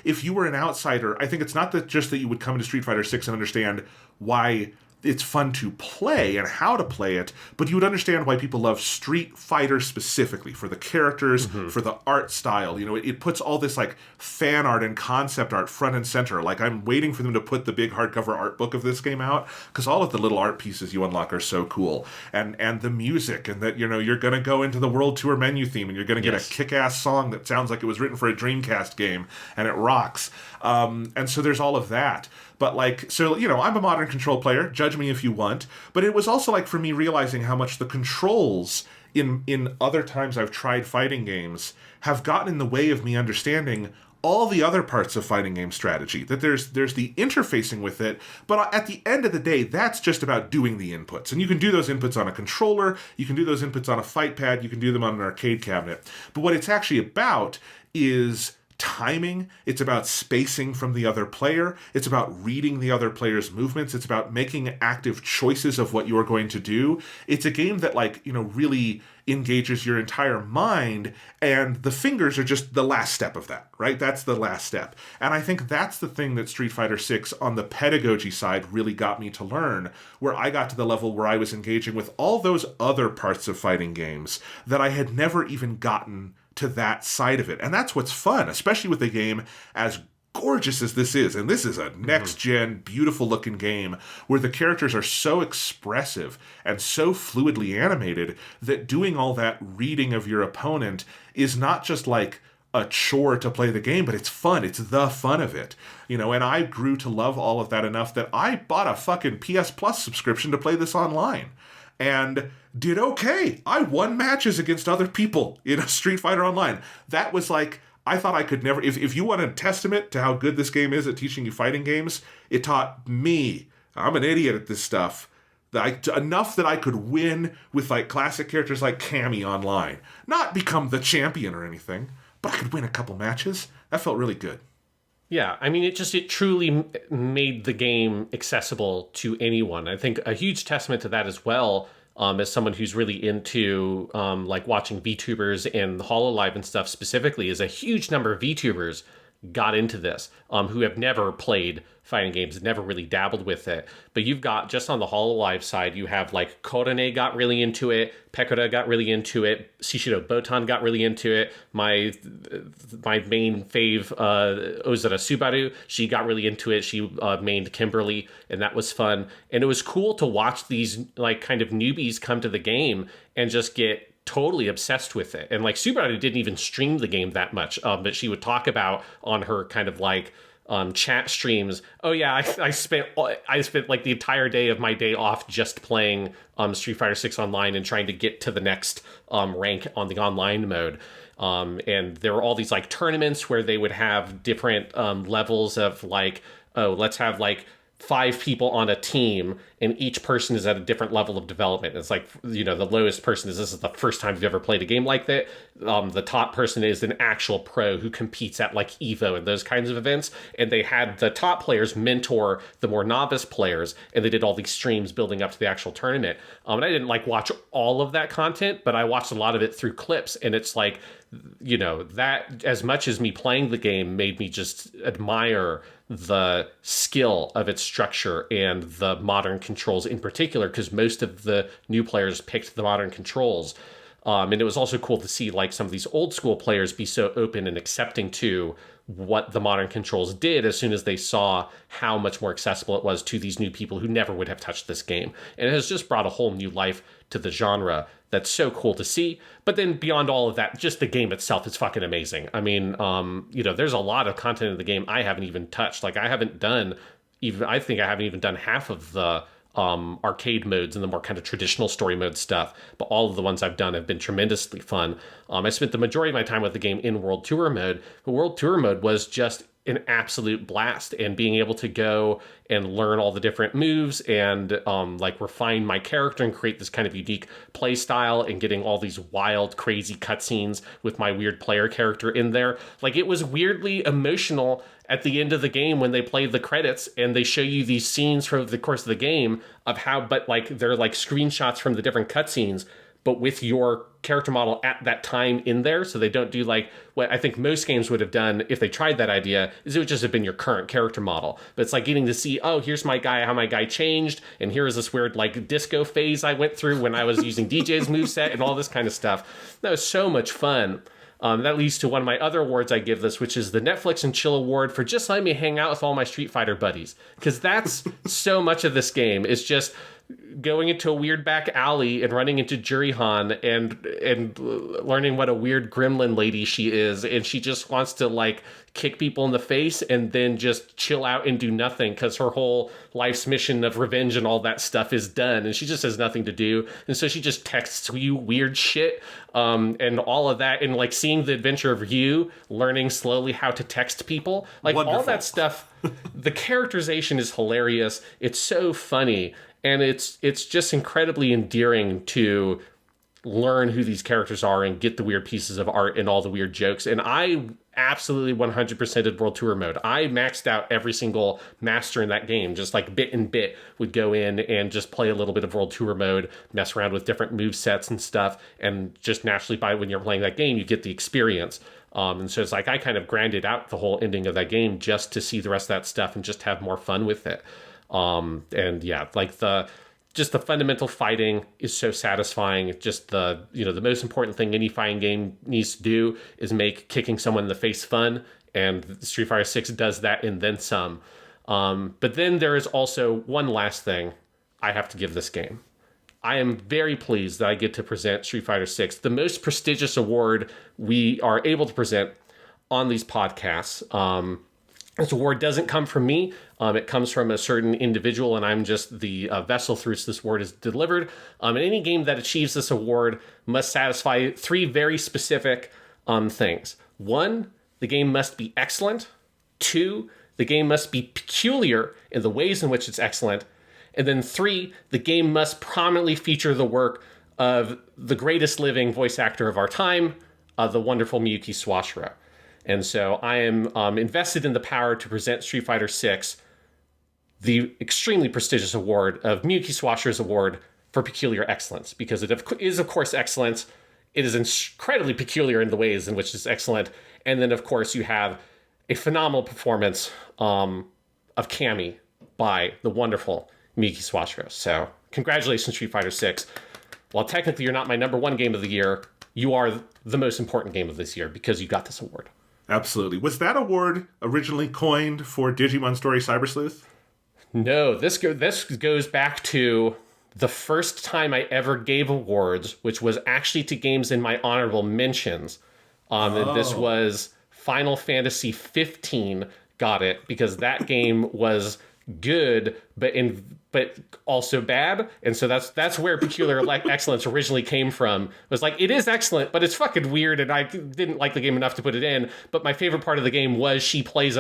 if you were an outsider, I think it's not just that you would come into Street Fighter 6 and understand why it's fun to play and how to play it, but you would understand why people love Street Fighter specifically, for the characters, for the art style. It puts all this fan art and concept art front and center. I'm waiting for them to put the big hardcover art book of this game out, because all of the little art pieces you unlock are so cool. And the music, and that, you're going to go into the World Tour menu theme and you're going to get a kick-ass song that sounds like it was written for a Dreamcast game, and it rocks. And so there's all of that. But I'm a modern control player, judge me if you want, but it was also for me realizing how much the controls in other times I've tried fighting games have gotten in the way of me understanding all the other parts of fighting game strategy. That there's the interfacing with it, but at the end of the day, that's just about doing the inputs. And you can do those inputs on a controller, you can do those inputs on a fight pad, you can do them on an arcade cabinet. But what it's actually about is timing. It's about spacing from the other player. It's about reading the other player's movements. It's about making active choices of what you're going to do. It's a game that really engages your entire mind, and the fingers are just the last step of that, right? That's the last step. And I think that's the thing that Street Fighter 6 on the pedagogy side really got me to learn, where I got to the level where I was engaging with all those other parts of fighting games that I had never even gotten to that side of it. And that's what's fun, especially with a game as gorgeous as this is. And this is a next-gen, beautiful-looking game where the characters are so expressive and so fluidly animated that doing all that reading of your opponent is not just a chore to play the game, but it's fun. It's the fun of it. And I grew to love all of that enough that I bought a fucking PS Plus subscription to play this online. And did okay. I won matches against other people in a Street Fighter Online. That was I thought I could never... If you want a testament to how good this game is at teaching you fighting games, it taught me. I'm an idiot at this stuff. Enough that I could win with classic characters like Cammy online. Not become the champion or anything, but I could win a couple matches. That felt really good. Yeah, I mean, it truly made the game accessible to anyone. I think a huge testament to that as well, as someone who's really into watching VTubers and the HoloLive and stuff specifically, is a huge number of VTubers got into this, who have never played fighting games, never really dabbled with it. But you've got, just on the Hololive side, you have like Korone got really into it, Pekora got really into it, Shishido Botan got really into it, my main fave, Ozura Subaru, she got really into it. She mained Kimberly, and that was fun. And it was cool to watch these like kind of newbies come to the game and just get totally obsessed with it. And like Subaru didn't even stream the game that much, but she would talk about on her kind of like chat streams, oh yeah, I spent like the entire day of my day off just playing Street Fighter 6 online and trying to get to the next rank on the online mode. And there were all these like tournaments where they would have different levels of like, oh, let's have like 5 people on a team, and each person is at a different level of development. It's like, you know, the lowest person is, this is the first time you've ever played a game like that. The top person is an actual pro who competes at like EVO and those kinds of events. And they had the top players mentor the more novice players, and they did all these streams building up to the actual tournament. And I didn't like watch all of that content, but I watched a lot of it through clips. And it's like, you know, that as much as me playing the game made me just admire the skill of its structure and the modern controls in particular, because most of the new players picked the modern controls. And it was also cool to see like some of these old school players be so open and accepting to what the modern controls did as soon as they saw how much more accessible it was to these new people who never would have touched this game. And it has just brought a whole new life to the genre. That's so cool to see. But then beyond all of that, just the game itself is fucking amazing. I mean, you know, there's a lot of content in the game I haven't even touched. Like I think I haven't even done half of the arcade modes and the more kind of traditional story mode stuff. But all of the ones I've done have been tremendously fun. I spent the majority of my time with the game in World Tour mode. The World Tour mode was just an absolute blast, and being able to go and learn all the different moves and like refine my character and create this kind of unique play style, and getting all these wild, crazy cutscenes with my weird player character in there. Like it was weirdly emotional at the end of the game when they play the credits and they show you these scenes from the course of the game of how, but like they're like screenshots from the different cutscenes, but with your character model at that time in there. So they don't do like what I think most games would have done if they tried that idea, is it would just have been your current character model. But it's like getting to see, oh, here's my guy, how my guy changed, and here is this weird like disco phase I went through when I was using DJ's moveset and all this kind of stuff. That was so much fun. That leads to one of my other awards I give this, which is the Netflix and Chill Award for just letting me hang out with all my Street Fighter buddies. Because that's so much of this game is just going into a weird back alley and running into Jurihan and learning what a weird gremlin lady she is, and she just wants to like kick people in the face and then just chill out and do nothing because her whole life's mission of revenge and all that stuff is done, and she just has nothing to do, and so she just texts you weird shit and all of that, and like seeing the adventure of you learning slowly how to text people, like Wonderful. All that stuff. The characterization is hilarious. It's so funny. And it's just incredibly endearing to learn who these characters are and get the weird pieces of art and all the weird jokes. And I absolutely 100%ed World Tour mode. I maxed out every single master in that game, just like bit and bit would go in and just play a little bit of World Tour mode, mess around with different move sets and stuff. And just naturally when you're playing that game, you get the experience. And so it's like I kind of grinded out the whole ending of that game just to see the rest of that stuff and just have more fun with it. And yeah, like the fundamental fighting is so satisfying. Just the most important thing any fighting game needs to do is make kicking someone in the face fun. And Street Fighter 6 does that and then some. But then there is also one last thing I have to give this game. I am very pleased that I get to present Street Fighter 6, the most prestigious award we are able to present on these podcasts. This award doesn't come from me. It comes from a certain individual, and I'm just the vessel through which this award is delivered. And any game that achieves this award must satisfy 3 very specific things. 1, the game must be excellent. 2, the game must be peculiar in the ways in which it's excellent. And then 3, the game must prominently feature the work of the greatest living voice actor of our time, the wonderful Miyuki Sawashiro. And so I am invested in the power to present Street Fighter VI, the extremely prestigious award of Miyuki Sawashiro's award for peculiar excellence, because it is, of course, excellent. It is incredibly peculiar in the ways in which it's excellent. And then, of course, you have a phenomenal performance of Cammy by the wonderful Miki Swashko. So congratulations, Street Fighter 6. While technically you're not my number one game of the year, you are the most important game of this year because you got this award. Absolutely. Was that award originally coined for Digimon Story Cyber Sleuth? No, this goes back to the first time I ever gave awards, which was actually to games in my honorable mentions. And this was Final Fantasy XV got it because that game was good, but also bad, and so that's where Peculiar Excellence originally came from. It was like, it is excellent, but it's fucking weird, and I didn't like the game enough to put it in. But my favorite part of the game was she plays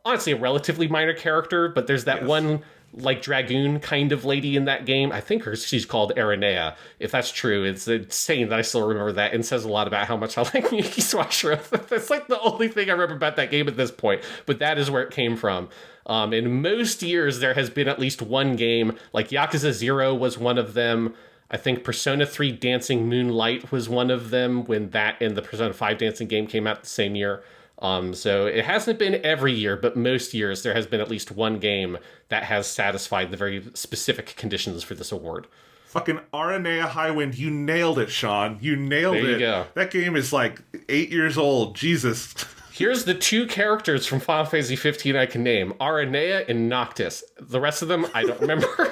honestly a relatively minor character, but there's that one like dragoon kind of lady in that game. I think she's called Aranea. If that's true, it's insane that I still remember that, and says a lot about how much I like Miki Swashro. That's like the only thing I remember about that game at this point, but that is where it came from. In most years, there has been at least one game, like Yakuza 0 was one of them. I think Persona 3 Dancing Moonlight was one of them when that and the Persona 5 Dancing game came out the same year. So it hasn't been every year, but most years there has been at least one game that has satisfied the very specific conditions for this award. Fucking Aranea Highwind, you nailed it, Sean. You nailed it. There you go. That game is like 8 years old. Jesus. Here's the two characters from Final Fantasy 15 I can name. Aranea and Noctis. The rest of them, I don't remember.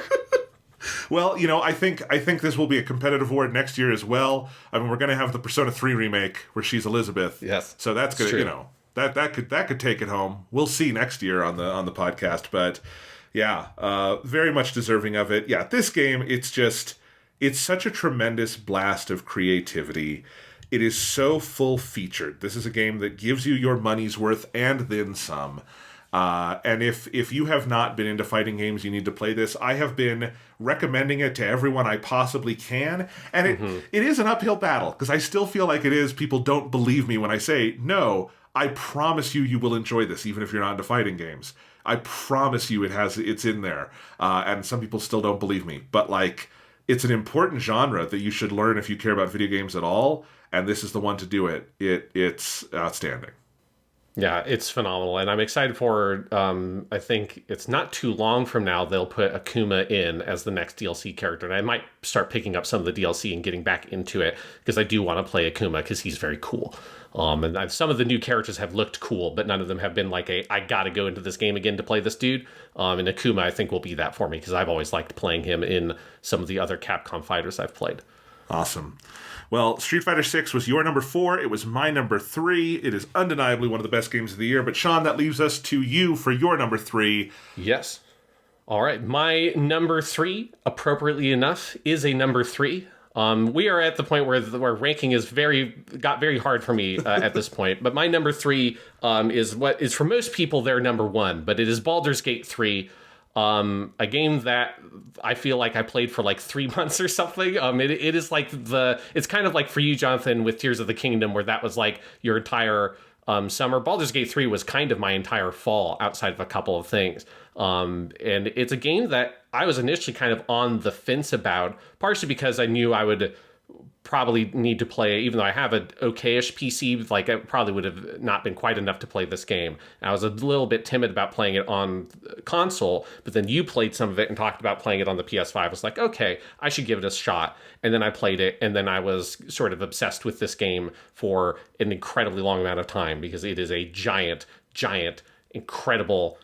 Well, I think this will be a competitive award next year as well. I mean, we're going to have the Persona 3 remake where she's Elizabeth. Yes. So that's going to, that could take it home. We'll see next year on the podcast, but yeah, very much deserving of it. Yeah, this game, it's such a tremendous blast of creativity. It is so full-featured. This is a game that gives you your money's worth and then some. And if you have not been into fighting games, you need to play this. I have been recommending it to everyone I possibly can. And it is an uphill battle, because I still feel like it is. People don't believe me when I say, no, I promise you will enjoy this, even if you're not into fighting games. I promise you it's in there. And some people still don't believe me. But, it's an important genre that you should learn if you care about video games at all. And this is the one to do it. It's outstanding. Yeah, it's phenomenal, and I'm excited for, I think it's not too long from now, they'll put Akuma in as the next DLC character, and I might start picking up some of the DLC and getting back into it, because I do want to play Akuma, because he's very cool. And some of the new characters have looked cool, but none of them have been like I gotta go into this game again to play this dude. And Akuma, I think, will be that for me, because I've always liked playing him in some of the other Capcom fighters I've played. Awesome. Well, Street Fighter 6 was your number 4. It was my number 3. It is undeniably one of the best games of the year. But, Sean, that leaves us to you for your number 3. Yes. All right. My number 3, appropriately enough, is a number 3. We are at the point where ranking is got very hard for me at this point. But my number 3 is what is for most people their number 1. But it is Baldur's Gate 3. A game that I feel like I played for 3 months or something. It is it's kind of like for you, Jonathan, with Tears of the Kingdom, where that was your entire summer. Baldur's Gate 3 was kind of my entire fall outside of a couple of things. And it's a game that I was initially kind of on the fence about, partially because I knew I would probably need to play, even though I have an okay-ish PC, it probably would have not been quite enough to play this game. And I was a little bit timid about playing it on console, but then you played some of it and talked about playing it on the PS5. I was like, okay, I should give it a shot. And then I played it, and then I was sort of obsessed with this game for an incredibly long amount of time, because it is a giant, incredible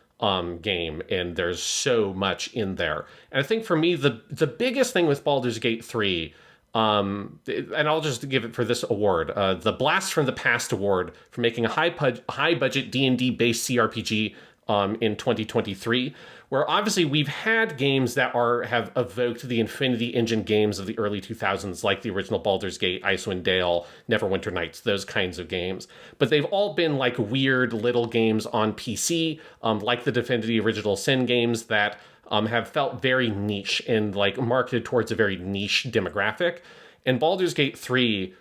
game, and there's so much in there. And I think for me, the biggest thing with Baldur's Gate 3, and I'll just give it for this award, the Blast from the Past award for making a high budget D&D based CRPG in 2023, where obviously we've had games that have evoked the Infinity Engine games of the early 2000s, like the original Baldur's Gate, Icewind Dale, Neverwinter Nights, those kinds of games. But they've all been weird little games on PC, like the Divinity Original Sin games that have felt very niche and marketed towards a very niche demographic. And Baldur's Gate 3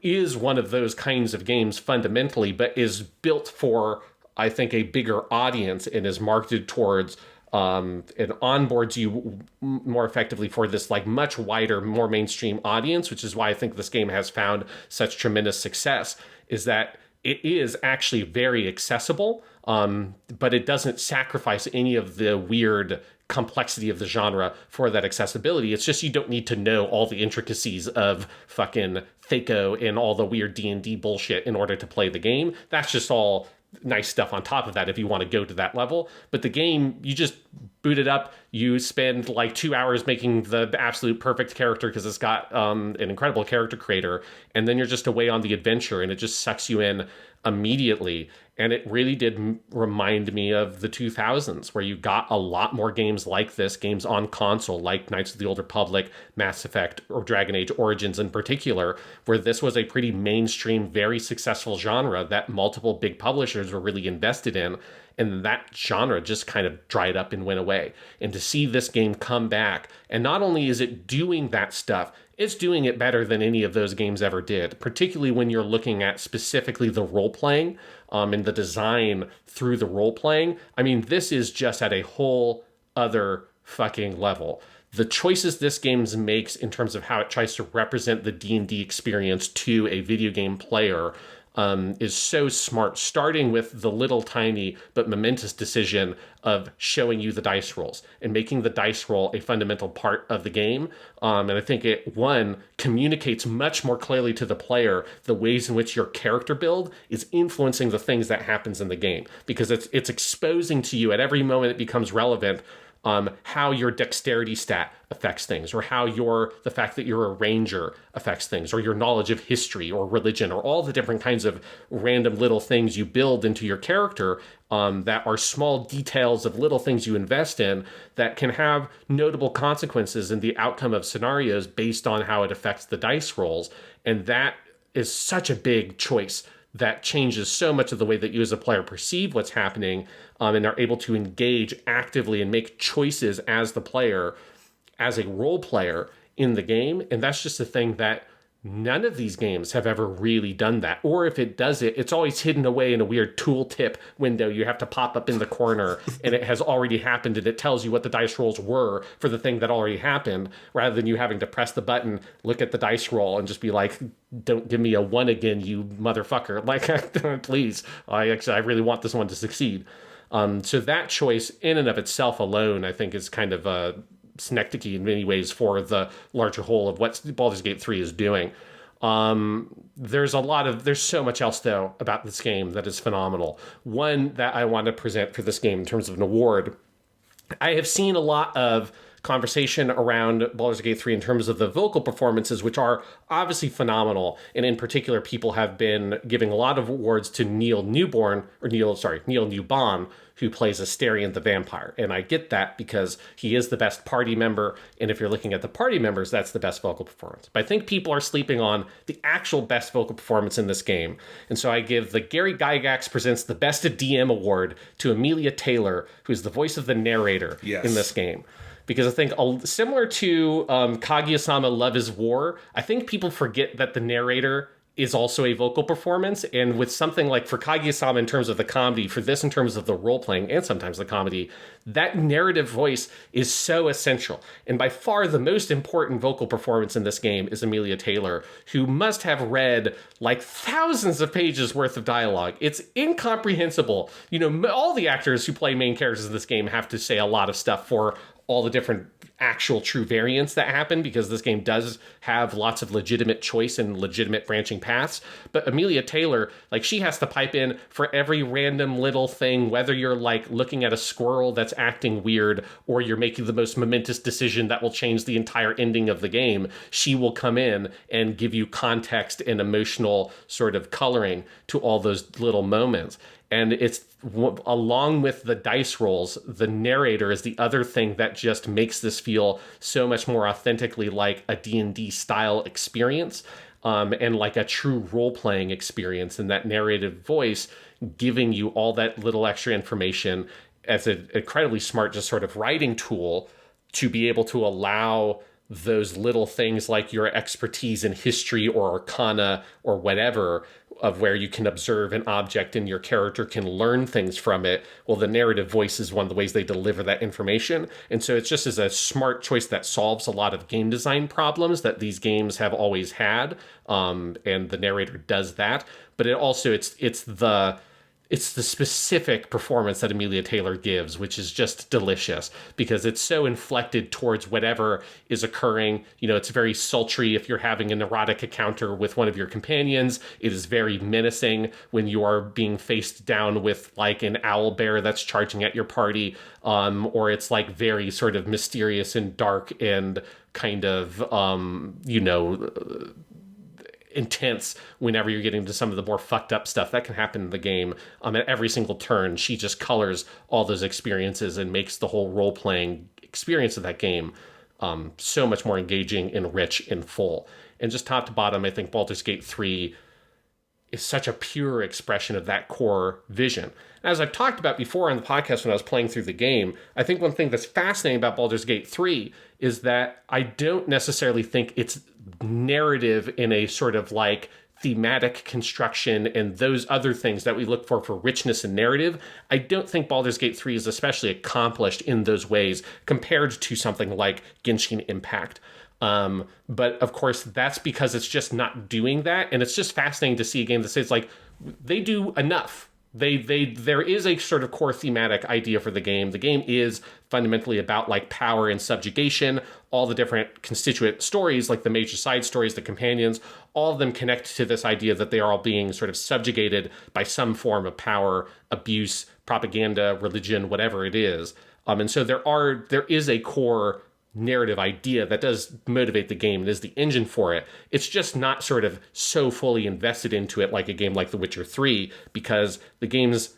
is one of those kinds of games fundamentally, but is built for, I think, a bigger audience and is marketed towards and onboards you more effectively for this much wider, more mainstream audience, which is why I think this game has found such tremendous success, is that it is actually very accessible, but it doesn't sacrifice any of the weird complexity of the genre for that accessibility. It's just you don't need to know all the intricacies of fucking THAC0 and all the weird D&D bullshit in order to play the game. That's just all nice stuff on top of that if you want to go to that level. But the game, you just boot it up, you spend like 2 hours making the absolute perfect character because it's got an incredible character creator, and then you're just away on the adventure, and it just sucks you in immediately. And it really did remind me of the 2000s, where you got a lot more games like this, games on console like Knights of the Old Republic, Mass Effect, or Dragon Age Origins in particular, where this was a pretty mainstream, very successful genre that multiple big publishers were really invested in. And that genre just kind of dried up and went away. And to see this game come back, and not only is it doing that stuff, it's doing it better than any of those games ever did, particularly when you're looking at specifically the role-playing and the design through the role-playing. I mean, this is just at a whole other fucking level. The choices this game makes in terms of how it tries to represent the D&D experience to a video game player is so smart, starting with the little tiny but momentous decision of showing you the dice rolls and making the dice roll a fundamental part of the game. And I think it, one, communicates much more clearly to the player the ways in which your character build is influencing the things that happens in the game, because it's exposing to you at every moment it becomes relevant how your dexterity stat affects things, or how the fact that you're a ranger affects things, or your knowledge of history or religion, or all the different kinds of random little things you build into your character that are small details of little things you invest in that can have notable consequences in the outcome of scenarios based on how it affects the dice rolls. And that is such a big choice that changes so much of the way that you as a player perceive what's happening, and are able to engage actively and make choices as the player, as a role player in the game. And that's just a thing that none of these games have ever really done that. Or if it does it, it's always hidden away in a weird tooltip window you have to pop up in the corner, and it has already happened, and it tells you what the dice rolls were for the thing that already happened, rather than you having to press the button, look at the dice roll, and just be like, don't give me a 1 again, you motherfucker. Like, please, I really want this one to succeed. So that choice in and of itself alone, I think, is kind of synecdoche in many ways for the larger whole of what Baldur's Gate 3 is doing. There's so much else, though, about this game that is phenomenal. One that I want to present for this game in terms of an award, I have seen a lot of conversation around Baldur's Gate 3 in terms of the vocal performances, which are obviously phenomenal. And in particular, people have been giving a lot of awards to Neil Newbon, who plays Asterion the Vampire. And I get that because he is the best party member. And if you're looking at the party members, that's the best vocal performance. But I think people are sleeping on the actual best vocal performance in this game. And so I give the Gary Gygax Presents the Best of DM award to Amelia Taylor, who's the voice of the narrator in this game. Because I think, similar to Kaguya-sama Love is War, I think people forget that the narrator is also a vocal performance. And with something like, for Kaguya-sama in terms of the comedy, for this in terms of the role-playing and sometimes the comedy, that narrative voice is so essential. And by far the most important vocal performance in this game is Amelia Taylor, who must have read like thousands of pages worth of dialogue. It's incomprehensible. You know, all the actors who play main characters in this game have to say a lot of stuff for all the different actual true variants that happen, because this game does have lots of legitimate choice and legitimate branching paths. But Amelia Taylor, like, she has to pipe in for every random little thing, whether you're like looking at a squirrel that's acting weird or you're making the most momentous decision that will change the entire ending of the game. She will come in and give you context and emotional sort of coloring to all those little moments. And it's, along with the dice rolls, the narrator is the other thing that just makes this feel so much more authentically like a D&D style experience, and like a true role-playing experience. And that narrative voice giving you all that little extra information as an incredibly smart, just sort of writing tool to be able to allow those little things like your expertise in history or arcana or whatever of where you can observe an object and your character can learn things from it. Well, the narrative voice is one of the ways they deliver that information. And so it's just as a smart choice that solves a lot of game design problems that these games have always had. And the narrator does that. But it also, it's the specific performance that Amelia Taylor gives, which is just delicious because it's so inflected towards whatever is occurring. You know, it's very sultry if you're having an erotic encounter with one of your companions. It is very menacing when you are being faced down with like an owl bear that's charging at your party. Or it's like very sort of mysterious and dark and kind of, intense whenever you're getting to some of the more fucked up stuff that can happen in the game. At every single turn, she just colors all those experiences and makes the whole role-playing experience of that game so much more engaging and rich and full. And just top to bottom, I think Baldur's Gate 3 is such a pure expression of that core vision. As I've talked about before on the podcast when I was playing through the game, I think one thing that's fascinating about Baldur's Gate 3 is that I don't necessarily think it's narrative in a sort of like thematic construction and those other things that we look for richness and narrative. I don't think Baldur's Gate 3 is especially accomplished in those ways compared to something like Genshin Impact. But of course, that's because it's just not doing that. And it's just fascinating to see a game that says like, they do enough. There is a sort of core thematic idea for the game. The game is fundamentally about like power and subjugation. All the different constituent stories, like the major side stories, the companions, all of them connect to this idea that they are all being sort of subjugated by some form of power, abuse, propaganda, religion, whatever it is. And so there is a core narrative idea that does motivate the game and is the engine for it. It's just not sort of so fully invested into it like a game like The Witcher 3, because the game's,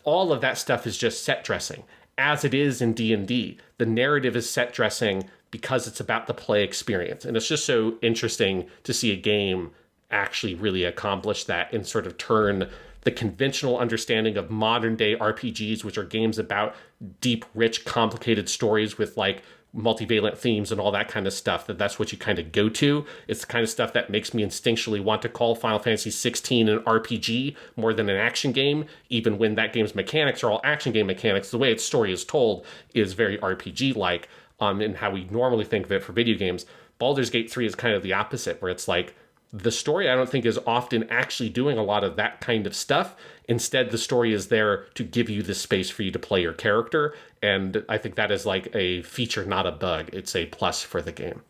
all of that stuff is just set dressing, as it is in D&D. The narrative is set dressing because it's about the play experience. And it's just so interesting to see a game actually really accomplish that and sort of turn the conventional understanding of modern day RPGs, which are games about deep, rich, complicated stories with like multivalent themes and all that kind of stuff, that's what you kind of go to. It's the kind of stuff that makes me instinctually want to call Final Fantasy XVI an RPG more than an action game, even when that game's mechanics are all action game mechanics. The way its story is told is very RPG-like, in how we normally think of it for video games. Baldur's Gate 3 is kind of the opposite, where it's like, the story, I don't think, is often actually doing a lot of that kind of stuff. Instead, the story is there to give you the space for you to play your character. And I think that is like a feature, not a bug. It's a plus for the game.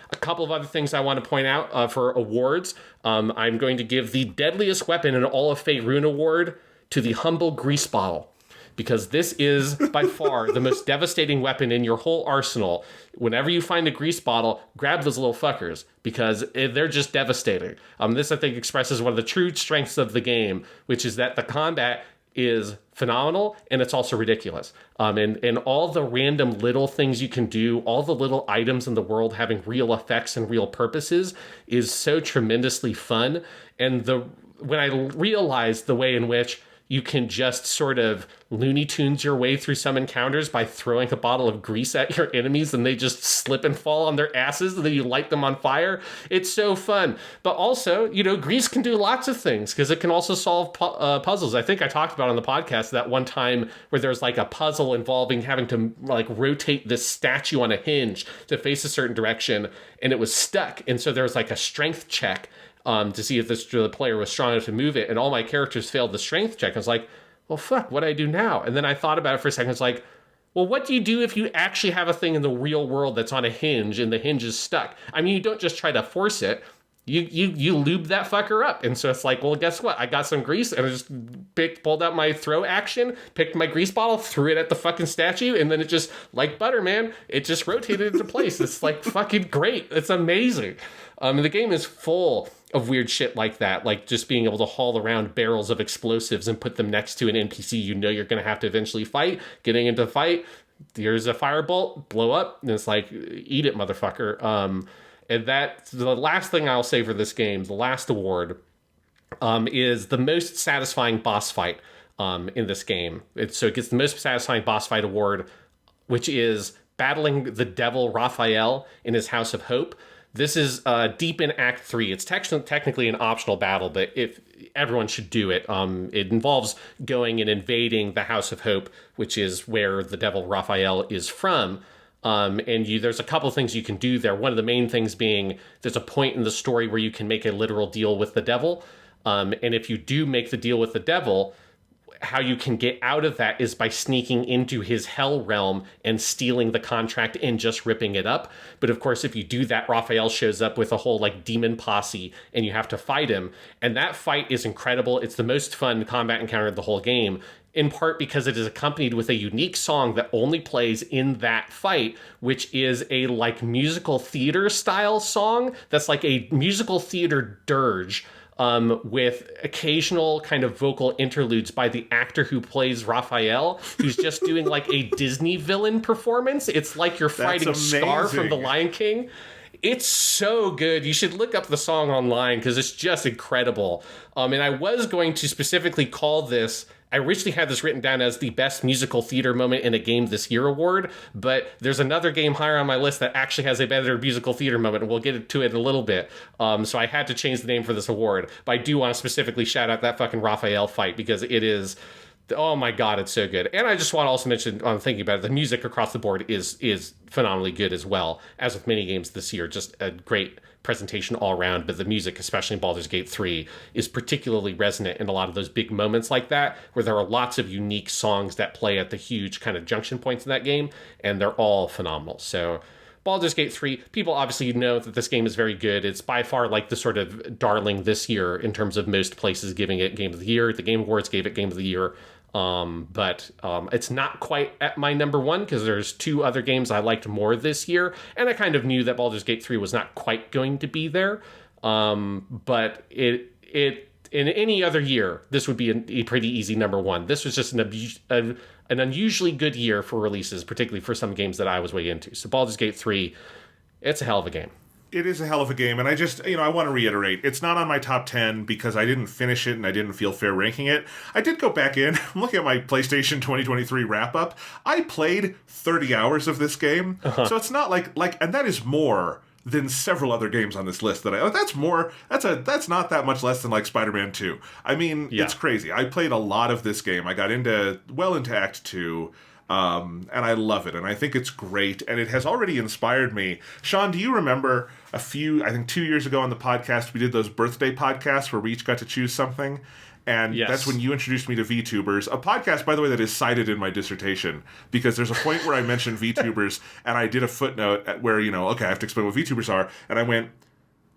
A couple of other things I want to point out for awards. I'm going to give the deadliest weapon in all of Faerun award to the humble grease bottle, because this is by far the most devastating weapon in your whole arsenal. Whenever you find a grease bottle, grab those little fuckers, because they're just devastating. This, I think, expresses one of the true strengths of the game, which is that the combat is phenomenal, and it's also ridiculous. And all the random little things you can do, all the little items in the world having real effects and real purposes is so tremendously fun. And when I realized the way in which you can just sort of Looney Tunes your way through some encounters by throwing a bottle of grease at your enemies and they just slip and fall on their asses and then you light them on fire. It's so fun. But also, grease can do lots of things because it can also solve puzzles. I think I talked about on the podcast that one time where there's like a puzzle involving having to like rotate this statue on a hinge to face a certain direction and it was stuck. And so there was like a strength check to see if the player was strong enough to move it, and all my characters failed the strength check. I was like, well, fuck, what do I do now? And then I thought about it for a second. It's like, well, what do you do if you actually have a thing in the real world that's on a hinge and the hinge is stuck? I mean, you don't just try to force it. You lube that fucker up. And so it's like, well, guess what? I got some grease and I just pulled out my throw action, picked my grease bottle, threw it at the fucking statue, and then it just, like butter, man, it just rotated into place. It's like fucking great. It's amazing. The game is full of weird shit like that, like just being able to haul around barrels of explosives and put them next to an NPC you're going to have to eventually fight. Getting into the fight, here's a firebolt, blow up, and it's like, eat it, motherfucker. And that's the last thing I'll say for this game, the last award, is the most satisfying boss fight in this game. So it gets the most satisfying boss fight award, which is battling the devil Raphael in his House of Hope. This is deep in Act 3. It's technically an optional battle, but if everyone should do it. It involves going and invading the House of Hope, which is where the devil Raphael is from. There's a couple things you can do there. One of the main things being there's a point in the story where you can make a literal deal with the devil. And if you do make the deal with the devil, how you can get out of that is by sneaking into his hell realm and stealing the contract and just ripping it up. But of course, if you do that, Raphael shows up with a whole like demon posse and you have to fight him. And that fight is incredible. It's the most fun combat encounter of the whole game, in part because it is accompanied with a unique song that only plays in that fight, which is a like musical theater style song that's like a musical theater dirge. With occasional kind of vocal interludes by the actor who plays Raphael, who's just doing like a Disney villain performance. It's like you're fighting Scar from The Lion King. It's so good. You should look up the song online because it's just incredible. And I was going to specifically call this, I originally had this written down as the best musical theater moment in a game this year award, but there's another game higher on my list that actually has a better musical theater moment, and we'll get to it in a little bit. So I had to change the name for this award, but I do want to specifically shout out that fucking Raphael fight because it is, oh my god, it's so good. And I just want to also mention, on thinking about it, the music across the board is phenomenally good as well, as with many games this year. Just a great presentation all around, but the music, especially in Baldur's Gate 3, is particularly resonant in a lot of those big moments like that, where there are lots of unique songs that play at the huge kind of junction points in that game, and they're all phenomenal. So Baldur's Gate 3, people obviously know that this game is very good. It's by far like the sort of darling this year in terms of most places giving it Game of the Year. The Game Awards gave it Game of the Year. But it's not quite at my number one because there's two other games I liked more this year, and I kind of knew that Baldur's Gate 3 was not quite going to be there. But it in any other year, this would be a pretty easy number one. This was just an unusually good year for releases, particularly for some games that I was way into. So Baldur's Gate 3, it's a hell of a game. It is a hell of a game, and I just, I want to reiterate, it's not on my top 10 because I didn't finish it and I didn't feel fair ranking it. I did go back in, I'm looking at my PlayStation 2023 wrap-up. I played 30 hours of this game, so it's not like, and that is more than several other games on this list that's not that much less than like Spider-Man 2. I mean, It's crazy. I played a lot of this game. I got into Act 2. And I love it, and I think it's great, and it has already inspired me. Sean, do you remember I think 2 years ago on the podcast, we did those birthday podcasts where we each got to choose something? And That's when you introduced me to VTubers, a podcast, by the way, that is cited in my dissertation, because there's a point where I mentioned VTubers, and I did a footnote where, I have to explain what VTubers are, and I went,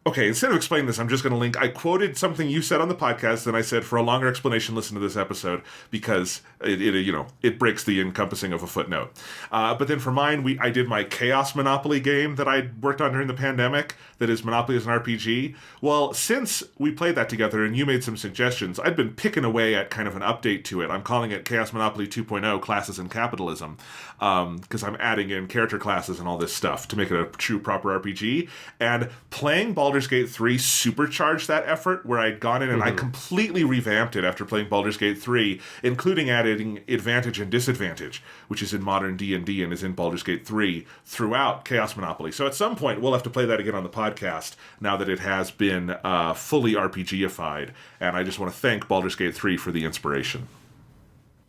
okay, instead of explaining this, I'm just going to link. I quoted something you said on the podcast, and I said, for a longer explanation, listen to this episode, because it breaks the encompassing of a footnote. But then for mine, I did my Chaos Monopoly game that I worked on during the pandemic, that is Monopoly as an RPG. Well, since we played that together and you made some suggestions, I've been picking away at kind of an update to it. I'm calling it Chaos Monopoly 2.0, Classes and Capitalism, because I'm adding in character classes and all this stuff to make it a true, proper RPG. And playing Baldur's Gate 3 supercharged that effort, where I'd gone in and I completely revamped it after playing Baldur's Gate 3, including adding advantage and disadvantage, which is in modern D&D and is in Baldur's Gate 3 throughout Chaos Monopoly. So at some point, we'll have to play that again on the podcast now that it has been fully RPG-ified. And I just want to thank Baldur's Gate 3 for the inspiration.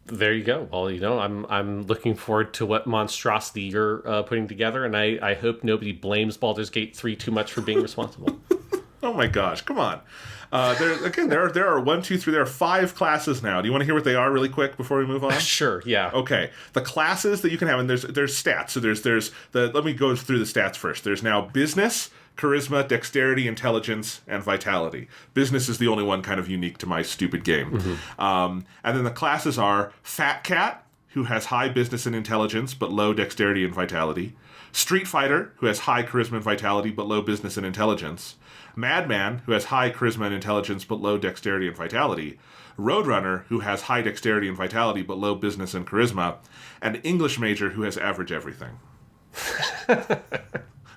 There you go. Well, I'm looking forward to what monstrosity you're putting together, and I hope nobody blames Baldur's Gate 3 too much for being responsible. Oh my gosh, come on. There are 1, 2, 3, there are 5 classes now. Do you want to hear what they are really quick before we move on? Sure, yeah. Okay. The classes that you can have, and there's stats. So let me go through the stats first. There's now business, charisma, dexterity, intelligence, and vitality. Business is the only one kind of unique to my stupid game. And then the classes are Fat Cat, who has high business and intelligence, but low dexterity and vitality. Street Fighter, who has high charisma and vitality, but low business and intelligence. Madman, who has high charisma and intelligence, but low dexterity and vitality. Roadrunner, who has high dexterity and vitality, but low business and charisma. And English Major, who has average everything.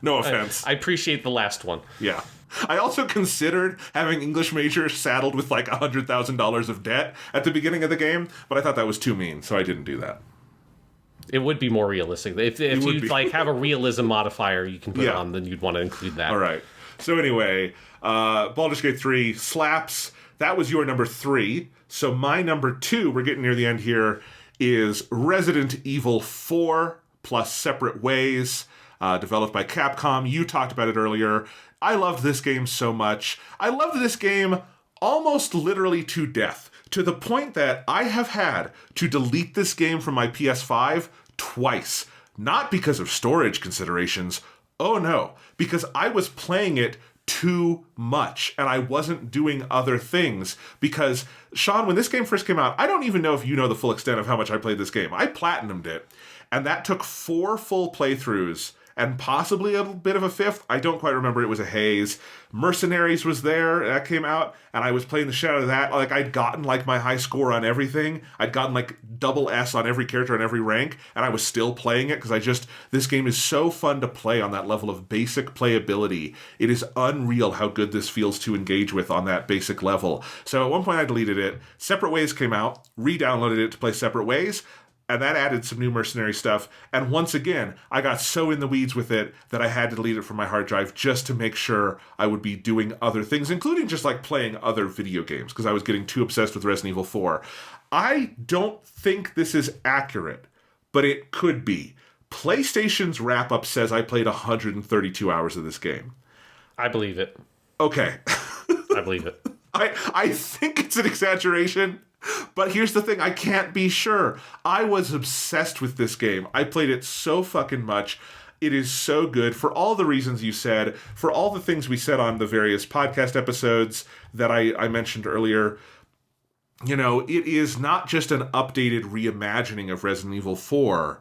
No offense. I appreciate the last one. Yeah. I also considered having English Major saddled with like $100,000 of debt at the beginning of the game, but I thought that was too mean, so I didn't do that. It would be more realistic. If you like have a realism modifier you can put on, then you'd want to include that. All right. So anyway, Baldur's Gate 3 slaps. That was your number 3. So my number 2, we're getting near the end here, is Resident Evil 4 plus Separate Ways, developed by Capcom. You talked about it earlier. I loved this game so much. I loved this game almost literally to death, to the point that I have had to delete this game from my PS5 twice. Not because of storage considerations. Oh no, because I was playing it too much and I wasn't doing other things. Because, Sean, when this game first came out, I don't even know if you know the full extent of how much I played this game. I platinumed it, and that took 4 full playthroughs and possibly a bit of a 5th. I don't quite remember. It was a haze. Mercenaries was there. That came out, and I was playing the shit out of that. Like, I'd gotten, like, my high score on everything. I'd gotten, like, double S on every character on every rank, and I was still playing it because this game is so fun to play on that level of basic playability. It is unreal how good this feels to engage with on that basic level. So at one point I deleted it. Separate Ways came out, re-downloaded it to play Separate Ways, and that added some new mercenary stuff. And once again, I got so in the weeds with it that I had to delete it from my hard drive just to make sure I would be doing other things, including just like playing other video games, because I was getting too obsessed with Resident Evil 4. I don't think this is accurate, but it could be. PlayStation's wrap-up says I played 132 hours of this game. I believe it. Okay. I believe it. I think it's an exaggeration. But here's the thing, I can't be sure. I was obsessed with this game. I played it so fucking much. It is so good for all the reasons you said, for all the things we said on the various podcast episodes that I mentioned earlier. You know, it is not just an updated reimagining of Resident Evil 4.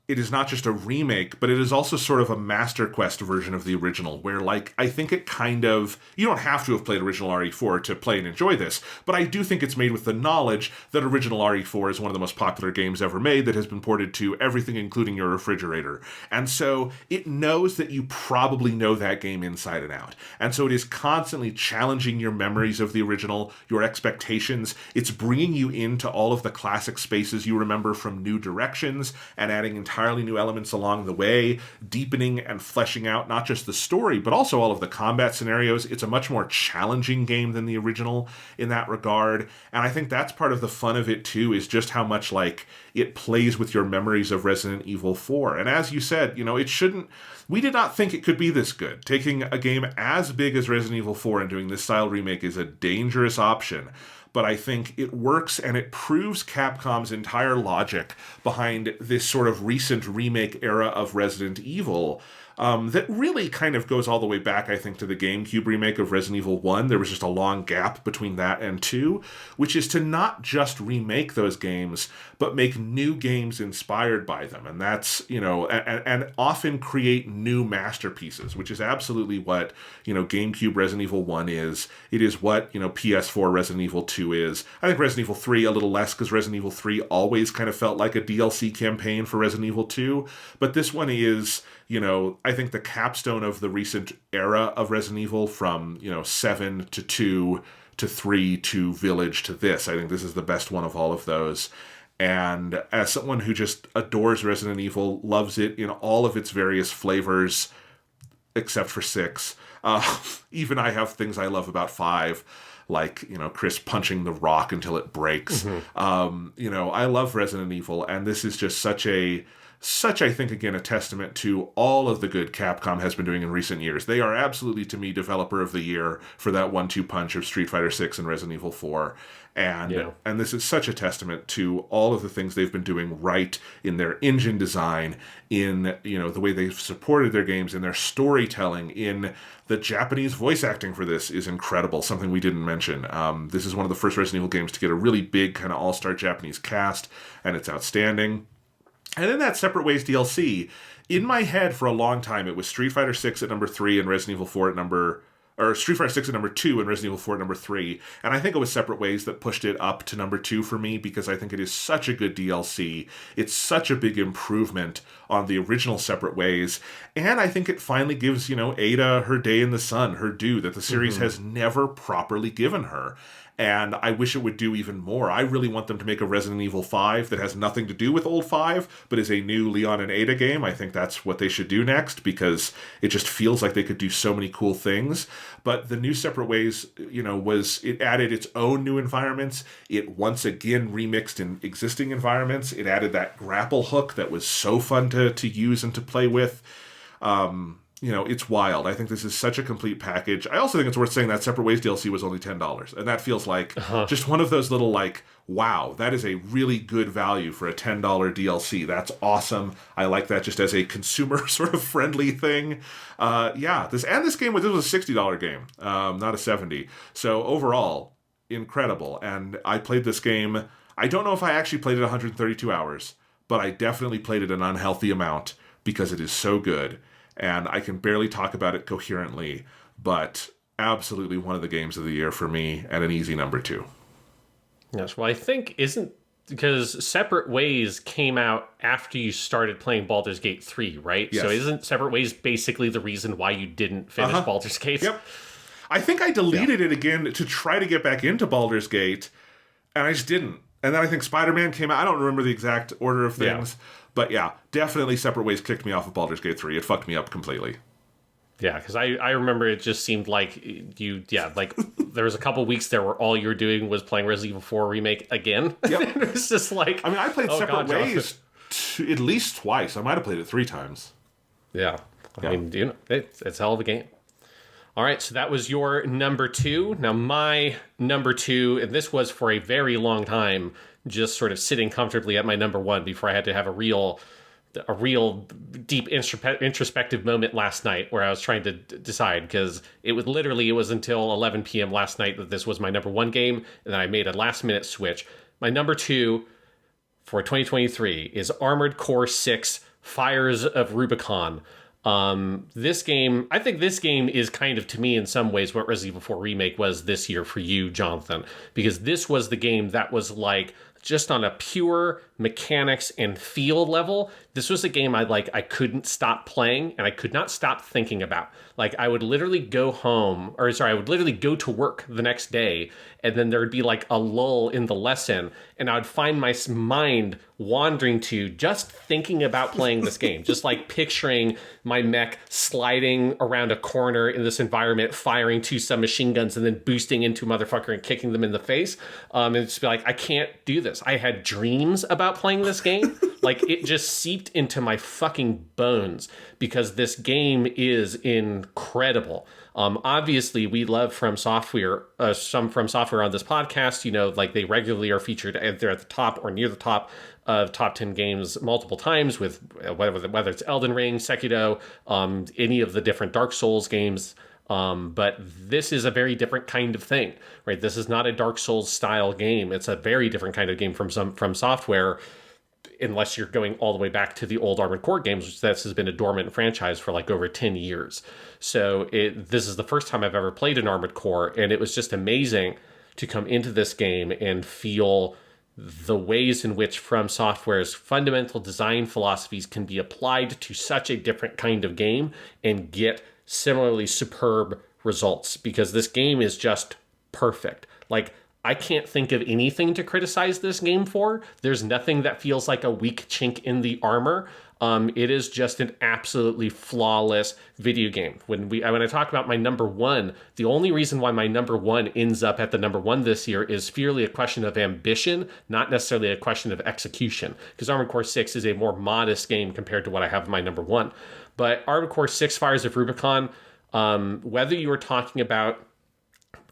It is not just a remake, but it is also sort of a Master Quest version of the original, where, like, I think it kind of... You don't have to have played original RE4 to play and enjoy this, but I do think it's made with the knowledge that original RE4 is one of the most popular games ever made that has been ported to everything, including your refrigerator. And so it knows that you probably know that game inside and out. And so it is constantly challenging your memories of the original, your expectations. It's bringing you into all of the classic spaces you remember from new directions and adding entirely new elements along the way, deepening and fleshing out not just the story, but also all of the combat scenarios. It's a much more challenging game than the original in that regard. And I think that's part of the fun of it too, is just how much like it plays with your memories of Resident Evil 4. And as you said, you know, we did not think it could be this good. Taking a game as big as Resident Evil 4 and doing this style remake is a dangerous option. But I think it works, and it proves Capcom's entire logic behind this sort of recent remake era of Resident Evil that really kind of goes all the way back, I think, to the GameCube remake of Resident Evil 1. There was just a long gap between that and 2, which is to not just remake those games, but make new games inspired by them. And that's, you know, and often create new masterpieces, which is absolutely what, you know, GameCube Resident Evil 1 is. It is what, you know, PS4 Resident Evil 2 is. I think Resident Evil 3 a little less, because Resident Evil 3 always kind of felt like a DLC campaign for Resident Evil 2. But this one is, you know, I think the capstone of the recent era of Resident Evil, from, you know, 7 to 2 to 3 to Village to this. I think this is the best one of all of those. And as someone who just adores Resident Evil, loves it in all of its various flavors, except for 6. Even I have things I love about 5, like, you know, Chris punching the rock until it breaks. Mm-hmm. You know, I love Resident Evil, and this is just such, I think, again, a testament to all of the good Capcom has been doing in recent years. They are absolutely, to me, developer of the year for that 1-2 punch of Street Fighter VI and Resident Evil 4. And this is such a testament to all of the things they've been doing right in their engine design, in, you know, the way they've supported their games, in their storytelling, in the Japanese voice acting for this is incredible, something we didn't mention. This is one of the first Resident Evil games to get a really big kind of all-star Japanese cast, and it's outstanding. And in that Separate Ways DLC, in my head for a long time, it was Street Fighter VI at number 3 and Resident Evil 4 at Street Fighter 6 at number 2 and Resident Evil 4 at number 3. And I think it was Separate Ways that pushed it up to number 2 for me, because I think it is such a good DLC. It's such a big improvement on the original Separate Ways. And I think it finally gives, you know, Ada her day in the sun, her due that the series has never properly given her. And I wish it would do even more. I really want them to make a Resident Evil 5 that has nothing to do with old 5, but is a new Leon and Ada game. I think that's what they should do next, because it just feels like they could do so many cool things. But the new Separate Ways, it added its own new environments. It once again remixed in existing environments. It added that grapple hook that was so fun to use and to play with. It's wild. I think this is such a complete package. I also think it's worth saying that Separate Ways DLC was only $10. And that feels like just one of those little wow, that is a really good value for a $10 DLC. That's awesome. I like that just as a consumer sort of friendly thing. This game was a $60 game, not a $70. So overall, incredible. And I played this game. I don't know if I actually played it 132 hours, but I definitely played it an unhealthy amount because it is so good. And I can barely talk about it coherently, but absolutely one of the games of the year for me, and an easy number 2. Yes, well, I think because Separate Ways came out after you started playing Baldur's Gate 3, right? Yes. So isn't Separate Ways basically the reason why you didn't finish Baldur's Gate? Yep. I think I deleted it again to try to get back into Baldur's Gate, and I just didn't. And then I think Spider-Man came out. I don't remember the exact order of things. Yeah. But yeah, definitely Separate Ways kicked me off of Baldur's Gate 3. It fucked me up completely. Yeah, because I remember it just seemed like there was a couple weeks there where all you were doing was playing Resident Evil 4 Remake again. Yep. It was just like... I mean, I played Separate Ways at least twice. I might have played it 3 times. Yeah. I mean, it's a hell of a game. All right, so that was your number 2. Now, my number 2, and this was for a very long time, just sort of sitting comfortably at my number 1 before I had to have a real deep introspective moment last night where I was trying to decide, because it was until 11 p.m. last night that this was my number 1 game, and then I made a last-minute switch. My number 2 for 2023 is Armored Core 6: Fires of Rubicon. This game, I think this game is kind of, to me, in some ways, what Resident Evil 4 Remake was this year for you, Jonathan, because this was the game that was just on a pure mechanics and feel level. This was a game I couldn't stop playing, and I could not stop thinking about. I would literally go to work the next day, and then there would be a lull in the lesson, and I would find my mind wandering to just thinking about playing this game, just picturing my mech sliding around a corner in this environment, firing 2 submachine guns, and then boosting into a motherfucker and kicking them in the face. And it's be I can't do this. I had dreams about playing this game. It just seeped into my fucking bones, because this game is incredible. Obviously, we love From Software, some From Software on this podcast. They regularly are featured either at the top or near the top of top 10 games multiple times, with whether it's Elden Ring, Sekiro, any of the different Dark Souls games. But this is a very different kind of thing, right? This is not a Dark Souls style game. It's a very different kind of game from Software, unless you're going all the way back to the old Armored Core games, which this has been a dormant franchise for over 10 years. So this is the first time I've ever played an Armored Core, and it was just amazing to come into this game and feel the ways in which From Software's fundamental design philosophies can be applied to such a different kind of game and get similarly superb results, because this game is just perfect. I can't think of anything to criticize this game for. There's nothing that feels like a weak chink in the armor. It is just an absolutely flawless video game. When I talk about my number 1, the only reason why my number 1 ends up at the number 1 this year is purely a question of ambition, not necessarily a question of execution, because Armored Core 6 is a more modest game compared to what I have in my number 1. But Armored Core 6: Fires of Rubicon, whether you are talking about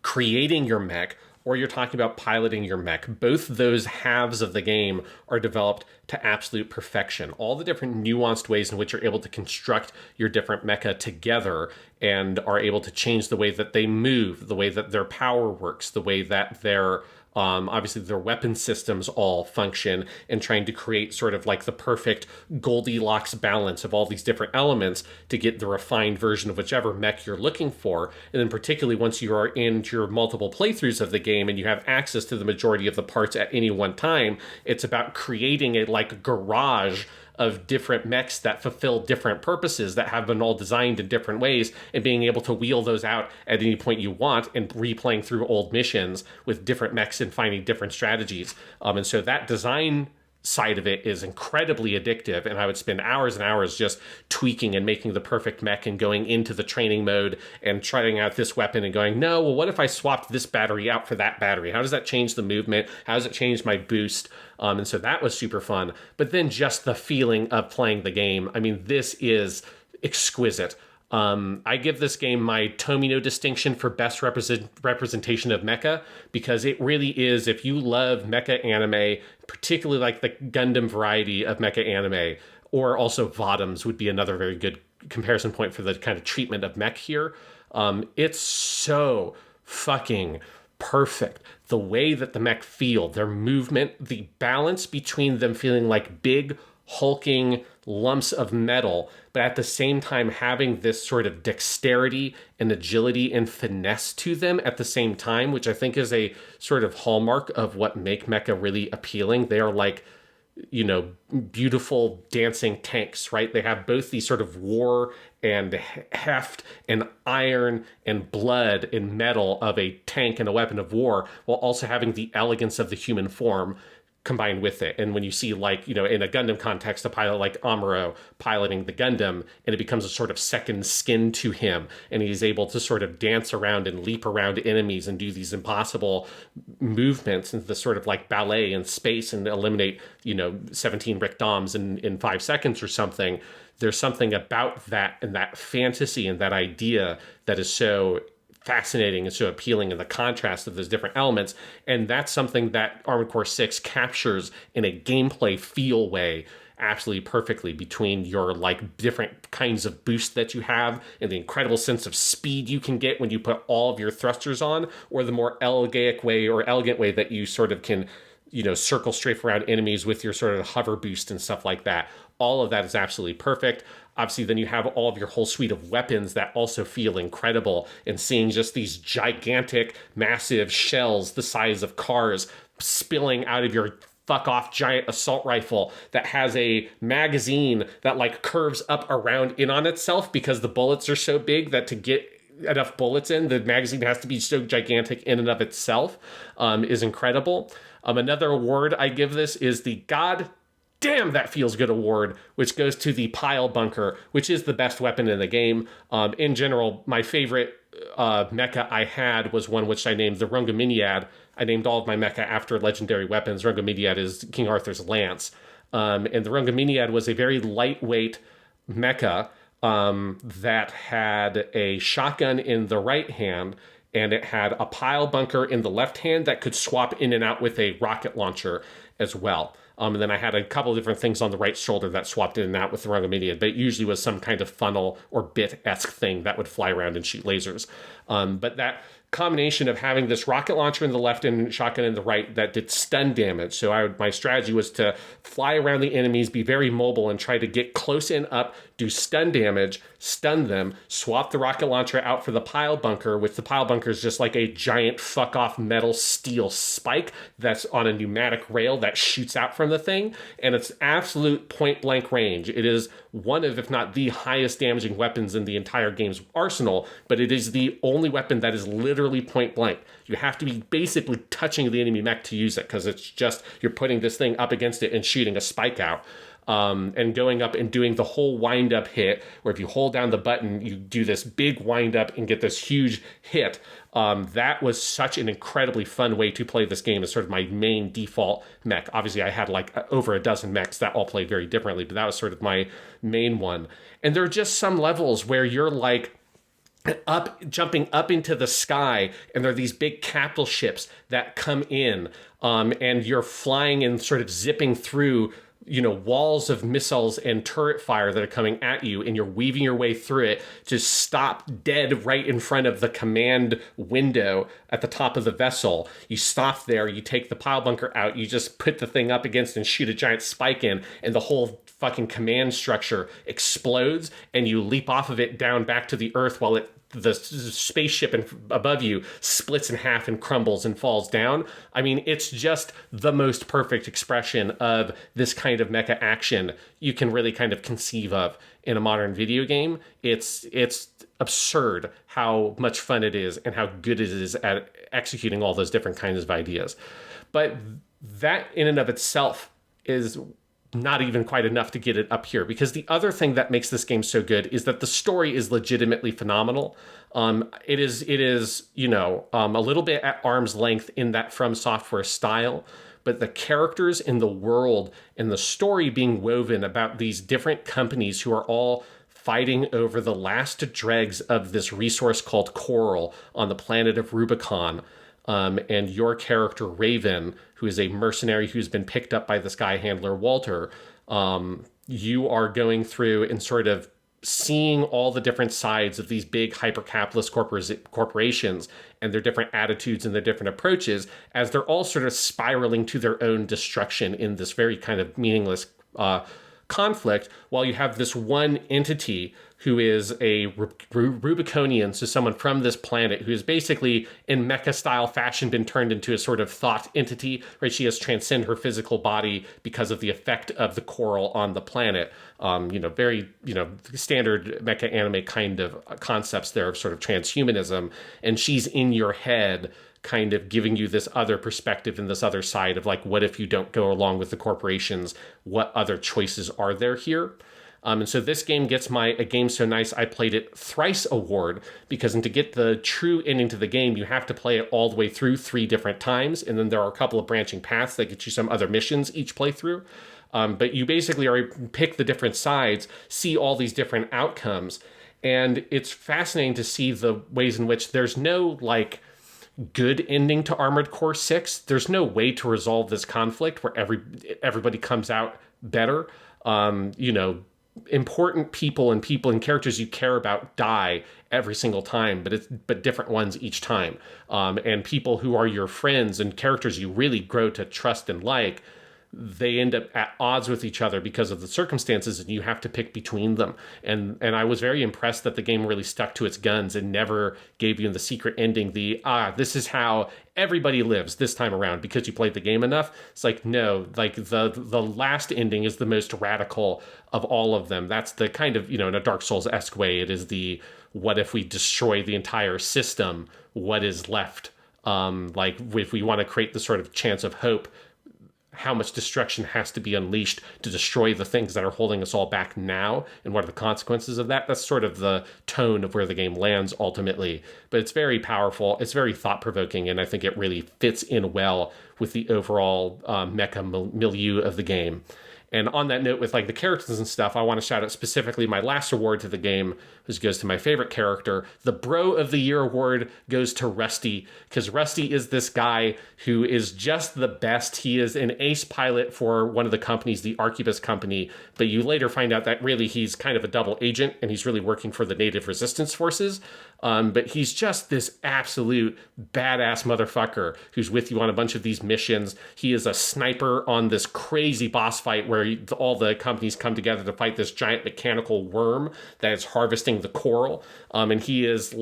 creating your mech or you're talking about piloting your mech, both those halves of the game are developed to absolute perfection. All the different nuanced ways in which you're able to construct your different mecha together and are able to change the way that they move, the way that their power works, the way that their obviously their weapon systems all function, and trying to create sort of the perfect Goldilocks balance of all these different elements to get the refined version of whichever mech you're looking for. And then particularly once you are into your multiple playthroughs of the game and you have access to the majority of the parts at any one time, it's about creating a garage of different mechs that fulfill different purposes that have been all designed in different ways, and being able to wheel those out at any point you want and replaying through old missions with different mechs and finding different strategies. And so that design side of it is incredibly addictive, and I would spend hours and hours just tweaking and making the perfect mech and going into the training mode and trying out this weapon and going, no, well, what if I swapped this battery out for that battery? How does that change the movement? How does it change my boost? And so that was super fun. But then just the feeling of playing the game, I mean, this is exquisite. I give this game my Tomino distinction for best representation of mecha, because it really is, if you love mecha anime, particularly like the Gundam variety of mecha anime, or also Vodums would be another very good comparison point for the kind of treatment of mech here. It's so fucking perfect. The way that the mech feel, their movement, the balance between them feeling like big, hulking lumps of metal, but at the same time having this sort of dexterity and agility and finesse to them at the same time, which I think is a sort of hallmark of what make mecha really appealing. They are like, you know, beautiful dancing tanks, right? They have both these sort of war and heft and iron and blood and metal of a tank and a weapon of war, while also having the elegance of the human form combined with it. And when you see, like, you know, in a Gundam context, a pilot like Amuro piloting the Gundam, and it becomes a sort of second skin to him, and he's able to sort of dance around and leap around enemies and do these impossible movements and the sort of like ballet in space and eliminate, you know, 17 Rick-Doms in 5 seconds or something. There's something about that and that fantasy and that idea that is so fascinating and so appealing, in the contrast of those different elements. And that's something that Armored Core 6 captures in a gameplay feel way absolutely perfectly, between your like different kinds of boost that you have and the incredible sense of speed you can get when you put all of your thrusters on, or the more elegant way that you sort of can, you know, circle strafe around enemies with your sort of hover boost and stuff like that. All of that is absolutely perfect. Obviously, then you have all of your whole suite of weapons that also feel incredible, and seeing just these gigantic, massive shells the size of cars spilling out of your fuck-off giant assault rifle that has a magazine that like curves up around in on itself, because the bullets are so big that to get enough bullets in, the magazine has to be so gigantic in and of itself, is incredible. Another award I give this is the God Damn That Feels Good award, which goes to the pile bunker, which is the best weapon in the game. In general, my favorite mecha I had was one which I named the Rungominiad. I named all of my mecha after legendary weapons. Rungominiad is King Arthur's lance. And the Rungominiad was a very lightweight mecha that had a shotgun in the right hand, and it had a pile bunker in the left hand that could swap in and out with a rocket launcher as well. And then I had a couple of different things on the right shoulder that swapped in and out with the Rungominiad, but it usually was some kind of funnel or bit-esque thing that would fly around and shoot lasers. But that combination of having this rocket launcher in the left and shotgun in the right that did stun damage. So my strategy was to fly around the enemies, be very mobile, and try to get close in up, do stun damage, stun them, swap the rocket launcher out for the pile bunker, which the pile bunker is just like a giant fuck-off metal steel spike that's on a pneumatic rail that shoots out from the thing, and it's absolute point-blank range. It is one of, if not the highest damaging weapons in the entire game's arsenal, but it is the only weapon that is literally point blank. You have to be basically touching the enemy mech to use it, because it's just, you're putting this thing up against it and shooting a spike out. And going up and doing the whole wind-up hit, where if you hold down the button, you do this big wind-up and get this huge hit. That was such an incredibly fun way to play this game as sort of my main default mech. Obviously, I had like over a dozen mechs that all played very differently, but that was sort of my main one. And there are just some levels where you're like jumping up into the sky, and there are these big capital ships that come in, and you're flying and sort of zipping through, you know, walls of missiles and turret fire that are coming at you, and you're weaving your way through it to stop dead right in front of the command window at the top of the vessel. You stop there, you take the pile bunker out, you just put the thing up against and shoot a giant spike in, and the whole fucking command structure explodes, and you leap off of it down back to the earth while it the spaceship above you splits in half and crumbles and falls down. I mean, it's just the most perfect expression of this kind of mecha action you can really kind of conceive of in a modern video game. It's absurd how much fun it is and how good it is at executing all those different kinds of ideas. But that in and of itself is not even quite enough to get it up here, because the other thing that makes this game so good is that the story is legitimately phenomenal. It is a little bit at arm's length in that From Software style, but the characters in the world and the story being woven about these different companies who are all fighting over the last dregs of this resource called coral on the planet of Rubicon. And your character, Raven, who is a mercenary who's been picked up by the sky handler, Walter, you are going through and sort of seeing all the different sides of these big hyper-capitalist corporations and their different attitudes and their different approaches as they're all sort of spiraling to their own destruction in this very kind of meaningless conflict, while you have this one entity who is a Rubiconian, so someone from this planet who is basically in mecha-style fashion been turned into a sort of thought entity, right? She has transcended her physical body because of the effect of the coral on the planet. Very, standard mecha anime kind of concepts there of sort of transhumanism. And she's in your head, kind of giving you this other perspective and this other side of like, what if you don't go along with the corporations? What other choices are there here? And so this game gets A Game So Nice I Played It Thrice award, because to get the true ending to the game, you have to play it all the way through 3 different times. And then there are a couple of branching paths that get you some other missions each playthrough. But you basically pick the different sides, see all these different outcomes. And it's fascinating to see the ways in which there's no good ending to Armored Core 6. There's no way to resolve this conflict where everybody comes out better. Important people and characters you care about die every single time, but different ones each time. And people who are your friends and characters you really grow to trust and like, they end up at odds with each other because of the circumstances, and you have to pick between them. And I was very impressed that the game really stuck to its guns and never gave you the secret ending, this is how everybody lives this time around because you played the game enough. It's like, no, the last ending is the most radical of all of them. That's the kind of, in a Dark Souls-esque way, it is the, what if we destroy the entire system? What is left? If we want to create the sort of chance of hope, how much destruction has to be unleashed to destroy the things that are holding us all back now, and what are the consequences of that? That's sort of the tone of where the game lands ultimately. But it's very powerful, it's very thought-provoking, and I think it really fits in well with the overall mecha milieu of the game. And on that note, with the characters and stuff, I want to shout out specifically my last award to the game, which goes to my favorite character. The Bro of the Year award goes to Rusty, because Rusty is this guy who is just the best. He is an ace pilot for one of the companies, the Arquebus company, but you later find out that really he's kind of a double agent, and he's really working for the Native Resistance Forces. But he's just this absolute badass motherfucker who's with you on a bunch of these missions. He is a sniper on this crazy boss fight where all the companies come together to fight this giant mechanical worm that is harvesting the coral. And he is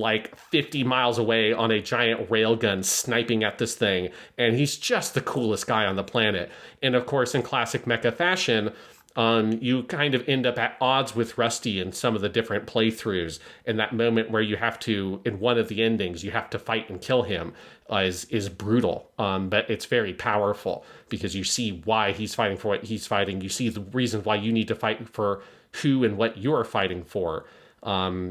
50 miles away on a giant railgun sniping at this thing. And he's just the coolest guy on the planet. And of course, in classic mecha fashion, you kind of end up at odds with Rusty in some of the different playthroughs. And that moment where you have to, in one of the endings, you have to fight and kill him is brutal. But it's very powerful because you see why he's fighting for what he's fighting. You see the reason why you need to fight for who and what you're fighting for. Seeing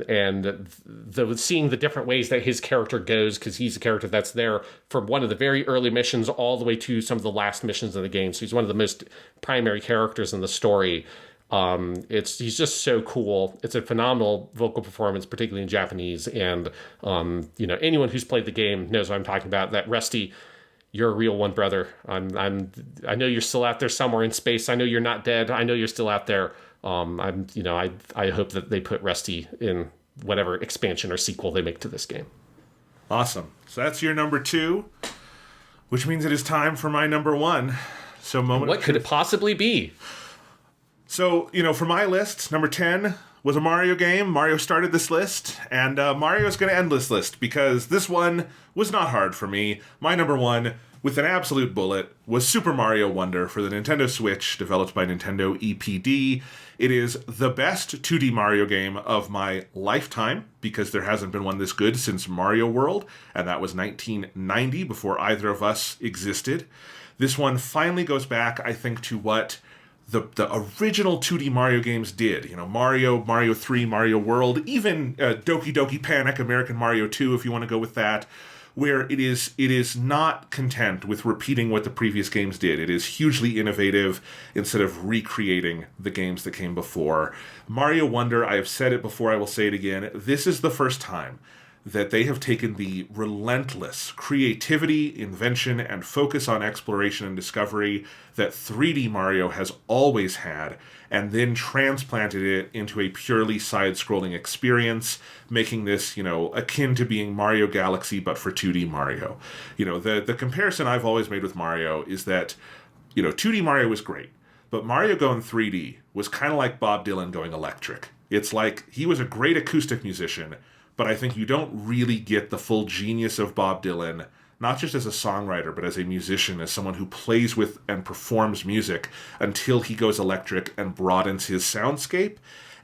the different ways that his character goes, because he's a character that's there from one of the very early missions all the way to some of the last missions in the game. So he's one of the most primary characters in the story. He's just so cool. It's a phenomenal vocal performance, particularly in Japanese. And, anyone who's played the game knows what I'm talking about. That Rusty, you're a real one, brother. I know you're still out there somewhere in space. I know you're not dead. I know you're still out there. I hope that they put Rusty in whatever expansion or sequel they make to this game. Awesome. So that's your number 2, which means it is time for my number 1. So what could it possibly be? So, for my list, number 10 was a Mario game. Mario started this list, and Mario's going to end this list because this one was not hard for me. My number one, with an absolute bullet, was Super Mario Wonder for the Nintendo Switch, developed by Nintendo EPD. It is the best 2D Mario game of my lifetime, because there hasn't been one this good since Mario World, and that was 1990, before either of us existed. This one finally goes back, I think, to what the original 2D Mario games did. You know, Mario, Mario 3, Mario World, even Doki Doki Panic, American Mario 2, if you want to go with that, where it is not content with repeating what the previous games did. It is hugely innovative instead of recreating the games that came before. Mario Wonder, I have said it before, I will say it again, this is the first time that they have taken the relentless creativity, invention, and focus on exploration and discovery that 3D Mario has always had, and then transplanted it into a purely side-scrolling experience, making this, you know, akin to being Mario Galaxy, but for 2D Mario. You know, the comparison I've always made with Mario is that, you know, 2D Mario was great, but Mario going 3D was kind of like Bob Dylan going electric. It's like, he was a great acoustic musician, but I think you don't really get the full genius of Bob Dylan, not just as a songwriter, but as a musician, as someone who plays with and performs music, until he goes electric and broadens his soundscape.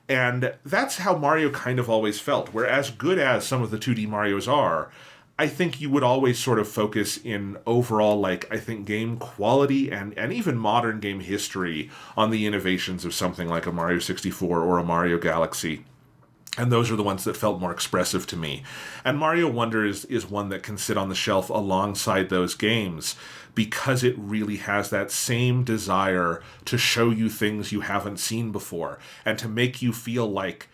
And that's how Mario kind of always felt. Where as good as some of the 2D Marios are, I think you would always sort of focus in overall, like, I think game quality and even modern game history on the innovations of something like a Mario 64 or a Mario Galaxy. And those are the ones that felt more expressive to me. And Mario Wonder is one that can sit on the shelf alongside those games, because it really has that same desire to show you things you haven't seen before, and to make you feel like,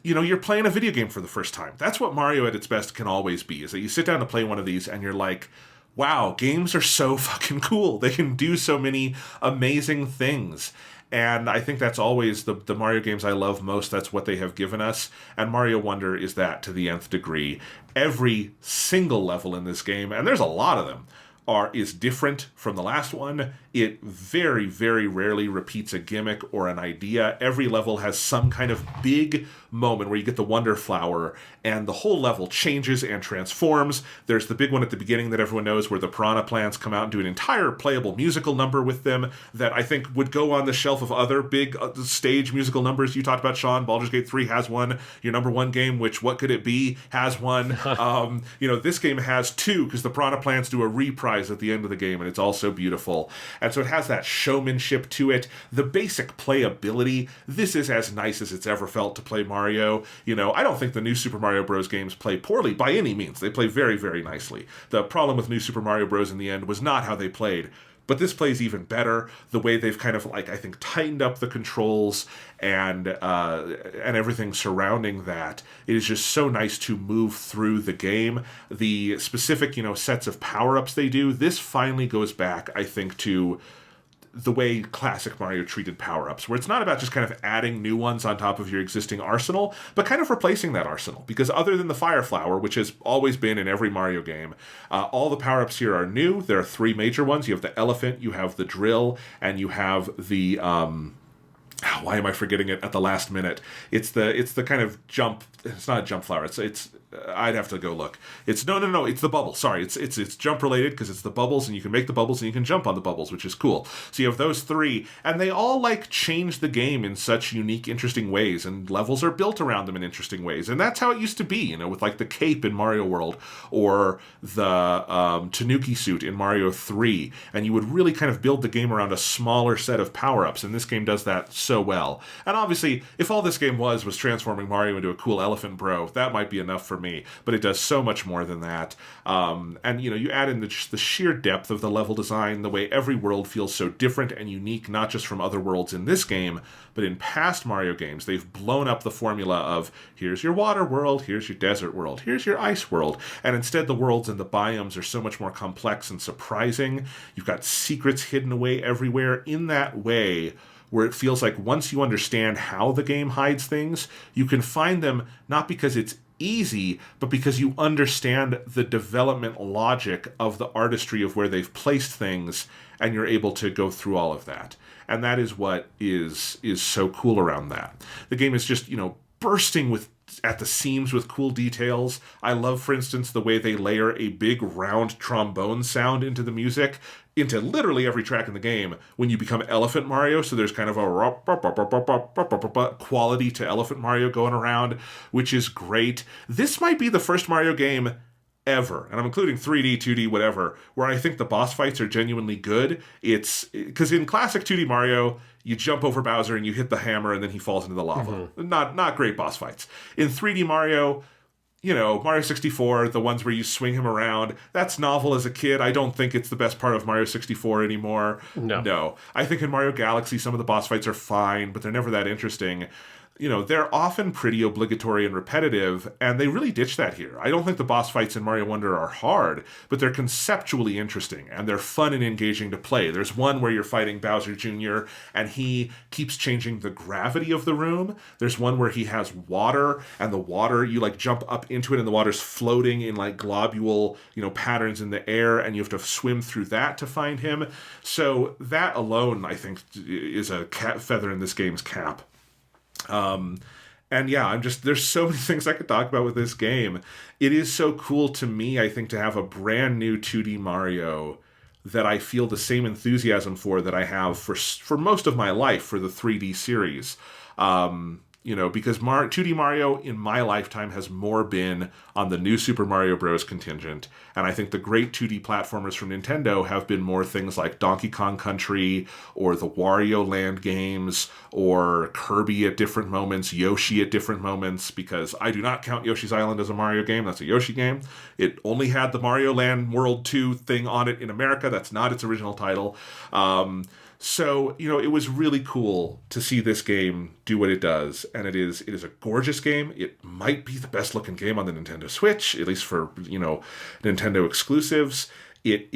you know, you're playing a video game for the first time. That's what Mario at its best can always be, is that you sit down to play one of these and you're like, wow, games are so fucking cool. They can do so many amazing things. And I think that's always the Mario games I love most. That's what they have given us. And Mario Wonder is that to the nth degree. Every single level in this game, and there's a lot of them, is different from the last one. It very, very rarely repeats a gimmick or an idea. Every level has some kind of big moment where you get the Wonder Flower, and the whole level changes and transforms. There's the big one at the beginning that everyone knows, where the Piranha Plants come out and do an entire playable musical number with them that I think would go on the shelf of other big stage musical numbers. You talked about, Sean, Baldur's Gate 3 has one. Your number one game, which, what could it be, has one. You know, this game has two, because the Piranha Plants do a reprise at the end of the game, and it's also beautiful. And so it has that showmanship to it. The basic playability, this is as nice as it's ever felt to play Mario. You know, I don't think the new Super Mario Bros. Games play poorly by any means. They play very, very nicely. The problem with new Super Mario Bros. In the end was not how they played, but this plays even better. The way they've kind of, like, I think, tightened up the controls and everything surrounding that. It is just so nice to move through the game. The specific, you know, sets of power-ups they do, this finally goes back, I think, to the way classic Mario treated power-ups, where it's not about just kind of adding new ones on top of your existing arsenal, but kind of replacing that arsenal. Because other than the Fire Flower, which has always been in every Mario game, all the power-ups here are new. There are three major ones. You have the elephant, you have the drill, and you have the why am I forgetting it at the last minute? It's the kind of jump. It's not a jump flower. It's I'd have to go look. It's no. It's the bubble. Sorry, it's jump related, because it's the bubbles, and you can make the bubbles and you can jump on the bubbles, which is cool. So you have those three, and they all, like, change the game in such unique, interesting ways, and levels are built around them in interesting ways. And that's how it used to be, you know, with, like, the cape in Mario World, or the Tanuki suit in Mario 3, and you would really kind of build the game around a smaller set of power-ups, and this game does that so well. And obviously, if all this game was transforming Mario into a cool elephant bro, that might be enough for me, but it does so much more than that. And, you know, you add in the sheer depth of the level design, the way every world feels so different and unique, not just from other worlds in this game, but in past Mario games. They've blown up the formula of, here's your water world, here's your desert world, here's your ice world, and instead the worlds and the biomes are so much more complex and surprising. You've got secrets hidden away everywhere in that way, where it feels like once you understand how the game hides things, you can find them not because it's easy, but because you understand the development logic of the artistry of where they've placed things, and you're able to go through all of that. And that is what is so cool around that. The game is just, bursting with at the seams with cool details. I love, for instance, the way they layer a big round trombone sound into the music, into literally every track in the game when you become Elephant Mario. So there's kind of a quality to Elephant Mario going around, which is great. This might be the first Mario game ever, and I'm including 3D, 2D, whatever, where I think the boss fights are genuinely good. It's because in classic 2D Mario, you jump over Bowser and you hit the hammer and then he falls into the lava. Not great boss fights. In 3D Mario, Mario 64, the ones where you swing him around, that's novel as a kid. I don't think it's the best part of Mario 64 anymore. No. I think in Mario Galaxy, some of the boss fights are fine, but they're never that interesting. They're often pretty obligatory and repetitive, and they really ditch that here. I don't think the boss fights in Mario Wonder are hard, but they're conceptually interesting, and they're fun and engaging to play. There's one where you're fighting Bowser Jr., and he keeps changing the gravity of the room. There's one where he has water, and the water, you jump up into it, and the water's floating in globule, patterns in the air, and you have to swim through that to find him. So that alone, I think, is a feather in this game's cap. And yeah, there's so many things I could talk about with this game. It is so cool to me, I think, to have a brand new 2D Mario that I feel the same enthusiasm for that I have for most of my life for the 3D series. Because 2D Mario in my lifetime has more been on the new Super Mario Bros. Contingent, and I think the great 2D platformers from Nintendo have been more things like Donkey Kong Country, or the Wario Land games, or Kirby at different moments, Yoshi at different moments, because I do not count Yoshi's Island as a Mario game. That's a Yoshi game. It only had the Mario Land World 2 thing on it in America. That's not its original title. So, it was really cool to see this game do what it does, and it is a gorgeous game. It might be the best looking game on the Nintendo Switch, at least for, Nintendo exclusives. It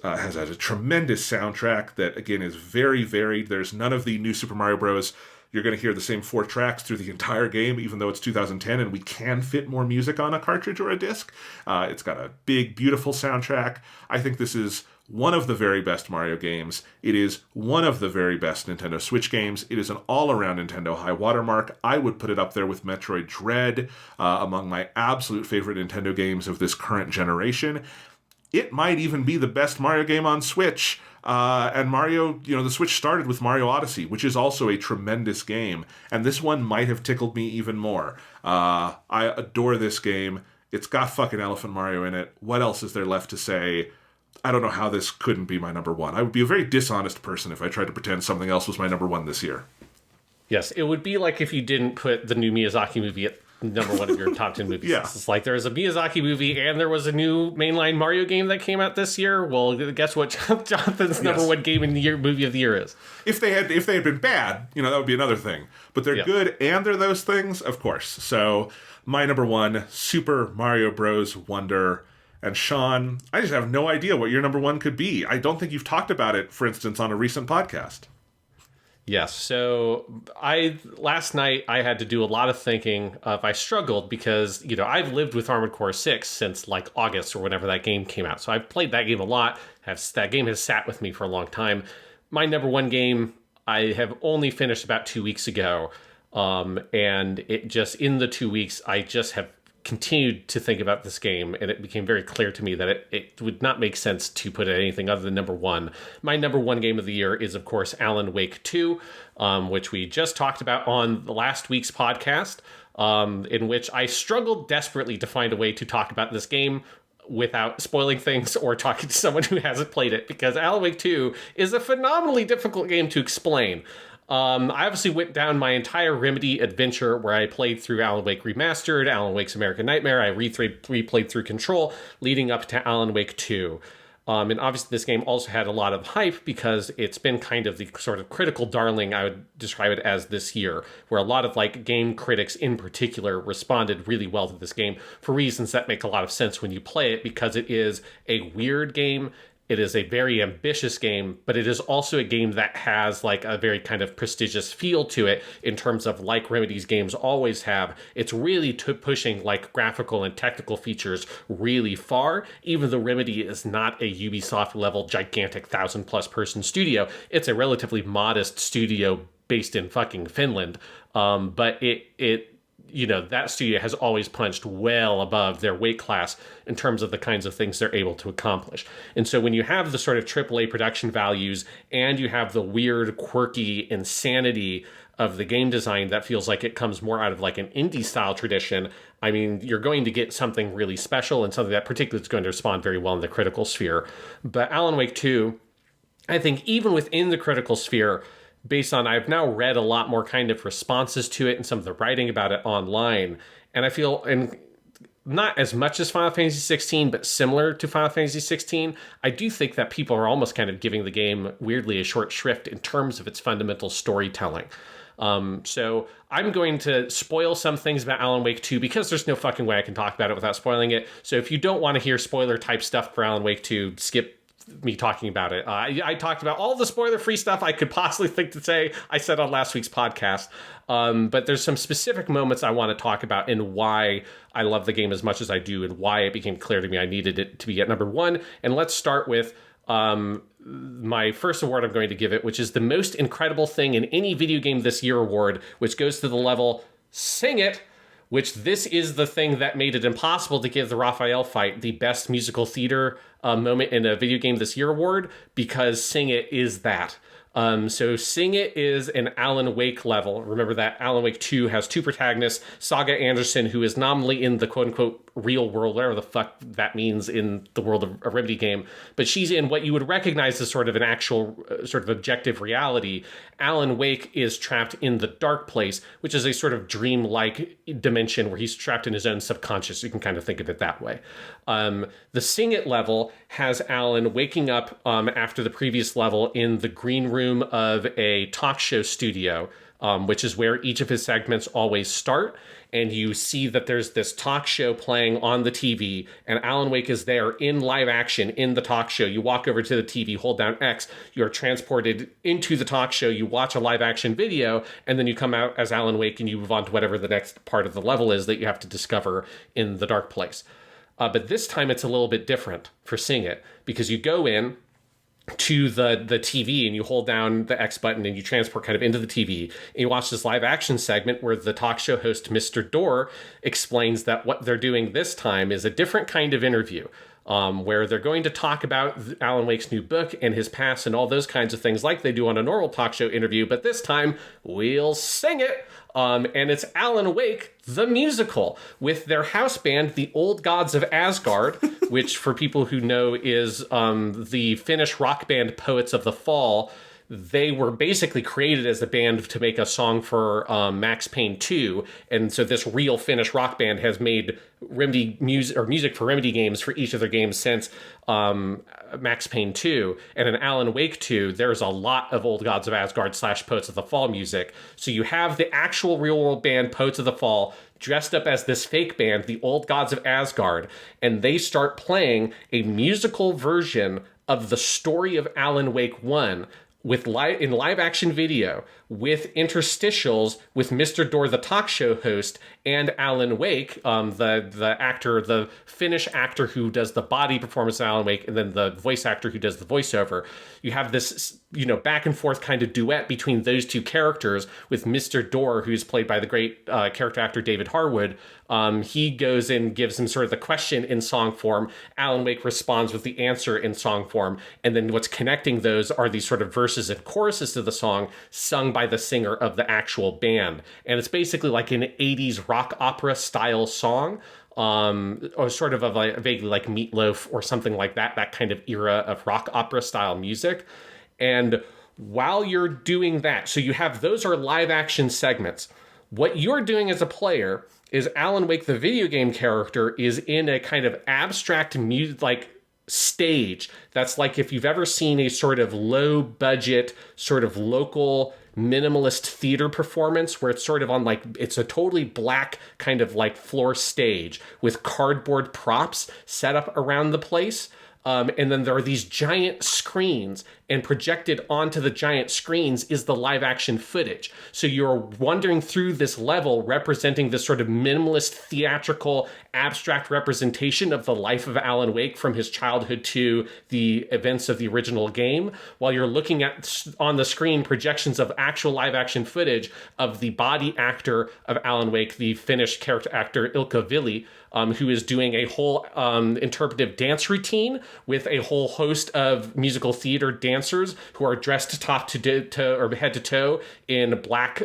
has a tremendous soundtrack that, again, is very varied. There's none of the new Super Mario Bros. You're going to hear the same 4 tracks through the entire game, even though it's 2010 and we can fit more music on a cartridge or a disc. It's got a big, beautiful soundtrack. I think this is one of the very best Mario games. It is one of the very best Nintendo Switch games. It is an all-around Nintendo high watermark. I would put it up there with Metroid Dread, among my absolute favorite Nintendo games of this current generation. It might even be the best Mario game on Switch. And Mario, the Switch started with Mario Odyssey, which is also a tremendous game. And this one might have tickled me even more. I adore this game. It's got fucking Elephant Mario in it. What else is there left to say? I don't know how this couldn't be my number one. I would be a very dishonest person if I tried to pretend something else was my number one this year. Yes, it would be like if you didn't put the new Miyazaki movie at number one of your top 10 movies. Yeah. It's like there's a Miyazaki movie and there was a new mainline Mario game that came out this year. Well, guess what Jonathan's number one game in the year, movie of the year is? If they had been bad, that would be another thing. But they're good and they're those things, of course. So my number one, Super Mario Bros. Wonder. And Sean, I just have no idea what your number one could be. I don't think you've talked about it, for instance, on a recent podcast. Yes. So last night I had to do a lot of thinking. I struggled because, I've lived with Armored Core 6 since August or whenever that game came out. So I've played that game a lot. That game has sat with me for a long time. My number one game I have only finished about 2 weeks ago. And it just, in the 2 weeks, I just have continued to think about this game, and it became very clear to me that it would not make sense to put it anything other than number one. My number one game of the year is, of course, Alan Wake 2, which we just talked about on the last week's podcast, in which I struggled desperately to find a way to talk about this game without spoiling things or talking to someone who hasn't played it, because Alan Wake 2 is a phenomenally difficult game to explain. I obviously went down my entire Remedy adventure where I played through Alan Wake Remastered, Alan Wake's American Nightmare. I replayed through Control, leading up to Alan Wake 2. And obviously this game also had a lot of hype because it's been kind of the sort of critical darling, I would describe it as, this year, where a lot of game critics in particular responded really well to this game for reasons that make a lot of sense when you play it, because it is a weird game. It is a very ambitious game, but it is also a game that has like a very kind of prestigious feel to it in terms of, like Remedy's games always have. It's really pushing like graphical and technical features really far, even though Remedy is not a Ubisoft level gigantic 1,000+ person studio. It's a relatively modest studio based in fucking Finland. But it that studio has always punched well above their weight class in terms of the kinds of things they're able to accomplish. And so when you have the sort of AAA production values and you have the weird, quirky insanity of the game design that feels like it comes more out of like an indie style tradition, I mean, you're going to get something really special and something that particularly is going to respond very well in the critical sphere. But Alan Wake 2, I think even within the critical sphere, based on, I've now read a lot more kind of responses to it and some of the writing about it online. And I feel, and not as much as Final Fantasy 16, but similar to Final Fantasy 16, I do think that people are almost kind of giving the game weirdly a short shrift in terms of its fundamental storytelling. So I'm going to spoil some things about Alan Wake 2 because there's no fucking way I can talk about it without spoiling it. So if you don't want to hear spoiler type stuff for Alan Wake 2, skip me talking about it. I talked about all the spoiler-free stuff I could possibly think to say. I said on last week's podcast. But there's some specific moments I want to talk about and why I love the game as much as I do and why it became clear to me I needed it to be at number one. And let's start with my first award I'm going to give it, which is the most incredible thing in any video game this year award, which goes to the level Sing It, which this is the thing that made it impossible to give the Raphael fight the best musical theater moment in a video game this year award, because Sing It is that. So Sing It is an Alan Wake level. Remember that Alan Wake 2 has two protagonists, Saga Anderson, who is nominally in the quote-unquote real world, whatever the fuck that means in the world of a Remedy game, but she's in what you would recognize as sort of an actual sort of objective reality. Alan Wake is trapped in the dark place, which is a sort of dream-like dimension where he's trapped in his own subconscious. You can kind of think of it that way. The Sing It level has Alan waking up after the previous level in the green room of a talk show studio, which is where each of his segments always start. And you see that there's this talk show playing on the TV, and Alan Wake is there in live action in the talk show. You walk over to the TV, hold down X, you're transported into the talk show, you watch a live action video, and then you come out as Alan Wake and you move on to whatever the next part of the level is that you have to discover in the dark place. But this time it's a little bit different for Sing It, because you go in to the TV and you hold down the X button and you transport kind of into the TV and you watch this live action segment where the talk show host, Mr. Dorr, explains that what they're doing this time is a different kind of interview, where they're going to talk about Alan Wake's new book and his past and all those kinds of things like they do on a normal talk show interview, but this time we'll sing it. And it's Alan Wake, the musical, with their house band, the Old Gods of Asgard, which for people who know is the Finnish rock band Poets of the Fall. They were basically created as a band to make a song for Max Payne 2, and so this real Finnish rock band has made Remedy music for Remedy games for each of their games since Max Payne 2. And in Alan Wake 2, there's a lot of Old Gods of Asgard / Poets of the Fall music. So you have the actual real-world band Poets of the Fall dressed up as this fake band, the Old Gods of Asgard, and they start playing a musical version of the story of Alan Wake 1 with live action video, with interstitials, with Mr. Dorr, the talk show host, and Alan Wake, the actor, the Finnish actor who does the body performance of Alan Wake, and then the voice actor who does the voiceover. You have this, back and forth kind of duet between those two characters, with Mr. Dorr, who's played by the great character actor David Harwood. He goes and gives him sort of the question in song form. Alan Wake responds with the answer in song form. And then what's connecting those are these sort of verses and choruses to the song sung by the singer of the actual band. And it's basically like an 80s rock opera style song, or sort of a vaguely like Meatloaf or something like that kind of era of rock opera style music. And while you're doing that, so you have, those are live action segments. What you're doing as a player is Alan Wake, the video game character, is in a kind of abstract stage that's like if you've ever seen a sort of low budget, sort of local minimalist theater performance where it's sort of on it's a totally black kind of like floor stage with cardboard props set up around the place. And then there are these giant screens, and projected onto the giant screens is the live action footage. So you're wandering through this level representing this sort of minimalist, theatrical, abstract representation of the life of Alan Wake from his childhood to the events of the original game, while you're looking at on the screen projections of actual live action footage of the body actor of Alan Wake, the Finnish character actor Ilkka Ville, who is doing a whole interpretive dance routine with a whole host of musical theater dancers who are dressed top to or head to toe in black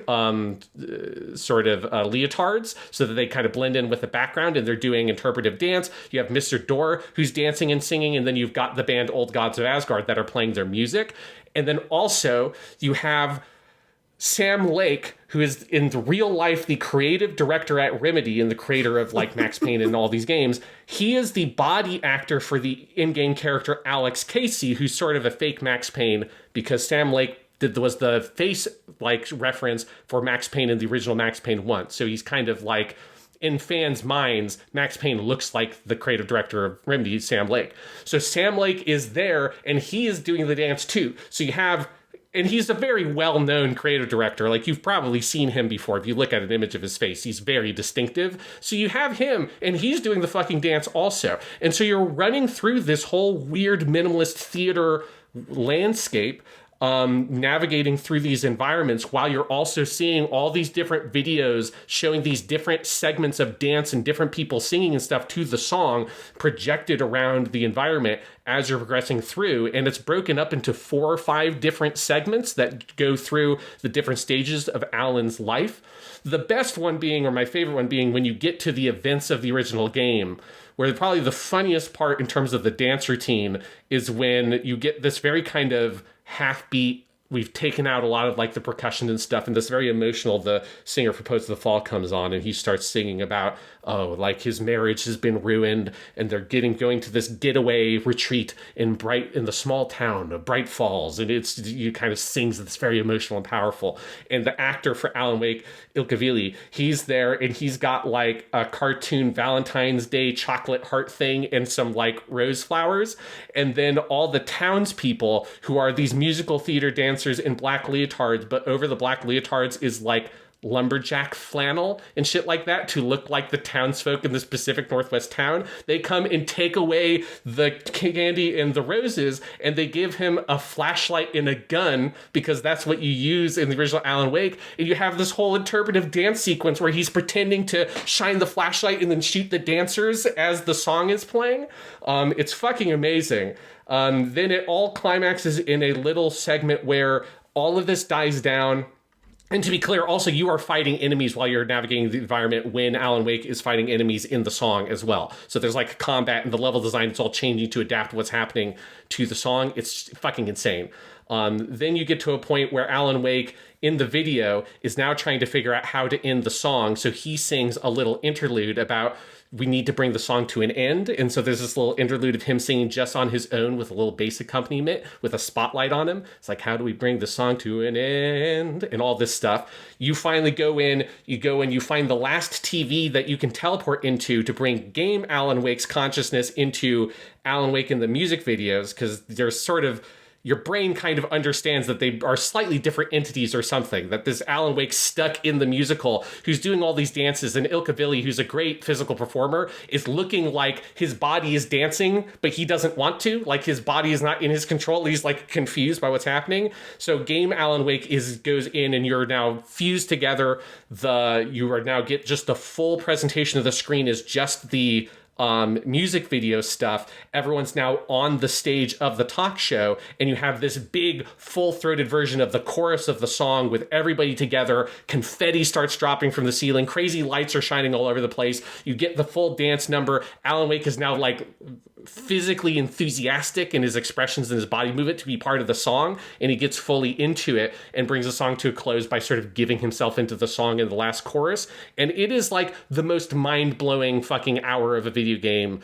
leotards, so that they kind of blend in with the background, and they're doing interpretive dance. You have Mr. Dorr, who's dancing and singing, and then you've got the band Old Gods of Asgard that are playing their music. And then also you have Sam Lake, who is in the real life the creative director at Remedy and the creator of like Max Payne and all these games. He is the body actor for the in-game character Alex Casey, who's sort of a fake Max Payne, because Sam Lake was the face like reference for Max Payne in the original Max Payne 1. So he's kind of like, in fans' minds, Max Payne looks like the creative director of Remedy, Sam Lake. So Sam Lake is there, and he is doing the dance too. So you have, and he's a very well-known creative director. Like, you've probably seen him before. If you look at an image of his face, he's very distinctive. So you have him, and he's doing the fucking dance also. And so you're running through this whole weird minimalist theater landscape, navigating through these environments, while you're also seeing all these different videos showing these different segments of dance and different people singing and stuff to the song projected around the environment as you're progressing through. And it's broken up into 4 or 5 different segments that go through the different stages of Alan's life. The best one being, or my favorite one being, when you get to the events of the original game, where probably the funniest part in terms of the dance routine is when you get this very kind of half beat. We've taken out a lot of like the percussion and stuff, and this very emotional, the singer for Poets of the Fall comes on, and he starts singing about, like his marriage has been ruined, and they're going to this getaway retreat in the small town of Bright Falls, and you kind of sings this very emotional and powerful. And the actor for Alan Wake, Ilkka Ville, he's there, and he's got like a cartoon Valentine's Day chocolate heart thing and some like rose flowers, and then all the townspeople who are these musical theater dancers in black leotards, but over the black leotards is like lumberjack flannel and shit like that to look like the townsfolk in this Pacific Northwest town. They come and take away the candy and the roses, and they give him a flashlight and a gun, because that's what you use in the original Alan Wake. And you have this whole interpretive dance sequence where he's pretending to shine the flashlight and then shoot the dancers as the song is playing. It's fucking amazing. Then it all climaxes in a little segment where all of this dies down. And to be clear, also, you are fighting enemies while you're navigating the environment when Alan Wake is fighting enemies in the song as well. So there's like combat and the level design, it's all changing to adapt what's happening to the song. It's fucking insane. Then you get to a point where Alan Wake in the video is now trying to figure out how to end the song. So he sings a little interlude about, we need to bring the song to an end. And so there's this little interlude of him singing just on his own with a little bass accompaniment with a spotlight on him. It's like, how do we bring the song to an end? And all this stuff. You finally go in, you find the last TV that you can teleport into to bring game Alan Wake's consciousness into Alan Wake in the music videos, because there's sort of, your brain kind of understands that they are slightly different entities or something, that this Alan Wake stuck in the musical who's doing all these dances, and Ilkka Ville, who's a great physical performer, is looking like his body is dancing, but he doesn't want to, like his body is not in his control. He's like confused by what's happening. So game Alan Wake goes in, and you're now fused together. You are now get just the full presentation of the screen is just the music video stuff. Everyone's now on the stage of the talk show, and you have this big full-throated version of the chorus of the song with everybody together. Confetti starts dropping from the ceiling. Crazy lights are shining all over the place. You get the full dance number. Alan Wake is now like physically enthusiastic in his expressions and his body movement to be part of the song, and he gets fully into it and brings the song to a close by sort of giving himself into the song in the last chorus. And it is like the most mind-blowing fucking hour of a video game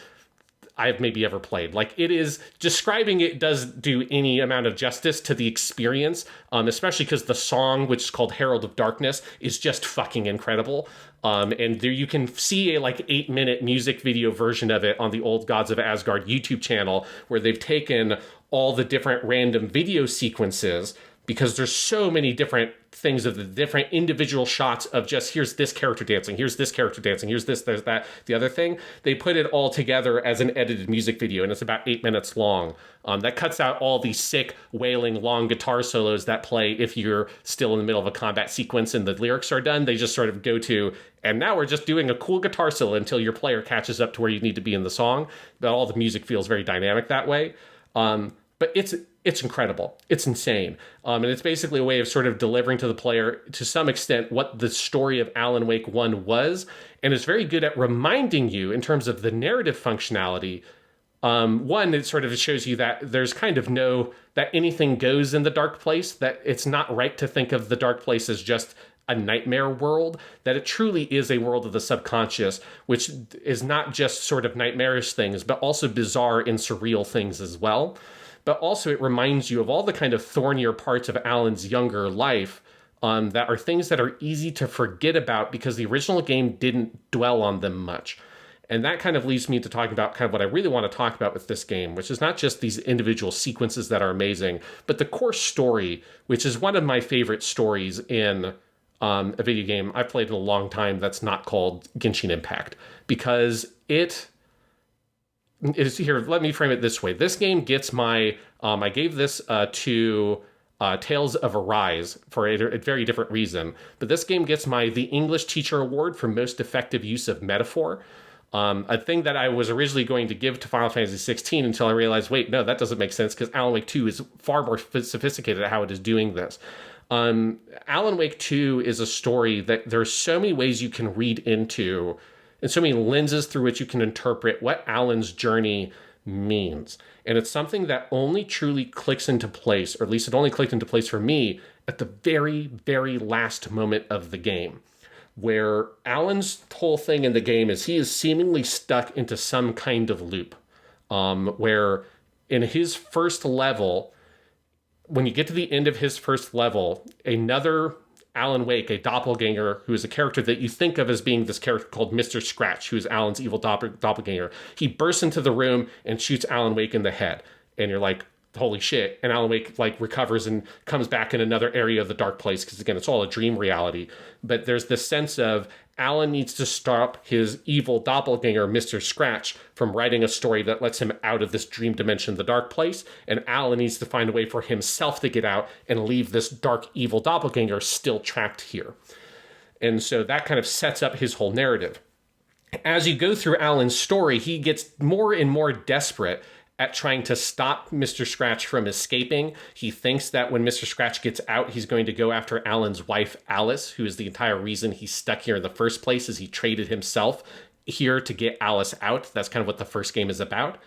I've maybe ever played. Like, it is, describing it does do any amount of justice to the experience, especially because the song, which is called Herald of Darkness, is just fucking incredible. And there you can see a 8-minute music video version of it on the Old Gods of Asgard YouTube channel, where they've taken all the different random video sequences, because there's so many different things of the different individual shots of just, here's this character dancing, here's this character dancing, here's this, there's that, the other thing. They put it all together as an edited music video, and it's about 8 minutes long. That cuts out all the sick, wailing, long guitar solos that play if you're still in the middle of a combat sequence and the lyrics are done. They just sort of go to, and now we're just doing a cool guitar solo until your player catches up to where you need to be in the song. But all the music feels very dynamic that way. But it's incredible. It's insane. And it's basically a way of sort of delivering to the player, to some extent, what the story of Alan Wake 1 was. And it's very good at reminding you, in terms of the narrative functionality, one, it sort of shows you that there's kind of that anything goes in the dark place, that it's not right to think of the dark place as just a nightmare world, that it truly is a world of the subconscious, which is not just sort of nightmarish things, but also bizarre and surreal things as well. But also it reminds you of all the kind of thornier parts of Alan's younger life that are things that are easy to forget about because the original game didn't dwell on them much. And that kind of leads me to talking about kind of what I really want to talk about with this game, which is not just these individual sequences that are amazing, but the core story, which is one of my favorite stories in a video game I've played in a long time that's not called Genshin Impact, because it is here. Let me frame it this way. This game gets my, I gave this to Tales of Arise for a very different reason, but this game gets the English Teacher Award for most effective use of metaphor. A thing that I was originally going to give to Final Fantasy XVI until I realized, wait, no, that doesn't make sense, because Alan Wake 2 is far more sophisticated at how it is doing this. Alan Wake 2 is a story that there's so many ways you can read into, and so many lenses through which you can interpret what Alan's journey means. And it's something that only truly clicks into place, or at least it only clicked into place for me, at the very, very last moment of the game, where Alan's whole thing in the game is he is seemingly stuck into some kind of loop, where in his first level, when you get to the end of his first level, another Alan Wake, a doppelganger, who is a character that you think of as being this character called Mr. Scratch, who is Alan's evil doppelganger. He bursts into the room and shoots Alan Wake in the head. And you're like, holy shit. And Alan Wake recovers and comes back in another area of the dark place, because again, it's all a dream reality. But there's this sense of Alan needs to stop his evil doppelganger, Mr. Scratch, from writing a story that lets him out of this dream dimension, the dark place. And Alan needs to find a way for himself to get out and leave this dark, evil doppelganger still trapped here. And so that kind of sets up his whole narrative. As you go through Alan's story, he gets more and more desperate at trying to stop Mr. Scratch from escaping. He thinks that when Mr. Scratch gets out, he's going to go after Alan's wife, Alice, who is the entire reason he's stuck here in the first place, is he traded himself here to get Alice out. That's kind of what the first game is about.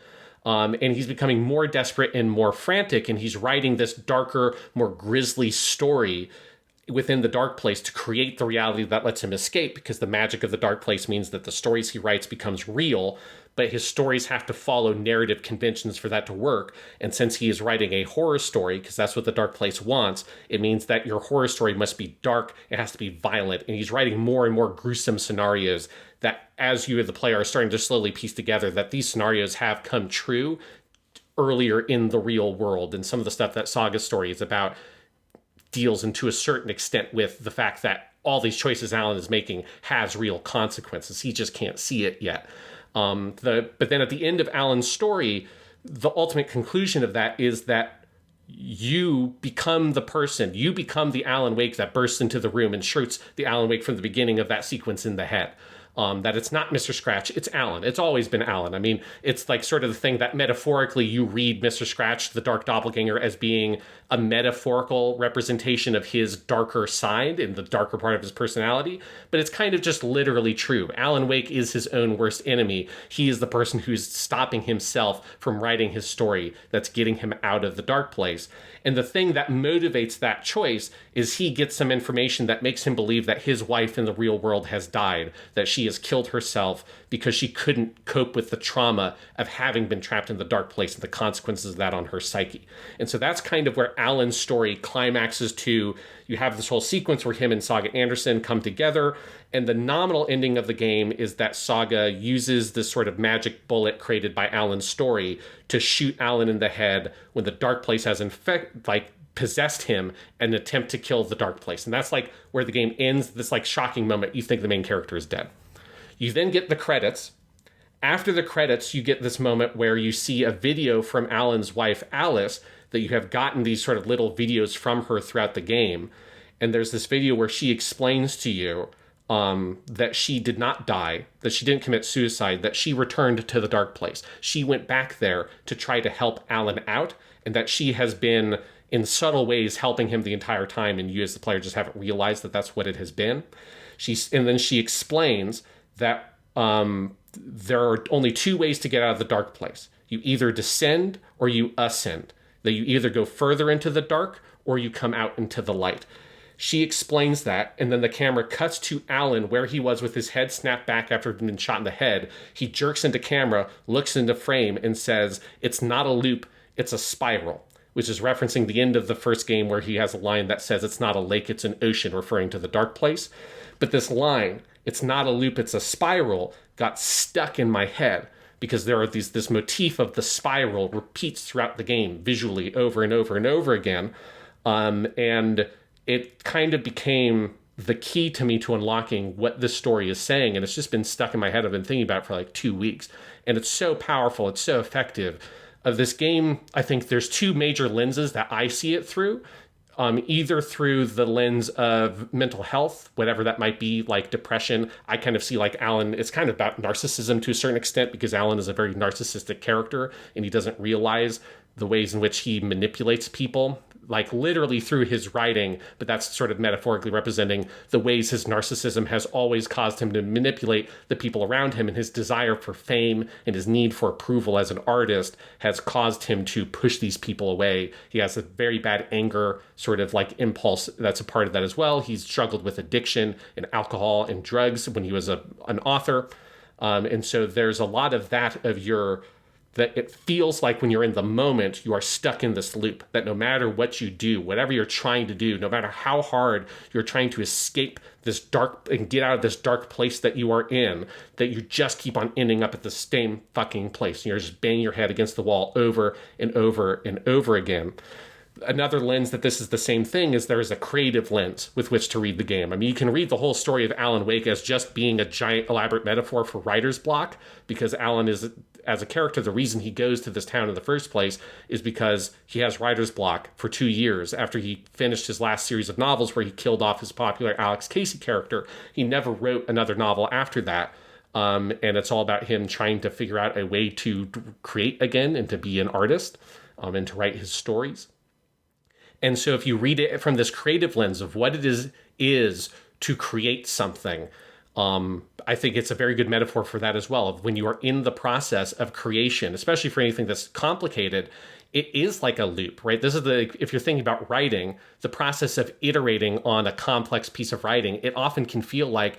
And he's becoming more desperate and more frantic, and he's writing this darker, more grisly story within the dark place to create the reality that lets him escape, because the magic of the dark place means that the stories he writes becomes real, but his stories have to follow narrative conventions for that to work. And since he is writing a horror story, because that's what the dark place wants, it means that your horror story must be dark, it has to be violent, and he's writing more and more gruesome scenarios that, as you, the player, are starting to slowly piece together that these scenarios have come true earlier in the real world. And some of the stuff that Saga's story is about deals, and to a certain extent, with the fact that all these choices Alan is making has real consequences. He just can't see it yet. But then at the end of Alan's story, the ultimate conclusion of that is that you become the person, you become the Alan Wake that bursts into the room and shoots the Alan Wake from the beginning of that sequence in the head. That it's not Mr. Scratch, it's Alan. It's always been Alan. I mean, it's like sort of the thing that metaphorically you read Mr. Scratch, the Dark Doppelganger, as being a metaphorical representation of his darker side and the darker part of his personality. But it's kind of just literally true. Alan Wake is his own worst enemy. He is the person who's stopping himself from writing his story that's getting him out of the dark place. And the thing that motivates that choice is he gets some information that makes him believe that his wife in the real world has died, that she she has killed herself because she couldn't cope with the trauma of having been trapped in the dark place and the consequences of that on her psyche. And so that's kind of where Alan's story climaxes to. You have this whole sequence where him and Saga Anderson come together, and the nominal ending of the game is that Saga uses this sort of magic bullet created by Alan's story to shoot Alan in the head when the dark place has possessed him and attempt to kill the dark place. And that's like where the game ends, this like shocking moment. You think the main character is dead. You then get the credits. After the credits, you get this moment where you see a video from Alan's wife, Alice, that you have gotten these sort of little videos from her throughout the game. And there's this video where she explains to you that she did not die, that she didn't commit suicide, that she returned to the dark place. She went back there to try to help Alan out, and that she has been in subtle ways helping him the entire time, and you as the player just haven't realized that that's what it has been. And then she explains that there are only two ways to get out of the dark place. You either descend or you ascend. That you either go further into the dark or you come out into the light. She explains that, and then the camera cuts to Alan where he was with his head snapped back after having been shot in the head. He jerks into camera, looks into frame, and says, "It's not a loop, it's a spiral," which is referencing the end of the first game where he has a line that says, "It's not a lake, it's an ocean," referring to the dark place. But this line, "It's not a loop, it's a spiral," got stuck in my head because there are this motif of the spiral repeats throughout the game visually over and over and over again. And it kind of became the key to me to unlocking what this story is saying. And it's just been stuck in my head. I've been thinking about it for like 2 weeks. And it's so powerful. It's so effective. Of this game, I think there's two major lenses that I see it through. Either through the lens of mental health, whatever that might be, like depression. I kind of see like Alan, it's kind of about narcissism to a certain extent because Alan is a very narcissistic character and he doesn't realize the ways in which he manipulates people, like literally through his writing, but that's sort of metaphorically representing the ways his narcissism has always caused him to manipulate the people around him, and his desire for fame and his need for approval as an artist has caused him to push these people away. He has a very bad anger sort of like impulse that's a part of that as well. He's struggled with addiction and alcohol and drugs when he was an author. And so there's a lot of that that it feels like when you're in the moment, you are stuck in this loop, that no matter what you do, whatever you're trying to do, no matter how hard you're trying to escape this dark and get out of this dark place that you are in, that you just keep on ending up at the same fucking place. And you're just banging your head against the wall over and over and over again. Another lens that this is the same thing is there is a creative lens with which to read the game. I mean, you can read the whole story of Alan Wake as just being a giant elaborate metaphor for writer's block, because Alan is, as a character, the reason he goes to this town in the first place is because he has writer's block for 2 years after he finished his last series of novels where he killed off his popular Alex Casey character. He never wrote another novel after that. And it's all about him trying to figure out a way to create again and to be an artist and to write his stories. And so if you read it from this creative lens of what it is to create something, I think it's a very good metaphor for that as well. Of when you are in the process of creation, especially for anything that's complicated, it is like a loop, right? This is if you're thinking about writing, the process of iterating on a complex piece of writing, it often can feel like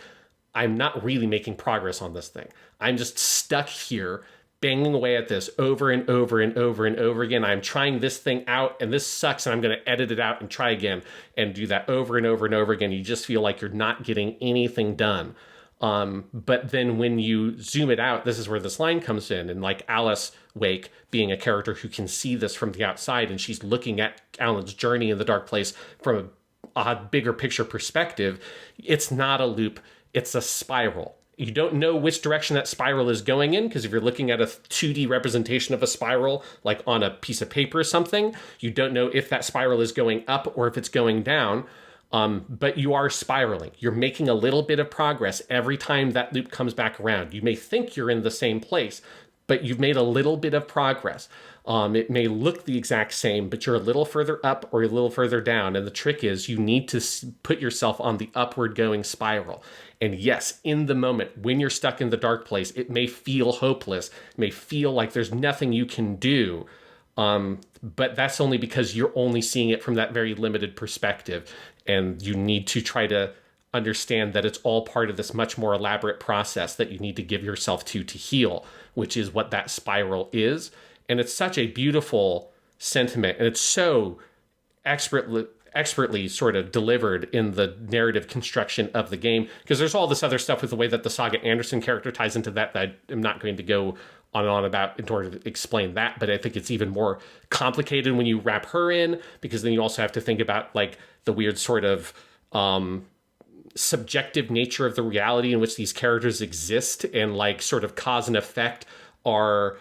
I'm not really making progress on this thing. I'm just stuck here banging away at this over and over and over and over again. I'm trying this thing out and this sucks and I'm going to edit it out and try again and do that over and over and over again. You just feel like you're not getting anything done. But then when you zoom it out, this is where this line comes in. And like Alice Wake being a character who can see this from the outside, and she's looking at Alan's journey in the dark place from a bigger picture perspective, it's not a loop, it's a spiral. You don't know which direction that spiral is going in, because if you're looking at a 2D representation of a spiral, like on a piece of paper or something, you don't know if that spiral is going up or if it's going down. But you are spiraling. You're making a little bit of progress every time that loop comes back around. You may think you're in the same place, but you've made a little bit of progress. It may look the exact same, but you're a little further up or a little further down. And the trick is you need to put yourself on the upward going spiral. And yes, in the moment, when you're stuck in the dark place, it may feel hopeless. It may feel like there's nothing you can do. But that's only because you're only seeing it from that very limited perspective. And you need to try to understand that it's all part of this much more elaborate process that you need to give yourself to heal, which is what that spiral is. And it's such a beautiful sentiment, and it's so expertly sort of delivered in the narrative construction of the game, because there's all this other stuff with the way that the Saga Anderson character ties into that I'm not going to go on and on about in order to explain that, but I think it's even more complicated when you wrap her in, because then you also have to think about like the weird sort of subjective nature of the reality in which these characters exist, and like sort of cause and effect are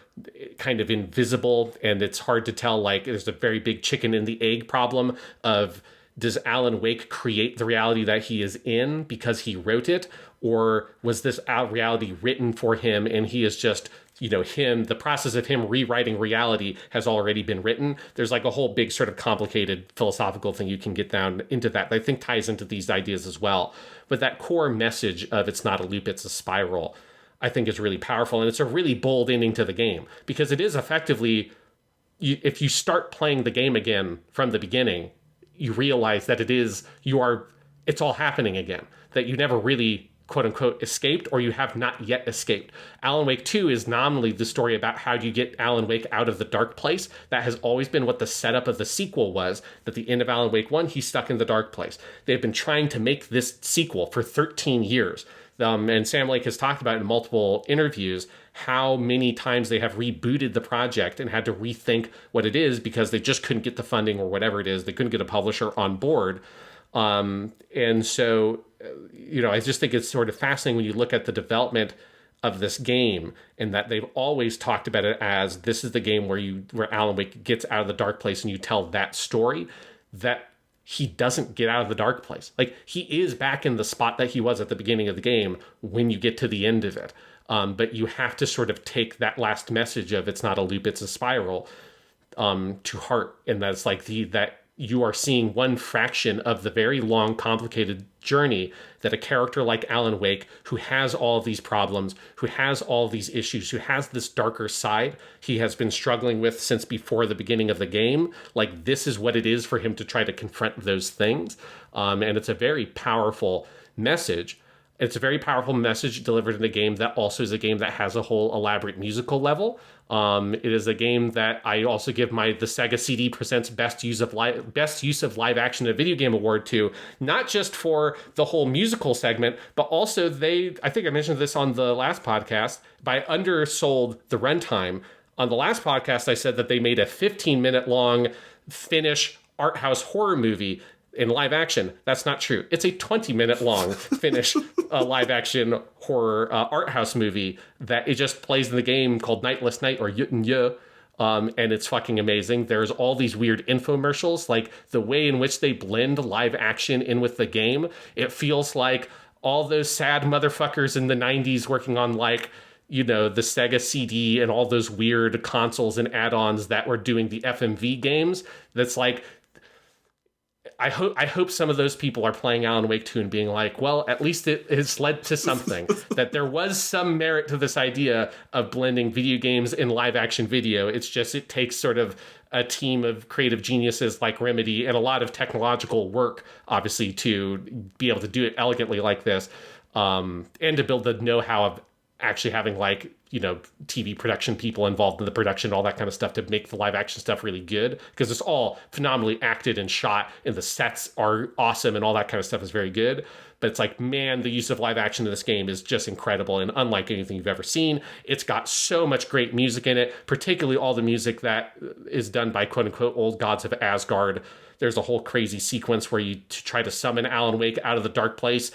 kind of invisible, and it's hard to tell. Like, there's a very big chicken and the egg problem of, does Alan Wake create the reality that he is in because he wrote it, or was this reality written for him and he is just, the process of him rewriting reality has already been written? There's like a whole big sort of complicated philosophical thing you can get down into that I think ties into these ideas as well. But that core message of it's not a loop, it's a spiral, I think is really powerful. And it's a really bold ending to the game, because it is effectively, if you start playing the game again from the beginning, you realize that it's all happening again, that you never really quote unquote escaped, or you have not yet escaped. Alan Wake 2 is nominally the story about how do you get Alan Wake out of the dark place. That has always been what the setup of the sequel was, that the end of Alan Wake 1, he's stuck in the dark place. They've been trying to make this sequel for 13 years. And Sam Lake has talked about in multiple interviews how many times they have rebooted the project and had to rethink what it is because they just couldn't get the funding or whatever it is. They couldn't get a publisher on board. And so, I just think it's sort of fascinating when you look at the development of this game, and that they've always talked about it as this is the game where Alan Wake gets out of the dark place and you tell that story, that he doesn't get out of the dark place. Like, he is back in the spot that he was at the beginning of the game when you get to the end of it. But you have to sort of take that last message of it's not a loop, it's a spiral, to heart. And that's like that you are seeing one fraction of the very long, complicated journey that a character like Alan Wake, who has all of these problems, who has all of these issues, who has this darker side he has been struggling with since before the beginning of the game, like, this is what it is for him to try to confront those things. And it's a very powerful message. It's a very powerful message delivered in a game that also is a game that has a whole elaborate musical level. It is a game that I also give the Sega CD Presents Best Use of Live Action in a Video Game Award to, not just for the whole musical segment, but also I think I mentioned this on the last podcast, by undersold the runtime. On the last podcast, I said that they made a 15-minute long Finnish art house horror movie in live action. That's not true. It's a 20-minute long Finnish live action horror art house movie that it just plays in the game called Nightless Night, or Yuten Yö. And it's fucking amazing. There's all these weird infomercials, like the way in which they blend live action in with the game. It feels like all those sad motherfuckers in the 90s working on the Sega CD and all those weird consoles and add-ons that were doing the FMV games. That's like, I hope some of those people are playing Alan Wake 2 and being like, well, at least it has led to something. That there was some merit to this idea of blending video games and live action video. It's just, it takes sort of a team of creative geniuses like Remedy and a lot of technological work, obviously, to be able to do it elegantly like this, and to build the know-how of actually having TV production people involved in the production, all that kind of stuff, to make the live action stuff really good, because it's all phenomenally acted and shot, and the sets are awesome, and all that kind of stuff is very good. But it's like, man, the use of live action in this game is just incredible and unlike anything you've ever seen. It's got so much great music in it, particularly all the music that is done by quote unquote old gods of Asgard. There's a whole crazy sequence where you try to summon Alan Wake out of the dark place.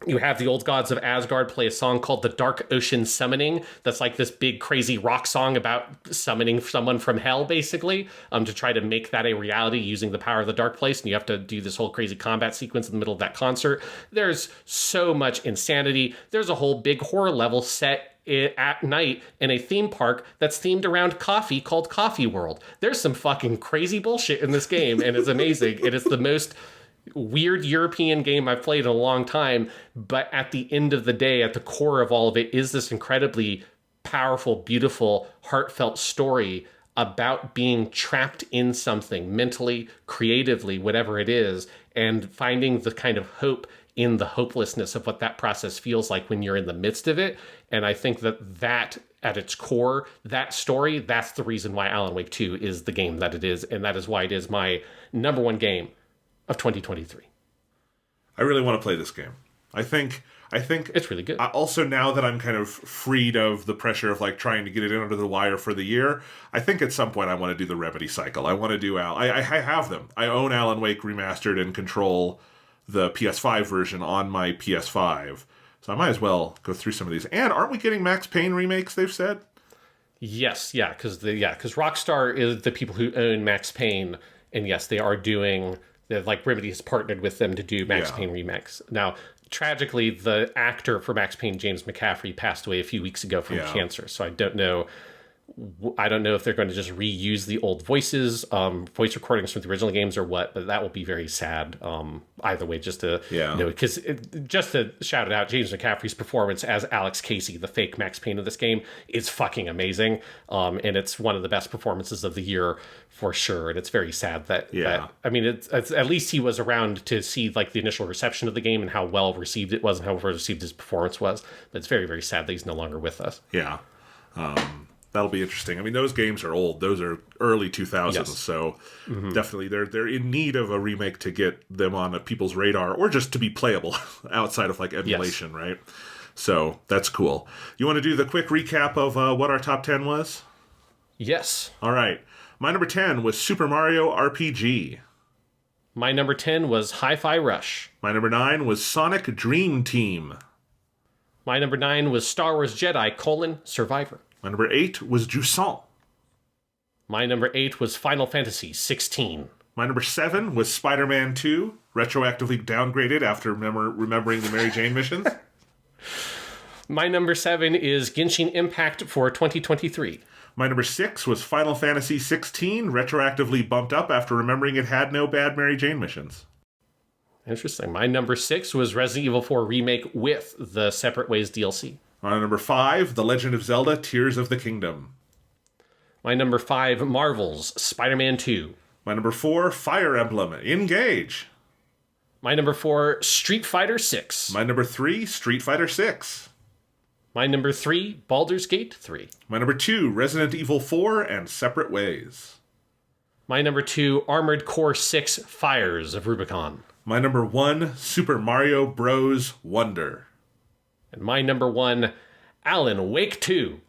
You have the old gods of Asgard play a song called The Dark Ocean Summoning. That's like this big, crazy rock song about summoning someone from hell, basically, to try to make that a reality using the power of the dark place. And you have to do this whole crazy combat sequence in the middle of that concert. There's so much insanity. There's a whole big horror level set at night in a theme park that's themed around coffee called Coffee World. There's some fucking crazy bullshit in this game, and it's amazing. It is the most weird European game I've played in a long time, but at the end of the day, at the core of all of it, is this incredibly powerful, beautiful, heartfelt story about being trapped in something mentally, creatively, whatever it is, and finding the kind of hope in the hopelessness of what that process feels like when you're in the midst of it. And I think that at its core, that story, that's the reason why Alan Wake 2 is the game that it is. And that is why it is my number one game of 2023. I really want to play this game. I think it's really good. Also, now that I'm kind of freed of the pressure of like trying to get it in under the wire for the year, I think at some point I want to do the Remedy cycle. I want to do I have them. I own Alan Wake Remastered and control the PS5 version on my PS5, so I might as well go through some of these. And aren't we getting Max Payne remakes? They've said. Yes, yeah, because Rockstar is the people who own Max Payne, and yes, they are doing. Like Remedy has partnered with them to do Max Payne remakes. Now, tragically, the actor for Max Payne, James McCaffrey, passed away a few weeks ago from cancer. So I don't know if they're going to just reuse the old voices, voice recordings from the original games or what, but that will be very sad. Either way, just to because just to shout it out, James McCaffrey's performance as Alex Casey, the fake Max Payne of this game, is fucking amazing. And it's one of the best performances of the year for sure. And it's very sad that I mean, it's at least he was around to see like the initial reception of the game and how well received it was and how well received his performance was. But it's very, very sad that he's no longer with us. Yeah. That'll be interesting. I mean, those games are old. Those are early 2000s, so definitely they're in need of a remake to get them on people's radar, or just to be playable outside of like emulation, right? So that's cool. You want to do the quick recap of what our top 10 was? Yes. All right. My number 10 was Super Mario RPG. My number 10 was Hi-Fi Rush. My number 9 was Sonic Dream Team. My number 9 was Star Wars Jedi: Survivor. My number 8 was Jusant. My number 8 was Final Fantasy XVI. My number 7 was Spider-Man 2, retroactively downgraded after remembering the Mary Jane missions. My number 7 is Genshin Impact for 2023. My number 6 was Final Fantasy XVI, retroactively bumped up after remembering it had no bad Mary Jane missions. Interesting. My number 6 was Resident Evil 4 Remake with the Separate Ways DLC. My number 5, The Legend of Zelda: Tears of the Kingdom. My number 5, Marvel's Spider-Man 2. My number 4, Fire Emblem: Engage. My number 4, Street Fighter 6. My number 3, Street Fighter 6. My number 3, Baldur's Gate 3. My number 2, Resident Evil 4 and Separate Ways. My number 2, Armored Core 6 Fires of Rubicon. My number 1, Super Mario Bros. Wonder. And my number 1, Alan Wake 2.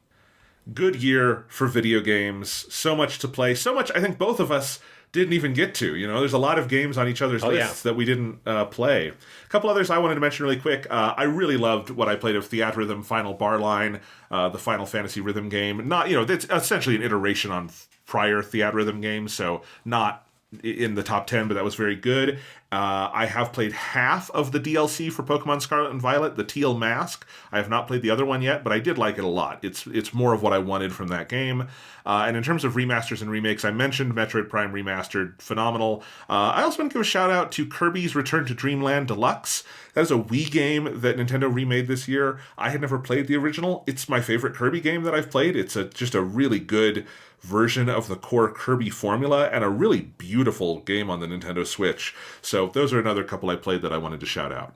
Good year for video games. So much to play. So much I think both of us didn't even get to. You know, there's a lot of games on each other's lists that we didn't play. A couple others I wanted to mention really quick. I really loved what I played of Theatrhythm Final Bar Line, the Final Fantasy rhythm game. Not, you know, it's essentially an iteration on prior Theatrhythm games, so not in the top 10, but that was very good. I have played half of the DLC for Pokemon Scarlet and Violet, the Teal Mask. I have not played the other one yet, but I did like it a lot. It's more of what I wanted from that game. And in terms of remasters and remakes, I mentioned Metroid Prime Remastered, phenomenal. I also want to give a shout out to Kirby's Return to Dreamland Deluxe. That is a Wii game that Nintendo remade this year. I had never played the original. It's my favorite Kirby game that I've played. It's just a really good version of the core Kirby formula and a really beautiful game on the Nintendo Switch. So those are another couple I played that I wanted to shout out.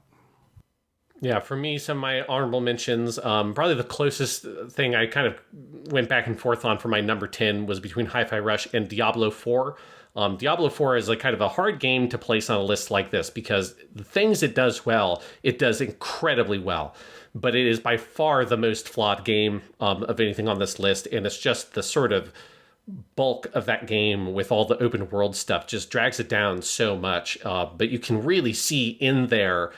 Yeah, for me, some of my honorable mentions, probably the closest thing I kind of went back and forth on for my number 10 was between Hi-Fi Rush and Diablo 4. Diablo 4 is kind of a hard game to place on a list like this because the things it does well, it does incredibly well. But it is by far the most flawed game of anything on this list, and it's just the sort of bulk of that game with all the open world stuff just drags it down so much. But you can really see in there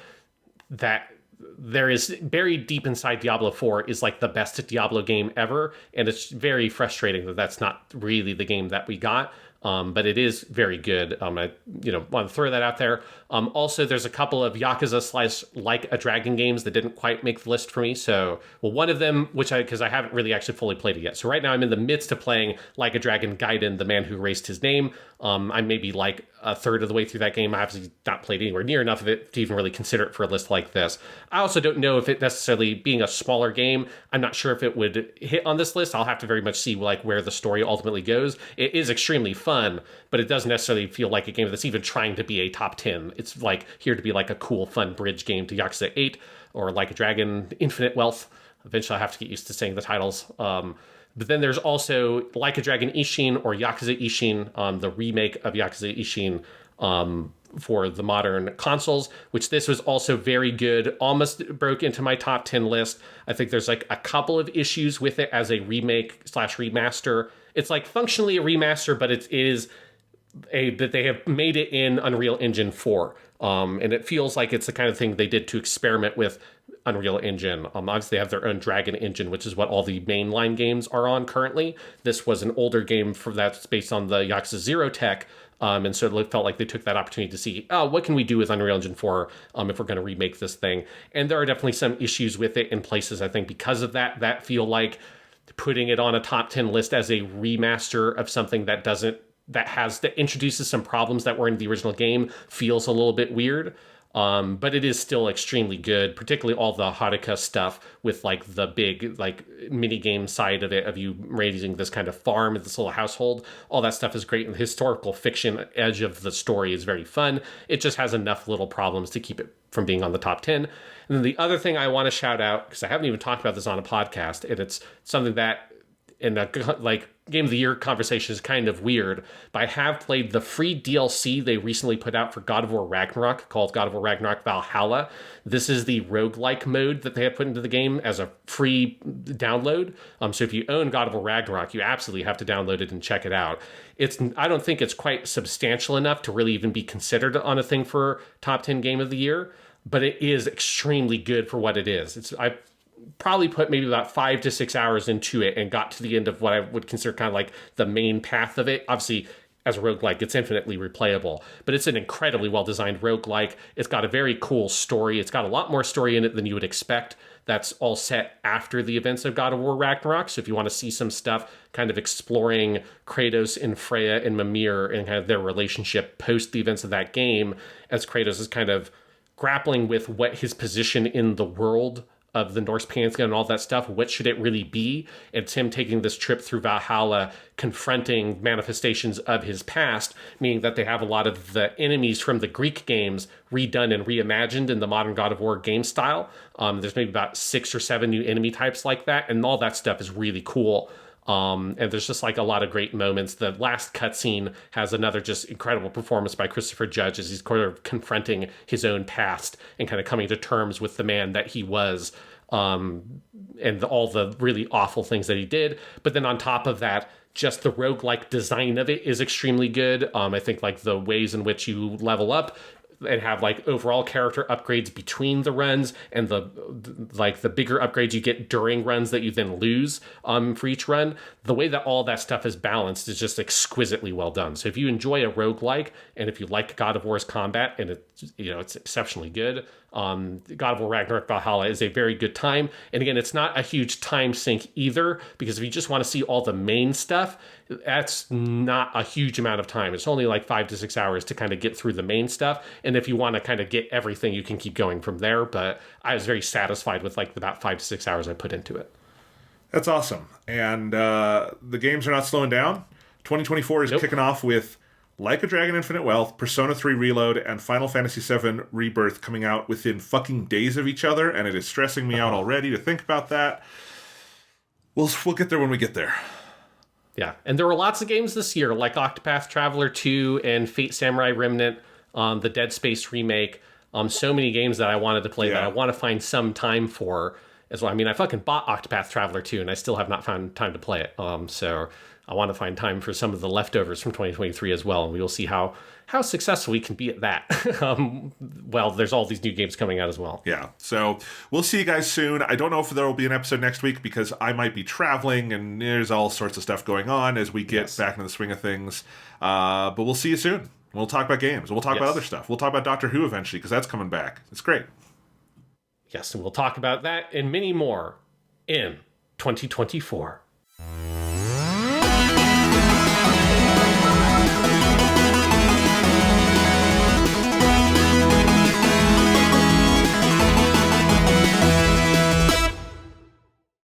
that there is buried deep inside Diablo 4 is like the best Diablo game ever. And it's very frustrating that that's not really the game that we got. But it is very good. I want to throw that out there. Also, there's a couple of Yakuza / Like a Dragon games that didn't quite make the list for me. So, one of them, because I haven't really actually fully played it yet. So right now I'm in the midst of playing Like a Dragon Gaiden, The Man Who Erased His Name. I maybe like a third of the way through that game. I obviously not played anywhere near enough of it to even really consider it for a list like this. I also don't know if it necessarily, being a smaller game, I'm not sure if it would hit on this list. I'll have to very much see like where the story ultimately goes. It is extremely fun, but it doesn't necessarily feel like a game that's even trying to be a top 10. It's like here to be like a cool, fun bridge game to Yakuza 8 or Like a Dragon Infinite Wealth. Eventually I have to get used to saying the titles. But then there's also Like a Dragon Ishin or Yakuza Ishin, the remake of Yakuza Ishin for the modern consoles, which this was also very good. Almost broke into my top 10 list. I think there's like a couple of issues with it as a remake / remaster. It's like functionally a remaster, but it is that they have made it in Unreal Engine 4. And it feels like it's the kind of thing they did to experiment with Unreal Engine. Obviously, they have their own Dragon engine, which is what all the mainline games are on currently. This was an older game that's based on the Yakuza 0 tech. And so it felt like they took that opportunity to see, what can we do with Unreal Engine 4 if we're going to remake this thing? And there are definitely some issues with it in places, I think, because of that feel like putting it on a top 10 list as a remaster of something that introduces some problems that were in the original game feels a little bit weird. But it is still extremely good, particularly all the Haruka stuff with like the big like mini game side of it, of you raising this kind of farm, this little household. All that stuff is great, and the historical fiction edge of the story is very fun. It just has enough little problems to keep it from being on the top 10. And then the other thing I want to shout out, because I haven't even talked about this on a podcast, and it's something that in a like Game of the Year conversation is kind of weird, but I have played the free DLC they recently put out for God of War Ragnarok called God of War Ragnarok Valhalla. This is the roguelike mode that they have put into the game as a free download. So if you own God of War Ragnarok, you absolutely have to download it and check it out. I don't think it's quite substantial enough to really even be considered on a thing for top 10 Game of the Year, but it is extremely good for what it is. I probably put maybe about 5 to 6 hours into it and got to the end of what I would consider kind of like the main path of it. Obviously, as a roguelike, it's infinitely replayable, but it's an incredibly well-designed roguelike. It's got a very cool story. It's got a lot more story in it than you would expect. That's all set after the events of God of War Ragnarok. So if you want to see some stuff kind of exploring Kratos and Freya and Mimir and kind of their relationship post the events of that game, as Kratos is kind of grappling with what his position in the world of the Norse pantheon and all that stuff, what should it really be? It's him taking this trip through Valhalla, confronting manifestations of his past, meaning that they have a lot of the enemies from the Greek games redone and reimagined in the modern God of War game style. There's maybe about 6 or 7 new enemy types like that, and all that stuff is really cool. And there's just like a lot of great moments. The last cutscene has another just incredible performance by Christopher Judge as he's kind of confronting his own past and kind of coming to terms with the man that he was, and all the really awful things that he did. But then on top of that, just the roguelike design of it is extremely good. I think like the ways in which you level up and have like overall character upgrades between the runs, and the bigger upgrades you get during runs that you then lose for each run. The way that all that stuff is balanced is just exquisitely well done. So if you enjoy a roguelike, and if you like God of War's combat, and it's exceptionally good, God of War Ragnarok Valhalla is a very good time. And again, it's not a huge time sink either, because if you just want to see all the main stuff, that's not a huge amount of time. It's only like 5 to 6 hours to kind of get through the main stuff. And if you want to kind of get everything, you can keep going from there. But I was very satisfied with like about 5 to 6 hours I put into it. That's awesome. And the games are not slowing down. 2024 is kicking off with Like a Dragon Infinite Wealth, Persona 3 Reload, and Final Fantasy VII Rebirth coming out within fucking days of each other, and it is stressing me out already to think about that. We'll get there when we get there. Yeah, and there were lots of games this year, like Octopath Traveler 2 and Fate Samurai Remnant, the Dead Space remake. So many games that I wanted to play that I want to find some time for as well. I mean, I fucking bought Octopath Traveler 2, and I still have not found time to play it. So I want to find time for some of the leftovers from 2023 as well, and we will see how successful we can be at that. Well, there's all these new games coming out as well. Yeah, so we'll see you guys soon. I don't know if there will be an episode next week because I might be traveling, and there's all sorts of stuff going on as we get back into the swing of things. But we'll see you soon. We'll talk about games. We'll talk about other stuff. We'll talk about Doctor Who eventually because that's coming back. It's great. Yes, and we'll talk about that and many more in 2024.